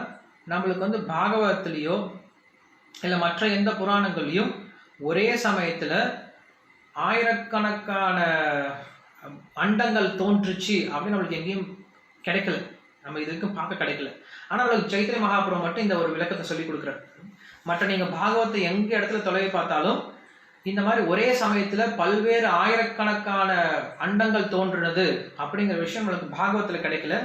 நம்மளுக்கு வந்து பாகவதத்திலேயோ இல்லை மற்ற எந்த புராணங்கள்லையும் ஒரே சமயத்துல ஆயிரக்கணக்கான அண்டங்கள் தோன்றுச்சு அப்படின்னு நம்மளுக்கு எங்கேயும் கிடைக்கல, நம்ம இதுக்கும் பார்க்க கிடைக்கல. ஆனா நம்மளுக்கு சைத்திரிய மகாபுரம் மட்டும் இந்த ஒரு விளக்கத்தை சொல்லி கொடுக்குறாரு. மற்ற நீங்க பாகவத்தை எங்க இடத்துல தொலைவை பார்த்தாலும் இந்த மாதிரி ஒரே சமயத்துல பல்வேறு ஆயிரக்கணக்கான அண்டங்கள் தோன்றினது அப்படிங்கிற விஷயம் நம்மளுக்கு பாகவத்துல கிடைக்கல.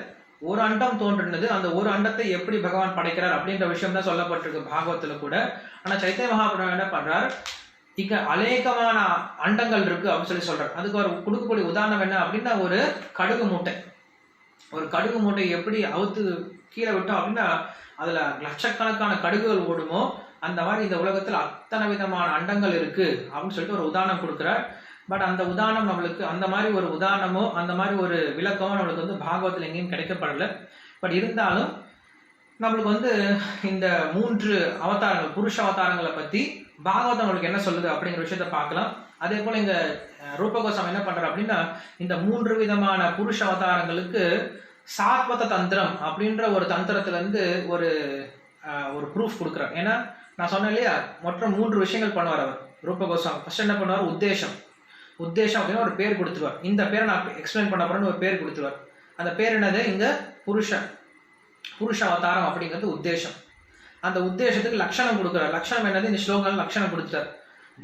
ஒரு அண்டம் தோன்றினது, அந்த ஒரு அண்டத்தை எப்படி பகவான் படைக்கிறார் அப்படின்ற விஷயம் தான் சொல்லப்பட்டிருக்கு பாகவத்துல கூட. ஆனா சைத்தன்ய மகாபுரம் என்ன பண்றார், இங்க அநேகமான அண்டங்கள் இருக்கு அப்படின்னு சொல்லி சொல்றாரு. அதுக்கு ஒரு கொடுக்கக்கூடிய உதாரணம் என்ன அப்படின்னா, ஒரு கடுகு மூட்டை எப்படி அவுத்து கீழே விட்டோம் அப்படின்னா அதுல லட்சக்கணக்கான கடுகுகள் ஓடுமோ அந்த மாதிரி இந்த உலகத்துல அத்தனை விதமான அண்டங்கள் இருக்கு அப்படின்னு சொல்லிட்டு ஒரு உதாரணம் கொடுக்குறார். பட் அந்த உதாரணம் நம்மளுக்கு, அந்த மாதிரி ஒரு உதாரணமோ அந்த மாதிரி ஒரு விளக்கமோ நம்மளுக்கு வந்து பாகவத்தில் எங்கேயும் கிடைக்கப்படலை. பட் இருந்தாலும் நம்மளுக்கு வந்து இந்த 3 அவதாரங்கள், புருஷ அவதாரங்களை பத்தி பாகவதம் நம்மளுக்கு என்ன சொல்லுது அப்படிங்கிற விஷயத்த பார்க்கலாம். அதே போல இங்க ரூபகோஸ்வாமி என்ன பண்றாரு அப்படின்னா, இந்த 3 விதமான புருஷ அவதாரங்களுக்கு சாத்வத தந்திரம் அப்படின்ற ஒரு தந்திரத்துல இருந்து ஒரு ப்ரூஃப் கொடுக்குறார். ஏன்னா நான் சொன்னேன் இல்லையா, மொத்தம் 3 விஷயங்கள் பண்ணுவார் அவர் ரூபகோஸ்வாமி. ஃபர்ஸ்ட் என்ன பண்ணுவார், உத்தேசம் அப்படின்னு ஒரு பேர் கொடுத்துருவார். இந்த பேரை நான் எக்ஸ்பிளைன் பண்ண போறேன்னு ஒரு பேர் கொடுத்துருவார். அந்த பேர் என்னது, இங்க புருஷ அவதாரம் அப்படிங்கிறது உத்தேசம். அந்த உத்தேசத்துக்கு லட்சணம் கொடுக்குறார். லட்சணம் என்னது, இந்த ஸ்லோகங்கள் லட்சணம் கொடுத்துட்டார்,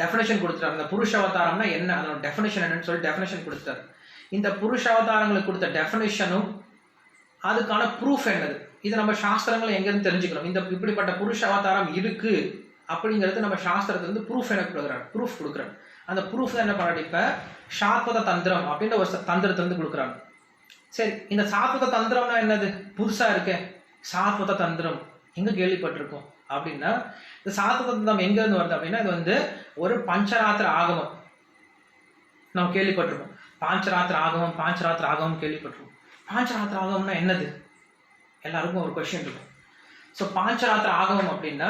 டெஃபினேஷன் கொடுத்துட்டார். அந்த புருஷ அவதாரம்னா என்ன, அதோட டெஃபினேஷன் என்னன்னு சொல்லி டெஃபினேஷன் கொடுத்துட்டார். இந்த புருஷ அவதாரங்களுக்கு கொடுத்த டெஃபினேஷனும் அதுக்கான ப்ரூஃப் என்னது, இது நம்ம சாஸ்திரங்களை எங்கேருந்து தெரிஞ்சுக்கணும். இந்த இப்படிப்பட்ட புருஷ அவதாரம் இருக்கு அப்படிங்கிறது நம்ம சாஸ்திரத்திலிருந்து ப்ரூஃப் என்ன கொடுக்குறாரு. அந்த ப்ரூஃப் தான் என்ன பண்ணாரு, இப்ப சாத்வத தந்திரம் அப்படின்ற ஒரு தந்திரத்திலிருந்து கொடுக்குறாங்க. சரி, இந்த சாத்வத தந்திரம்னா என்னது, புதுசா இருக்கே சாத்வத தந்திரம், எங்க கேள்விப்பட்டிருக்கோம் அப்படின்னா, இந்த சாத்வத தந்திரம் எங்க இருந்து வருது அப்படின்னா, இது வந்து ஒரு பஞ்சராத்திர ஆகமம் நம்ம கேள்விப்பட்டிருக்கோம். பாஞ்சராத்திர ஆகமம் கேள்விப்பட்டிருக்கோம். பாஞ்சராத்திர ஆகமம்னா என்னது, எல்லாருக்கும் ஒரு கொஸ்டின் இருக்கும். ஸோ பாஞ்சராத்திர ஆகமம் அப்படின்னா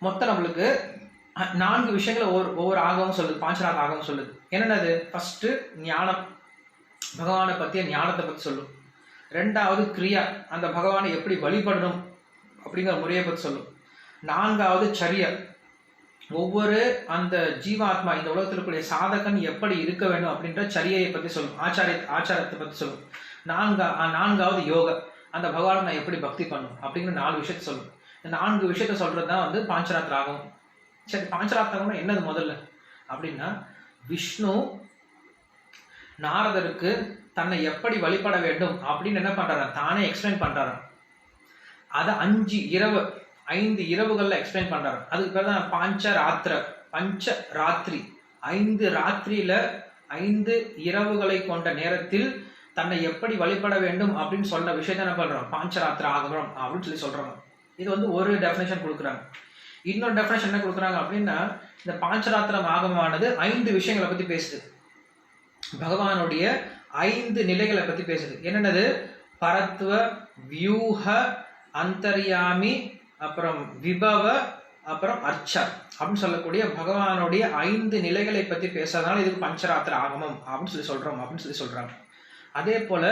மொத்தம் நம்மளுக்கு 4 விஷயங்களை ஒவ்வொரு ஆகமும் சொல்லுது, பாஞ்சராத்திர ஆகமம் சொல்லுது. என்னென்னது, ஃபர்ஸ்ட் ஞானம், பகவானை பற்றிய ஞானத்தை பற்றி சொல்லும். 2வது கிரியா, அந்த பகவானை எப்படி வழிபடணும் அப்படிங்கிற முறையை பற்றி சொல்லும். 4வது சரியா, ஒவ்வொரு அந்த ஜீவாத்மா இந்த உலகத்தில் இருக்கக்கூடிய சாதகன் எப்படி இருக்க வேண்டும் அப்படின்ற சரியை பற்றி சொல்லும், ஆச்சாரத்தை பற்றி சொல்லும். 4வது யோகா, அந்த பகவானை நான் எப்படி பக்தி பண்ணும் அப்படிங்கிற 4 விஷயத்த சொல்லும். இந்த 4 விஷயத்த சொல்றது தான் வந்து பாஞ்சராத்திர ஆகமம். சரி, பாஞ்சராத்திர ஆகமம் என்னது முதல்ல அப்படின்னா, விஷ்ணு நாரதருக்கு தன்னை எப்படி வழிபட வேண்டும் அப்படின்னு என்ன பண்றாரு, தானே எக்ஸ்பிளைன் பண்றாரு. அதை 5 இரவு 5 இரவுகள்ல எக்ஸ்பிளைன் பண்றாரு. அதுக்கு பேர் தான் பஞ்ச ராத்திரி. 5 ராத்திரியில 5 இரவுகளை கொண்ட நேரத்தில் தன்னை எப்படி வழிபட வேண்டும் அப்படின்னு சொல்ற விஷயத்த என்ன பண்றோம், பாஞ்சராத்திர ஆகமம் அப்படின்னு சொல்றாங்க. இது வந்து ஒரு டெஃபினேஷன் கொடுக்குறாங்க. இன்னொரு டெஃபினேஷன் என்ன கொடுக்குறாங்க அப்படின்னா, இந்த பாஞ்சராத்திரம் ஆகமானது 5 விஷயங்களை பத்தி பேசுது. பகவானுடைய 5 நிலைகளை பத்தி பேசுது. என்னென்னது? பரத்வ, வியூஹ, அந்தர்யாமி, அப்புறம் விபவ, அப்புறம் அர்ச்சா அப்படின்னு சொல்லக்கூடிய பகவானுடைய 5 நிலைகளை பத்தி பேசுறதுனால இதுக்கு பஞ்சராத்திர ஆகமம் அப்படின்னு சொல்றாங்க. அதே போல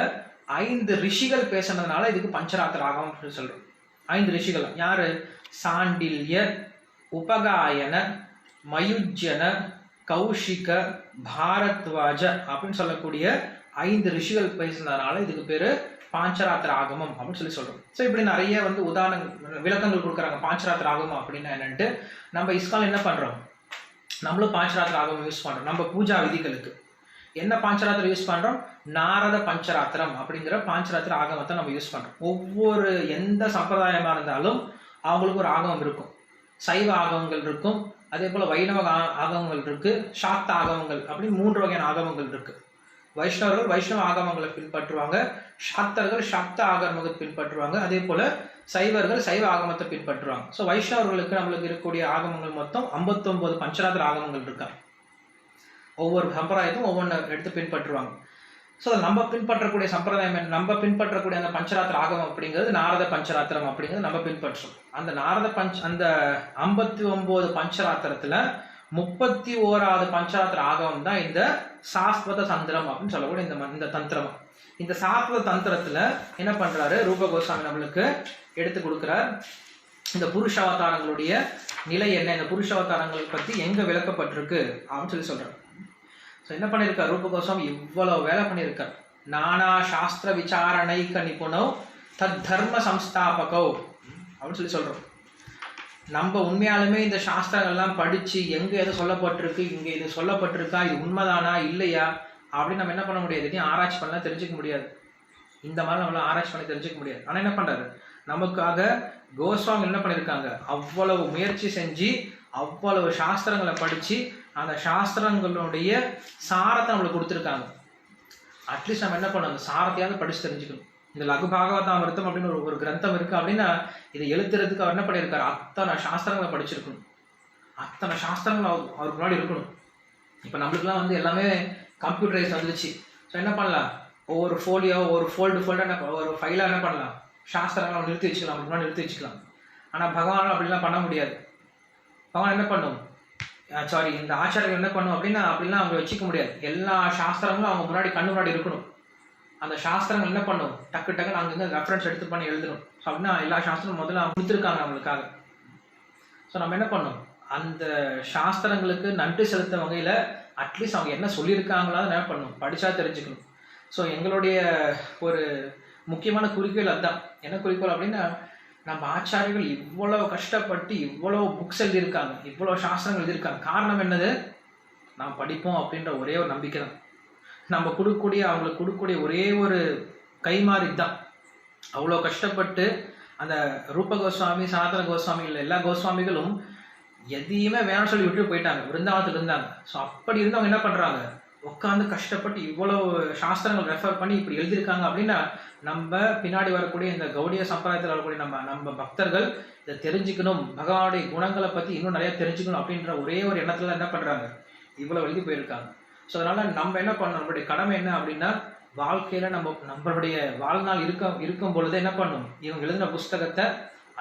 5 ரிஷிகள் பேசுனதுனால இதுக்கு பஞ்சராத்திர ஆகமம் அப்படின்னு சொல்றோம். 5 ரிஷிகள் யாரு? சாண்டில்ய, உபகாயன, மயுஜ்ஜன, கௌஷிக, பாரத்வாஜ அப்படின்னு சொல்லக்கூடிய 5 ரிஷிகள் பேசுனதுனால இதுக்கு பேரு பாஞ்சராத்திர ஆகமம் அப்படின்னு சொல்றோம். ஸோ இப்படி நிறைய வந்து விளக்கங்கள் கொடுக்குறாங்க பாஞ்சராத்திர ஆகமம் அப்படின்னா என்னன்ட்டு. நம்ம இஸ்கான் என்ன பண்றோம், நம்மளும் பாஞ்சராத்திர ஆகமம் யூஸ் பண்றோம். நம்ம பூஜா விதிகளுக்கு என்ன பாஞ்சராத்திரம் யூஸ் பண்றோம்? நாரத பஞ்சராத்திரம் அப்படிங்கிற பாஞ்சராத்திர ஆகமத்தை நம்ம யூஸ் பண்றோம். ஒவ்வொரு எந்த சம்பிரதாயமா இருந்தாலும் அவங்களுக்கு ஒரு ஆகமம் இருக்கும். சைவ ஆகமங்கள் இருக்கும், அதே போல வைணவ ஆகமங்கள் இருக்கு, சாக்த ஆகமங்கள் அப்படின்னு 3 வகையான ஆகமங்கள் இருக்கு. வைஷ்ணவர்கள் வைஷ்ணவ ஆகமங்களை பின்பற்றுவாங்க, சாக்தர்கள் சாக்த ஆகமத்தை பின்பற்றுவாங்க, அதே போல சைவர்கள் சைவ ஆகமத்தை பின்பற்றுவாங்க. ஸோ வைஷ்ணவர்களுக்கு நம்மளுக்கு இருக்கக்கூடிய ஆகமங்கள் மொத்தம் 59 பஞ்சராத்திர ஆகமங்கள் இருக்காங்க. ஒவ்வொரு சம்பிரதாயத்தும் ஒவ்வொன்று எடுத்து பின்பற்றுவாங்க. ஸோ நம்ம பின்பற்றக்கூடிய சம்பிரதாயம், நம்ம பின்பற்றக்கூடிய அந்த பஞ்சராத்திர ஆகமம் அப்படிங்கிறது நாரத பஞ்சராத்திரம் அப்படிங்கிறது நம்ம பின்பற்றோம். அந்த அந்த 59 பஞ்சராத்திரத்துல 31வது பஞ்சராத்திர ஆகமம் தான் இந்த சாஸ்வத தந்திரம் அப்படின்னு சொல்லக்கூடிய இந்த தந்திரம். இந்த சாஸ்வத தந்திரத்துல என்ன பண்றாரு ரூப கோஸ்வாமி நம்மளுக்கு எடுத்து கொடுக்கிறார். இந்த புருஷாவதாரங்களுடைய நிலை என்ன, இந்த புருஷாவதாரங்களை பத்தி எங்க விளக்கப்பட்டிருக்கு அப்படின்னு சொல்றாரு. ஸோ என்ன பண்ணியிருக்கார் ரூப கோஸ்வாமி? இவ்வளவு வேலை பண்ணியிருக்கார். நானா சாஸ்திர விசாரணைக்க நிபுணோ தத் தர்ம சம்ஸ்தாபகோ அப்படின்னு சொல்றோம். நம்ம உண்மையாலுமே இந்த சாஸ்திரங்கள்லாம் படிச்சு எங்க எது சொல்லப்பட்டிருக்கு, இங்க இது சொல்லப்பட்டிருக்கா, இது உண்மைதானா இல்லையா அப்படின்னு நம்ம என்ன பண்ண முடியாது, ஆராய்ச்சி பண்ணலாம் தெரிஞ்சுக்க முடியாது. இந்த மாதிரி நம்மளால ஆராய்ச்சி பண்ணி தெரிஞ்சுக்க முடியாது. ஆனா என்ன பண்றாரு, நமக்காக கோஸ்வாமி என்ன பண்ணியிருக்காங்க, அவ்வளவு முயற்சி செஞ்சு அவ்வளவு சாஸ்திரங்களை படிச்சு அந்த சாஸ்திரங்களுடைய சாரத்தை நம்மளுக்கு கொடுத்துருக்காங்க. அட்லீஸ்ட் நம்ம என்ன பண்ணணும், சாரத்தையாவது படிச்சு தெரிஞ்சுக்கணும். இந்த லகு பாகவதாமிருத்தம் அப்படின்னு ஒரு கிரந்தம் இருக்கு அப்படின்னா இதை எழுத்துறதுக்கு அவர் என்ன பண்ணியிருக்காரு, அத்தனை சாஸ்திரங்களை படிச்சிருக்கணும், அத்தனை சாஸ்திரங்கள் அவருக்கு முன்னாடி இருக்கணும். இப்போ நம்மளுக்குலாம் வந்து எல்லாமே கம்ப்யூட்டரைஸ் வந்துருச்சு. ஸோ என்ன பண்ணலாம், ஒவ்வொரு ஃபோலியோ ஒரு ஃபோல்டாக ஒரு ஃபைலாக என்ன பண்ணலாம், சாஸ்திரங்களை நிறுத்தி வச்சுக்கலாம், அவருக்கு முன்னாடி நிறுத்தி வச்சுக்கலாம். ஆனால் பகவான் அப்படிலாம் பண்ண முடியாது. பகவான் என்ன பண்ணும், இந்த ஆச்சாரியர்கள் என்ன பண்ணும் அப்படின்னா அவங்க வச்சுக்க முடியாது. எல்லா சாஸ்திரங்களும் அவங்க முன்னாடி கண்ணு முன்னாடி இருக்கணும். அந்த சாஸ்திரங்கள் என்ன பண்ணும், டக்குன்னு அங்கங்க ரெஃபரன்ஸ் எடுத்து பண்ணி எழுதணும். ஸோ அப்படின்னா எல்லா சாஸ்திரமும் முதல்ல கொடுத்துருக்காங்க நம்மளுக்காக. ஸோ நம்ம என்ன பண்ணோம், அந்த சாஸ்திரங்களுக்கு நன்றி செலுத்த வகையில் அட்லீஸ்ட் அவங்க என்ன சொல்லியிருக்காங்களான்னு என்ன பண்ணணும், படிச்சா தெரிஞ்சுக்கணும். ஸோ எங்களுடைய ஒரு முக்கியமான குறிக்கோள் அதுதான். என்ன குறிக்கோள் அப்படின்னா, நம்ம ஆச்சாரியர்கள் இவ்வளவு கஷ்டப்பட்டு இவ்வளவு புக்ஸ் எழுதியிருக்காங்க, இவ்வளவு சாஸ்திரங்கள் எழுதியிருக்காங்க. காரணம் என்னது, நாம் படிப்போம் அப்படின்ற ஒரே ஒரு நம்பிக்கை தான். நம்ம அவங்களுக்கு கொடுக்கக்கூடிய ஒரே ஒரு கைமாறி தான். அவ்வளோ கஷ்டப்பட்டு அந்த ரூப கோஸ்வாமி, சனாதன கோஸ்வாமி இல்லை எல்லா கோஸ்வாமிகளும் எதையுமே வேணாம்னு சொல்லி விட்டு போயிட்டாங்க, விருந்தாவனத்தில் இருந்தாங்க. ஸோ அப்படி இருந்தவங்க என்ன பண்ணுறாங்க, உட்காந்து கஷ்டப்பட்டு இவ்வளவு சாஸ்திரங்கள் ரெஃபர் பண்ணி இப்படி எழுதியிருக்காங்க அப்படின்னா நம்ம பின்னாடி வரக்கூடிய இந்த கௌடிய சம்பிரதாயத்தில் வரக்கூடிய நம்ம பக்தர்கள் இதை தெரிஞ்சுக்கணும், பகவானுடைய குணங்களை பற்றி இன்னும் நிறைய தெரிஞ்சுக்கணும் அப்படின்ற ஒரே ஒரு எண்ணத்துல என்ன பண்ணுறாங்க, இவ்வளோ எழுதி போயிருக்காங்க. ஸோ அதனால நம்ம என்ன பண்ணணும், நம்மளுடைய கடமை என்ன அப்படின்னா, வாழ்க்கையில நம்மளுடைய வாழ்நாள் இருக்கும் பொழுது என்ன பண்ணணும், இவங்க எழுதின புஸ்தகத்தை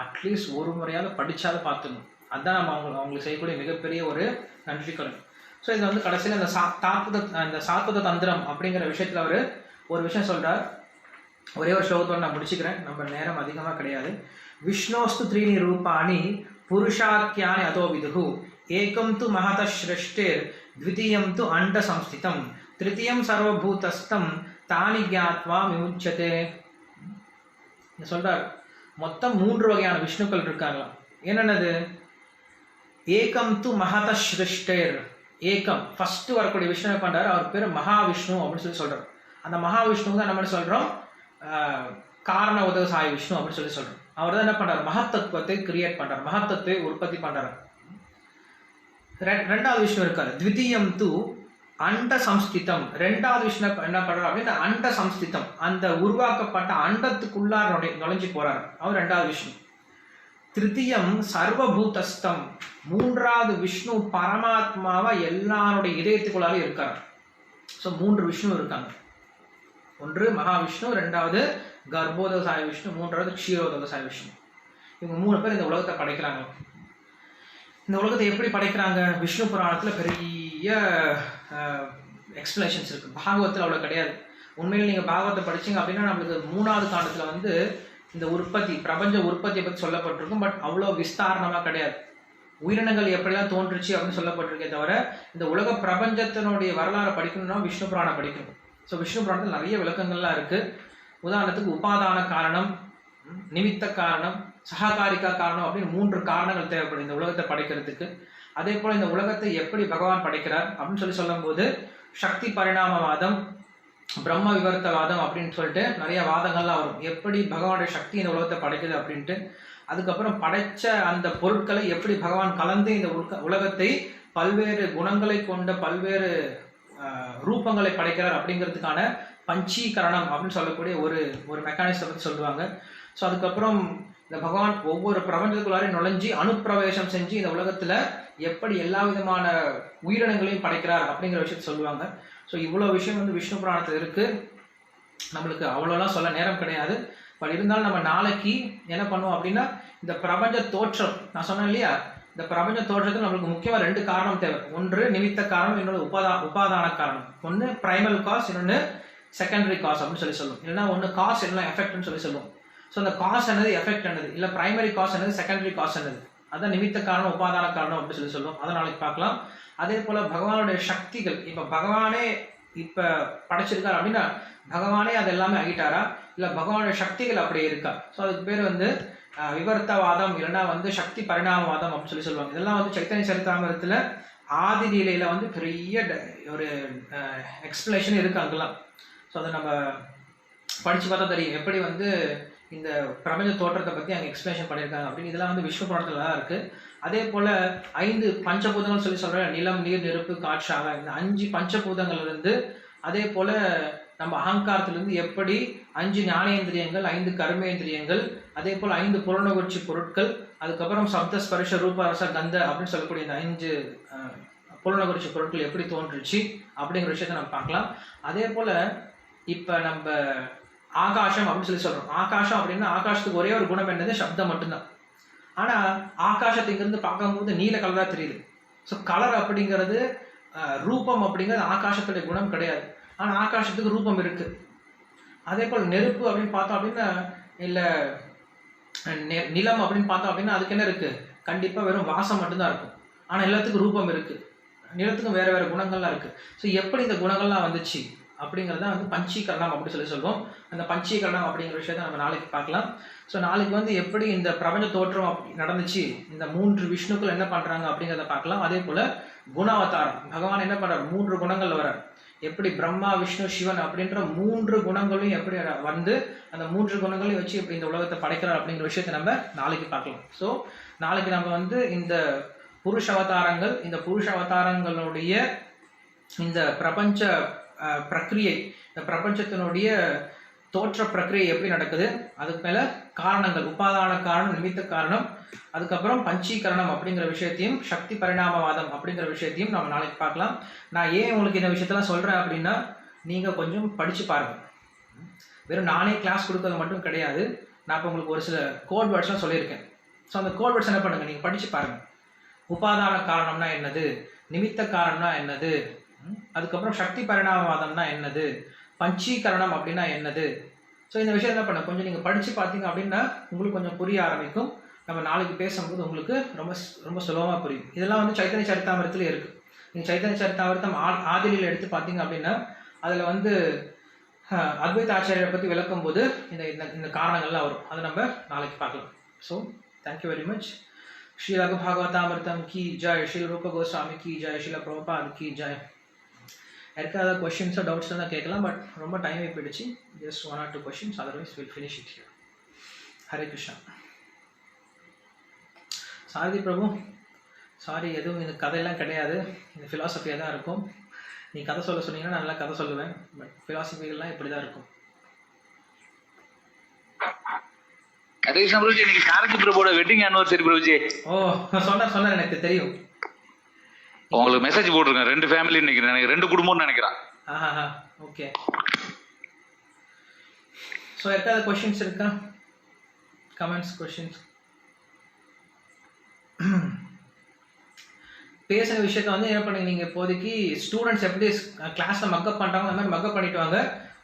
அட்லீஸ்ட் ஒரு முறையாவது படிச்சாவது பார்த்துக்கணும். அதுதான் நம்ம அவங்களுக்கு செய்யக்கூடிய மிகப்பெரிய ஒரு நன்றி கடன். ஸோ இதில் வந்து கடைசியில் இந்த சாத்வத தந்திரம் அப்படிங்கிற விஷயத்தில் அவர் ஒரு விஷயம் சொல்றார். ஒரே ஒரு ஸ்லோகத்தோடு நான் முடிச்சுக்கிறேன், நம்ம நேரம் அதிகமாக கிடையாது. விஷ்ணோஸ்து த்ரீணி ரூபாணி புருஷாக்கியானி அதோ விதுகு ஏகம் து மகத ஸ்ரஷ்டேர் த்விதீயம் து அண்ட சம்ஸ்திதம் திருத்தியம் சர்வபூதஸ்தம் தானி கியாத்வா விமுச்சதே சொல்றார். மொத்தம் 3 வகையான விஷ்ணுக்கள் இருக்காங்களாம். என்னென்னது, ஏகம் து மகத ஸ்ரஷ்டேர், ஏகம் ஃபர்ஸ்ட் வரக்கூடிய விஷ்ணு பண்றாரு, அவர் பேர் மகாவிஷ்ணு அப்படின்னு சொல்றாரு. அந்த மகாவிஷ்ணு தான் நம்ம சொல்றோம் காரண உதவ சாய விஷ்ணு அப்படின்னு சொல்றோம். அவர் தான் என்ன பண்றாரு, மகத்தத்துவத்தை கிரியேட் பண்றாரு, மகத்தத்துவத்தை உற்பத்தி பண்றாரு. ரெண்டாவது விஷ்ணு இருக்காரு, த்விதீயம் து அண்ட சம்ஸ்திதம். ரெண்டாவது விஷ்ணு என்ன பண்றாரு அப்படின்னா அண்ட சம்ஸ்திதம், அந்த உருவாக்கப்பட்ட அண்டத்துக்குள்ளார நுழைஞ்சு போறாரு, அவர் ரெண்டாவது விஷ்ணு. திருத்தீயம் சர்வபூதஸ்தம், மூன்றாவது விஷ்ணு பரமாத்மாவா எல்லாருடைய இதயத்துக்குள்ளார இருக்காரு. ஸோ 3 விஷ்ணு இருக்காங்க. ஒன்று மகாவிஷ்ணு, ரெண்டாவது கர்ப்போதக சாய விஷ்ணு, மூன்றாவது க்ஷீரோதக சாய விஷ்ணு. இவங்க 3 பேர் இந்த உலகத்தை படைக்கிறாங்க. இந்த உலகத்தை எப்படி படைக்கிறாங்க, விஷ்ணு புராணத்தில் பெரிய எக்ஸ்பிளேஷன்ஸ் இருக்குது. பாகவத்தில் அவ்வளோ கிடையாது. உண்மையில் நீங்கள் பாகவத்தை படிச்சிங்க அப்படின்னா நம்மளுக்கு 3வது காண்டத்தில் வந்து இந்த உற்பத்தி, பிரபஞ்ச உற்பத்தியை பற்றி சொல்லப்பட்டிருக்கும். பட் அவ்வளோ விஸ்தாரணமாக கிடையாது. உயிரினங்கள் எப்படிலாம் தோன்றுச்சு அப்படின்னு சொல்லப்பட்டிருக்கே தவிர இந்த உலக பிரபஞ்சத்தினுடைய வரலாறு படிக்கணும்னா விஷ்ணு புராணம் படிக்கணும். ஸோ விஷ்ணு புராணத்தில் நிறைய விளக்கங்கள்லாம் இருக்குது. உதாரணத்துக்கு உபாதான காரணம், நிமித்த காரணம், சககாரிகா காரணம் அப்படின்னு 3 காரணங்கள் தேவைப்படும் இந்த உலகத்தை படைக்கிறதுக்கு. அதே போல் இந்த உலகத்தை எப்படி பகவான் படைக்கிறார் அப்படின்னு சொல்லும்போது சக்தி பரிணாமவாதம், பிரம்ம விவர்த்தவாதம் அப்படின்னு சொல்லிட்டு நிறைய வாதங்கள்லாம் வரும். எப்படி பகவானுடைய சக்தி இந்த உலகத்தை படைக்குது அப்படின்ட்டு. அதுக்கப்புறம் படைச்ச அந்த பொருட்களை எப்படி பகவான் கலந்து இந்த உலகத்தை பல்வேறு குணங்களை கொண்ட பல்வேறு ரூபங்களை படைக்கிறார் அப்படிங்கிறதுக்கான பஞ்சீகரணம் அப்படின்னு சொல்லக்கூடிய ஒரு மெக்கானிசத்தை பற்றி சொல்லுவாங்க. ஸோ அதுக்கப்புறம் இந்த பகவான் ஒவ்வொரு பிரபஞ்சத்துக்குள்ளாரையும் நுழைஞ்சி அனுப்பிரவேசம் செஞ்சு இந்த உலகத்தில் எப்படி எல்லா விதமான உயிரினங்களையும் படைக்கிறார் அப்படிங்கிற விஷயத்த சொல்லுவாங்க. ஸோ இவ்வளோ விஷயம் வந்து விஷ்ணு புராணத்தில் இருக்குது. நம்மளுக்கு அவ்வளோலாம் சொல்ல நேரம் கிடையாது. பட் இருந்தாலும் நம்ம நாளைக்கு என்ன பண்ணுவோம் அப்படின்னா இந்த பிரபஞ்ச தோற்றம், நான் சொன்னேன் இல்லையா, இந்த பிரபஞ்ச தோற்றத்தில் நம்மளுக்கு முக்கியமாக 2 காரணம் தேவை. ஒன்று நிமித்த காரணம், இன்னொன்று உபாதான காரணம். ஒன்று பிரைமல் காஸ், இன்னொன்று செகண்டரி காஸ் அப்படின்னு சொல்லுவோம். இல்லைன்னா ஒன்று காஸ் இல்லைன்னா எஃபெக்ட்னு சொல்லுவோம். ஸோ அந்த காஸ் என்னது, எஃபெக்ட் என்னது, இல்லை பிரைமரி காஸ் என்னது, செகண்டரி காஸ் என்னது, அதான் நிமித்த காரணம் உபாதான காரணம் அப்படின்னு சொல்லுவோம். அதை நாளைக்கு பார்க்கலாம். அதே போல் பகவானுடைய சக்திகள், இப்போ பகவானே இப்போ படைச்சிருக்காரு அப்படின்னா பகவானே அது எல்லாமே ஆகிட்டாரா, இல்லை பகவானுடைய சக்திகள் அப்படியே இருக்கா? ஸோ அதுக்கு பேர் வந்து விவர்த்தவாதம், இல்லைன்னா வந்து சக்தி பரிணாமவாதம் அப்படின்னு சொல்லுவாங்க. இதெல்லாம் வந்து சைத்தன்ய சரிதாமிரத்தில் ஆதி லீலையில் வந்து பெரிய ஒரு எக்ஸ்பிளேஷன் இருக்குது அங்கெல்லாம். ஸோ அதை நம்ம படித்து பார்த்தா தெரியும் எப்படி வந்து இந்த பிரபஞ்ச தோற்றத்தை பற்றி அங்கே எக்ஸ்பிளேஷன் பண்ணியிருக்காங்க அப்படின்னு. இதெல்லாம் வந்து விஷ்ணு புராணத்தில் தான் இருக்குது. அதே போல் 5 பஞ்சபூதங்கள் சொல்கிறேன், நிலம், நீர், நெருப்பு, காற்று, ஆகாயம். இந்த 5 பஞ்சபூதங்கள் இருந்து, அதே போல் நம்ம அகங்காரத்திலிருந்து எப்படி 5 ஞானேந்திரியங்கள், 5 கர்மேந்திரியங்கள், அதே போல் 5 புலனுணர்ச்சி பொருட்கள், அதுக்கப்புறம் சப்த ஸ்பர்ஷ ரூப ரச கந்த அப்படின்னு சொல்லக்கூடிய இந்த 5 புலனுணர்ச்சி பொருட்கள் எப்படி தோன்றுச்சு அப்படிங்கிற விஷயத்தை நம்ம பார்க்கலாம். அதே போல் இப்போ நம்ம ஆகாசம் அப்படின்னு சொல்கிறோம். ஆகாசம் அப்படின்னா ஆகாசத்துக்கு ஒரே ஒரு குணம் என்னது, சப்தம் மட்டும்தான். ஆனால் ஆகாசத்தை இங்கிருந்து பார்க்கும்போது நீல கலராக தெரியுது. ஸோ கலர் அப்படிங்கிறது, ரூபம் அப்படிங்கிறது ஆகாசத்துடைய குணம் கிடையாது. ஆனால் ஆகாசத்துக்கு ரூபம் இருக்கு. அதே போல் நெருப்பு அப்படின்னு பார்த்தோம் அப்படின்னா, இல்லை நிலம் அப்படின்னு பார்த்தோம் அப்படின்னா அதுக்கு என்ன இருக்கு, கண்டிப்பாக வெறும் வாசம் மட்டும்தான் இருக்கும். ஆனால் எல்லாத்துக்கும் ரூபம் இருக்கு. நிலத்துக்கும் வேறு வேறு குணங்கள்லாம் இருக்கு. ஸோ எப்படி இந்த குணங்கள்லாம் வந்துச்சு அப்படிங்கிறத வந்து பஞ்சீகரணம் அப்படின்னு சொல்லுவோம். அந்த பஞ்சீகரணம் அப்படிங்கிற விஷயத்த நம்ம நாளைக்கு பார்க்கலாம். ஸோ நாளைக்கு வந்து எப்படி இந்த பிரபஞ்ச தோற்றம் நடந்துச்சு, இந்த 3 விஷ்ணுக்கள் என்ன பண்ணுறாங்க அப்படிங்கிறத பார்க்கலாம். அதே போல் குணாவதாரம், பகவான் என்ன பண்ணுறார், 3 குணங்கள் வர, எப்படி பிரம்மா விஷ்ணு சிவன் அப்படின்ற 3 குணங்களையும் எப்படி வந்து அந்த 3 குணங்களையும் வச்சு எப்படி இந்த உலகத்தை படைக்கிறார் அப்படிங்கிற விஷயத்தை நம்ம நாளைக்கு பார்க்கலாம். ஸோ நாளைக்கு நம்ம வந்து இந்த புருஷ அவதாரங்கள், இந்த புருஷ அவதாரங்களுடைய இந்த பிரபஞ்ச பிரக்ரியை, இந்த பிரபஞ்சத்தினுடைய தோற்ற பிரக்ரியை எப்படி நடக்குது, அதுக்கு மேலே காரணங்கள், உபாதான காரணம், நிமித்த காரணம், அதுக்கப்புறம் பஞ்சீகரணம் அப்படிங்கிற விஷயத்தையும் சக்தி பரிணாமவாதம் அப்படிங்கிற விஷயத்தையும் நம்ம நாளைக்கு பார்க்கலாம். நான் ஏன் உங்களுக்கு இந்த விஷயத்தெல்லாம் சொல்கிறேன் அப்படின்னா, நீங்கள் கொஞ்சம் படித்து பாருங்கள். வெறும் நானே கிளாஸ் கொடுக்கறது மட்டும் கிடையாது. நான் இப்போ உங்களுக்கு ஒரு சில கோட் வேர்ட்ஸ்லாம் சொல்லியிருக்கேன். ஸோ அந்த கோட் வேர்ட்ஸ் என்ன பண்ணுங்கள், நீங்கள் படித்து பாருங்கள். உபாதான காரணம்னா என்னது, நிமித்த காரணம்னா என்னது, அதுக்கப்புறம் சக்தி பரிணாமவாதம்னா என்னது, பஞ்சீகரணம் அப்படின்னா என்னது. ஸோ இந்த விஷயம் என்ன பண்ண கொஞ்சம் நீங்கள் படித்து பார்த்தீங்க அப்படின்னா உங்களுக்கு கொஞ்சம் புரிய ஆரம்பிக்கும். நம்ம நாளைக்கு பேசும்போது உங்களுக்கு ரொம்ப ரொம்ப சுலபமாக புரியும். இதெல்லாம் வந்து சைத்தன்ய சரிதாமிரத்தில் இருக்குது. நீங்கள் சைத்தன்ய சரிதாமிரத்தம் ஆதிலியில் எடுத்து பார்த்தீங்க அப்படின்னா அதில் வந்து அத்வைத ஆச்சாரியரை பற்றி விளக்கும் போது இந்த இந்த காரணங்கள்லாம் வரும். அதை நம்ம நாளைக்கு பார்க்கலாம். So thank you very much. Shri Raghu Bhagavatamritam கி ஜெய், ஸ்ரீ ரூப கோஸ்வாமி கி ஜெய், ஸ்ரீல பிரபுபாத் கி ஜெய். யாருக்கா ஏதாவது கொஷின்ஸோ டவுட்ஸ் தான் கேட்கலாம், பட் ரொம்ப டைம் போயிடுச்சு. Just 1 or 2 questions, otherwise we'll finish it here. Hare Krishna. Sarathi Prabhu, sorry, எதுவும் இந்த கதையெல்லாம் கிடையாது, இந்த ஃபிலாசபியாக தான் இருக்கும். நீ கதை சொல்ல சொன்னீங்கன்னா நான் நல்லா கதை சொல்லுவேன், பட் ஃபிலாசபிகள்லாம் இப்படி தான் இருக்கும். ஹரே கிருஷ்ணா பிரபுஜி, இன்னைக்கு சாரதி பிரபுவோட வெட்டிங் ஆனிவர்சரி பிரபுஜி. ஓ, சொன்னார் எனக்கு தெரியும். உங்களுக்கு மெசேஜ் போட்டிருக்கேன். 2 ஃபேமிலி நினைக்கிறேன், 2 குடும்பம்னு நினைக்கிறேன். ஆஹா, ஓகே. ஸோ எதாவது கொஷின்ஸ் இருக்கா? Comments, questions? பேசுகிற விஷயத்த வந்து என்ன பண்ணுங்க, நீங்கள் இப்போதைக்கு ஸ்டூடெண்ட்ஸ் எப்படி கிளாஸில் மக்கப் பண்ணுறாங்க அந்த மாதிரி மக்கப் பண்ணிட்டு வாங்க.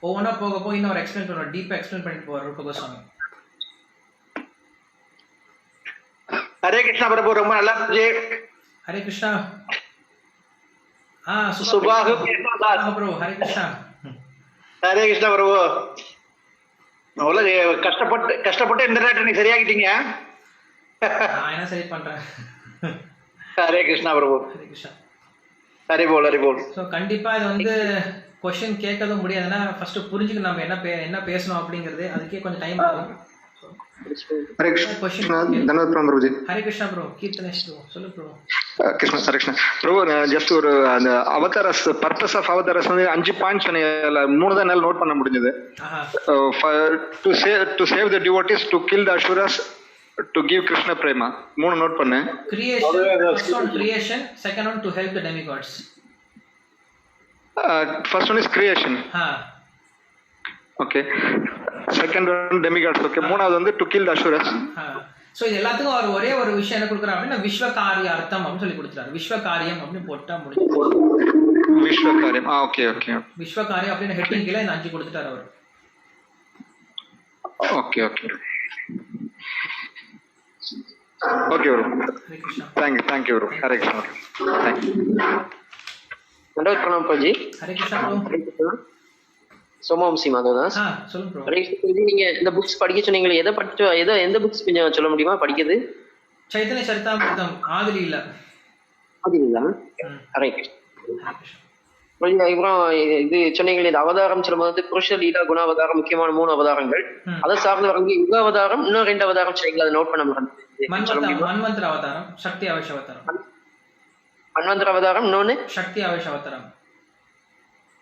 ஒவ்வொன்றா போக போய் இன்னும் ஒரு எக்ஸ்பிளைன் பண்ணுவோம், டீப்பாக எக்ஸ்பிளைன் பண்ணிட்டு போவார் ரூப கோஸ்வாமி. ஹரே கிருஷ்ணா பிரபு, ரொம்ப நல்லா. ஹரே கிருஷ்ணா. சுபாகு பிரபு, ஹரே கிருஷ்ணா. ஹரே கிருஷ்ணா பிரபு, அவ்வளவு கஷ்டப்பட்டு இன்டர்நெட் நீ சரியாகிட்டீங்க. நான் என்ன சரி பண்றேன். ஹரே கிருஷ்ணா பிரபு. ஹரே கிருஷ்ணா. ஹரி போல், ஹரி போல். ஸோ கண்டிப்பா இது வந்து கொஸ்டின் கேட்கறதும் முடியாதுன்னா ஃபர்ஸ்ட் புரிஞ்சுக்க நம்ம என்ன பேசணும் அப்படிங்கிறது, அதுக்கே கொஞ்சம் டைம் ஆகும். ஹரே கிருஷ்ணா, தன்வத் பிரபுஜி. ஹரே கிருஷ்ணா ப்ரோ. கீர்த்தனேஷ் ப்ரோ, சொல்லு ப்ரோ. கிருஷ்ணா, ஹரே கிருஷ்ணா பிரபு. ஜஸ்ட் ஒரு அந்த அவதாரஸ், பர்பஸ் ஆஃப் அவதாரஸ் வந்து 5 பாயிண்ட்ஸ் 3 தான் என்னால் நோட் பண்ண முடிஞ்சது. To save the devotees, to kill the asuras, to give Krishna prema. 3 note பண்ணேன். First one creation, second one to help the demigods. First one is creation. Okay. Second one demigods. Okay. மூணாவது வந்து to kill the asuras. So இது எல்லாத்துக்கும் அவர் ஒரே ஒரு விஷயம் என்ன கொடுக்குறாரு அப்படின்னா விஸ்வகாரிய அர்த்தம் அப்படின்னு சொல்லி கொடுத்துறாரு. விஸ்வகாரியம் அப்படின்னு போட்டா முடியும். விஸ்வகாரியம். Okay okay. விஸ்வகாரியம் அப்படின்னு ஹெட்டிங் கீழ இந்த 5 கொடுத்துட்டாரு அவர். Okay okay. Okay bro. Hare Krishna. Thank you bro. Hare Krishna. Thank you. தண்டவத் பிரணாம் பிரபுஜி. ஹரே கிருஷ்ணா ப்ரோ. சோமவம்சி மாதவதாஸ். சொல்லுங்க ப்ரோ. ஹரே கிருஷ்ணா, நீங்க இந்த புக்ஸ் படிக்க சொன்னீங்களே, எந்த புக்ஸ் கொஞ்சம் சொல்ல முடியுமா படிக்கிறது? சைத்தன்ய சரிதாமிர்தம் ஆதிரி இல்ல. அது இல்ல. ஹரே கிருஷ்ணா. அப்புறம் இது சொன்னீங்களே, இந்த அவதாரம் சொல்லும்போது புருஷ லீலா குணாவதாரம் முக்கியமான 3 அவதாரங்கள். அதை சார்ந்து வரங்க யுக அவதாரம், இன்னும் 2 அவதாரம் சொன்னீங்களா, அதை நோட் பண்ண முடியும். மன்வந்தர அவதாரம், சக்தி ஆவேஷ அவதாரம். மன்வந்தர அவதாரம், இன்னொன்னு சக்தி ஆவேஷ அவதாரம்.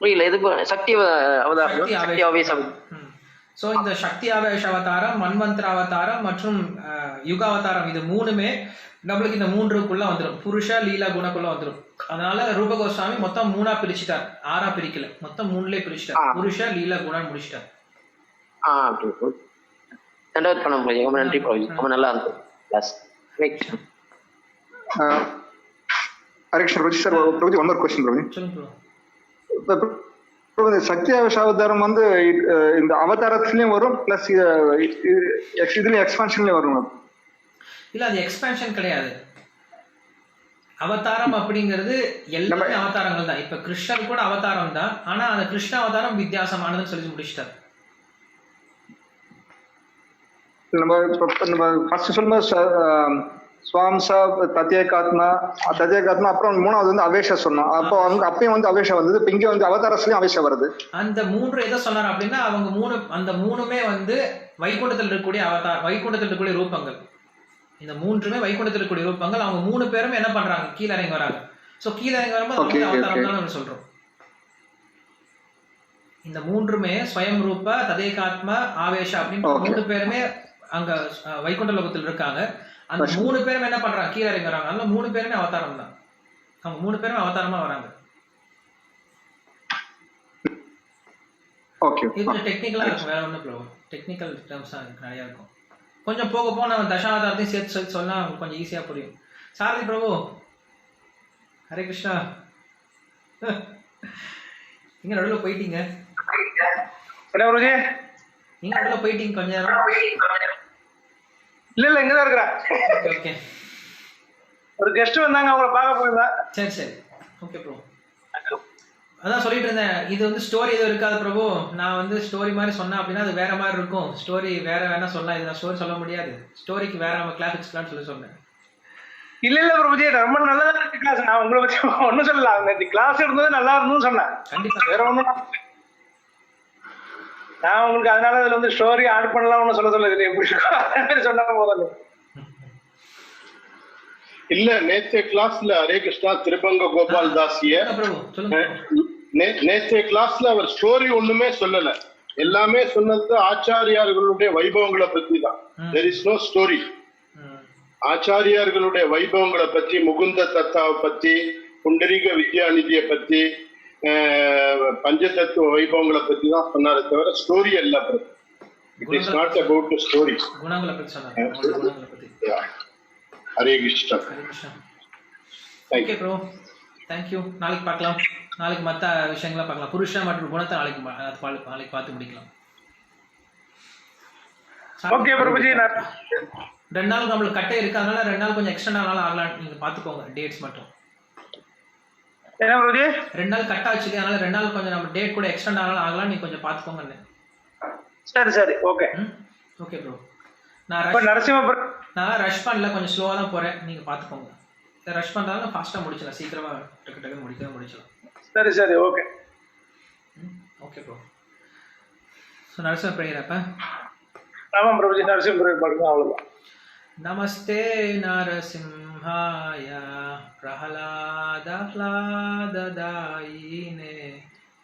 புரியல, எது? சக்தி அவதாரம், சக்தி ஆவேசம். சோ இந்த சக்தி ஆவேஷ அவதாரம், மன்வந்தர அவதாரம் மற்றும் யுக அவதாரம், இது 3மே நம்மளுக்கு இந்த 3க்குள்ள வந்துடும். புருஷ லீலா குணக்குள்ள வந்துடும். அதனால ரூப கோஸ்வாமி மொத்தம் 3ஆ பிரிச்சுட்டார், 6ஆ பிரிக்கல, மொத்தம் 3லயே பிரிச்சுட்டார். புருஷ லீலா குணம் முடிச்சிட்டார். தண்டவத் பிரணாம் பிரபு. ரொம்ப நன்றி பிரபு, ரொம்ப நல்லா இருந்தது கிளாஸ். ஹரே கிருஷ்ணா பிரபு. சார் பிரபு, ஒன் மோர் क्वेश्चन பிரபு. சொல்லுங்க ப்ரோ. பிரபு, சக்தி ஆவேஷ அவதாரம் வந்து இந்த அவதாரத்திலயும் வரும், பிளஸ் இதுலயும் எக்ஸ்பான்ஷன்லயும் வரும். இல்ல, அது எக்ஸ்பான்ஷன் கிடையாது. அவதாரம் அப்படிங்கிறது எல்லாமே அவதாரங்கள் தான். இப்ப கிருஷ்ணர் கூட அவதாரம் தான், ஆனா அந்த கிருஷ்ண அவதாரம் வித்தியாசமானதுன்னு சொல்லி முடிச்சிட்டார். நம்ம ஃபர்ஸ்ட் சொல்லும்போது ஸ்வாம்சா, தத்யேகாத்மா, அப்புறம் 3வது வந்து அவேஷ சொன்னோம். அப்போ அப்பயும் வந்து அவேஷ வந்தது, இப்ப இங்க வந்து அவதாரஸ்லயும் அவேஷ வருது. அந்த 3 எதை சொன்னார் அப்படின்னா, அவங்க அந்த 3மே வந்து வைகுண்டத்தில் இருக்கக்கூடிய வைகுண்டத்தில் இருக்கக்கூடிய ரூபங்கள். இந்த 3மே வைகுண்டத்தில் இருக்கக்கூடிய ரூபங்கள். அவங்க 3 பேருமே என்ன பண்றாங்க, கீழ இறங்கி வராங்க. சோ கீழ இறங்கி வரும்போது அவங்க அவதாரம் தான் நம்ம சொல்றோம். இந்த 3மே ஸ்வயம் ரூப, ததேகாத்மா, ஆவேஷ அப்படின்னு 3 பேருமே அங்க வைகுண்ட லோகத்தில் இருக்காங்க. அந்த 3 பேரும் என்ன பண்றாங்க, கீழ இறங்கி வராங்க. அதனால 3 பேருமே அவதாரம் தான். அவங்க 3 பேருமே அவதாரமா வராங்க. இது டெக்னிக்கலா இருக்கும், வேற ஒண்ணும் ப்ரோ. டெக்னிக்கல் டேர்ம்ஸ் தான் நிறைய இருக்கும். கொஞ்சம் போக போக நம்ம தசாவதாரத்தையும் சேர்த்து சொன்னா கொஞ்சம் ஈஸியா புரியும். சாரதி பிரபு, ஹரே கிருஷ்ணா. நீங்க நடுவில் போயிட்டீங்க. நீங்க நடுவில் போயிட்டீங்க கொஞ்ச நேரம். இல்ல இங்கதான் இருக்கிறேன். ஓகே. ஒரு கெஸ்ட் வந்தாங்க, அவங்கள பார்க்க போயிருந்தேன். சரி. Okay bro. அதான் சொல்லிட்டு இருந்தேன், இது வந்து ஸ்டோரி எதுவும் இருக்காது பிரபு. நான் வந்து ஸ்டோரி மாதிரி சொன்னேன் அப்படின்னா அது வேற மாதிரி இருக்கும். ஸ்டோரி வேற வேணா சொல்லலாம், இது நான் ஸ்டோரி சொல்ல முடியாது. ஸ்டோரிக்கு வேற நம்ம கிளாஸ் வச்சுக்கலாம்னு சொல்லி சொன்னேன். இல்ல இல்ல பிரபுஜி, ரொம்ப நல்லதா இருக்கு கிளாஸ். நான் உங்களை பத்தி ஒண்ணும் சொல்லல, நேற்று கிளாஸ் இருந்தது நல்லா இருந்துன்னு சொன்னேன், கண்டிப்பா. வேற ஒண்ணும் நான் உங்களுக்கு அதனால அதுல வந்து ஸ்டோரி ஆட் பண்ணலாம் ஒன்னும் சொல்ல இது எப்படி இருக்கும் அதே மாதிரி சொன்னா போதும். இல்ல நேற்றைய கிளாஸ்ல ஹரே கிருஷ்ணா திருப்பங்க கோபால் தாசிய பிரபு சொல்லுங்க. நேற்றைய கிளாஸ்ல அவர் ஸ்டோரி ஒண்ணுமே சொல்லல, எல்லாமே சொன்னது ஆச்சாரியார்களுடைய வைபவங்களை பத்தி தான். There is no story. ஆச்சாரியார்களுடைய வைபவங்களை பத்தி, முகுந்த தத்தாவை பத்தி, புண்டரீக வித்யாநிதியை பத்தி, பஞ்சதத்துவ வைபவங்களை பத்தி தான் சொன்னாரே தவிர ஸ்டோரி அல்ல. It is not about story. குணங்களை பத்தி சொன்னாங்க, குணங்களை பத்தி. Hare Krishna. Okay bro, thank you. நாளைக்கு பார்க்கலாம். நாளைக்கு மற்ற விஷயங்களை பார்க்கலாம். புருஷன் மற்றும் குணத்தை நாளைக்கு பார்த்து முடிக்கலாம். ஓகே பிரபுஜி. 2 நாள் நம்மளுக்கு கட்டை இருக்கு, அதனால 2 நாள் கொஞ்சம் எக்ஸ்டெண்ட் ஆனாலும் ஆகலாம். நீங்க பாத்துக்கோங்க டேட்ஸ் மட்டும். என்ன பிரபுஜி? 2 நாள் கட் ஆச்சு, அதனால 2 நாள் கொஞ்சம் நம்ம டேட் கூட எக்ஸ்டெண்ட் ஆனாலும் ஆகலாம். நீங்க கொஞ்சம் பாத்துக்கோங்க. சரி சரி, ஓகே ஓகே ப்ரோ. நான் ரஷ் பண்ணல, கொஞ்சம் ஸ்லோவா தான் போறேன். நீங்க பாத்துக்கோங்க. ரஷ் பண்றதால ஃபாஸ்டா முடிச்சலாம், சீக்கிரமா டக்கு டக்கு முடிச்சலாம். சரி சரி, okay okay bro. So Narasimha prayer அப்ப. ஆமாம் பிரபுஜி, நரசிம்ம பிரேயர் பாருங்க, அவ்வளவுதான். நமஸ்தே நரசிம்ஹாய பிரஹ்லாதாஹ்லாததாயினே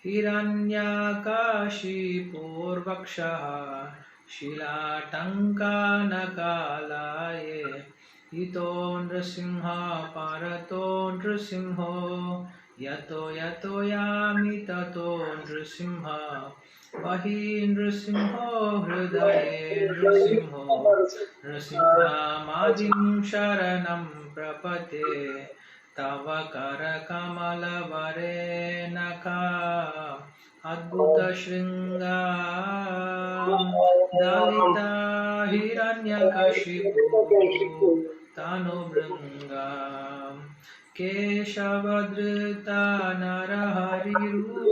हिरण्यकाशिपूर्वक्षः शिलाटङ्कानकालाये इतो नृसिंह परतो नृसिंहो यतो यतो यामि ततो नृसिंह वही नृसिंहो हृदये नृसिंहो नृसिंहमादिं शरणं प्रपते तव करकमलवरेणका अद्भुत शृंगा दलिता हिरण्यकशिपु तनुभृंगा केशवधृता नरहरिरूपा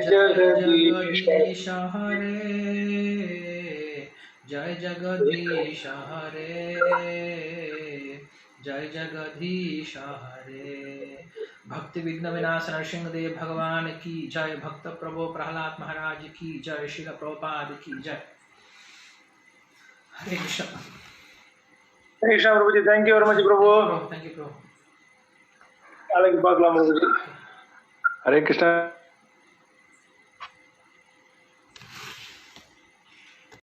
जगदीश हरे जय जगदीश हरे जय जगदीश हरे। भक्ति विघ्न विनाश नरसिंहदेव भगवान की जय। भक्त प्रभु प्रहलाद महाराज की जय। श्रील प्रभुपाद की जय। हरे कृष्ण। हरे कृष्ण प्रभुजी, थैंक यू वेरी मच प्रभु। थैंक यू प्रभु। नाளைக்கு பார்க்கலாம் प्रभुजी। हरे कृष्ण।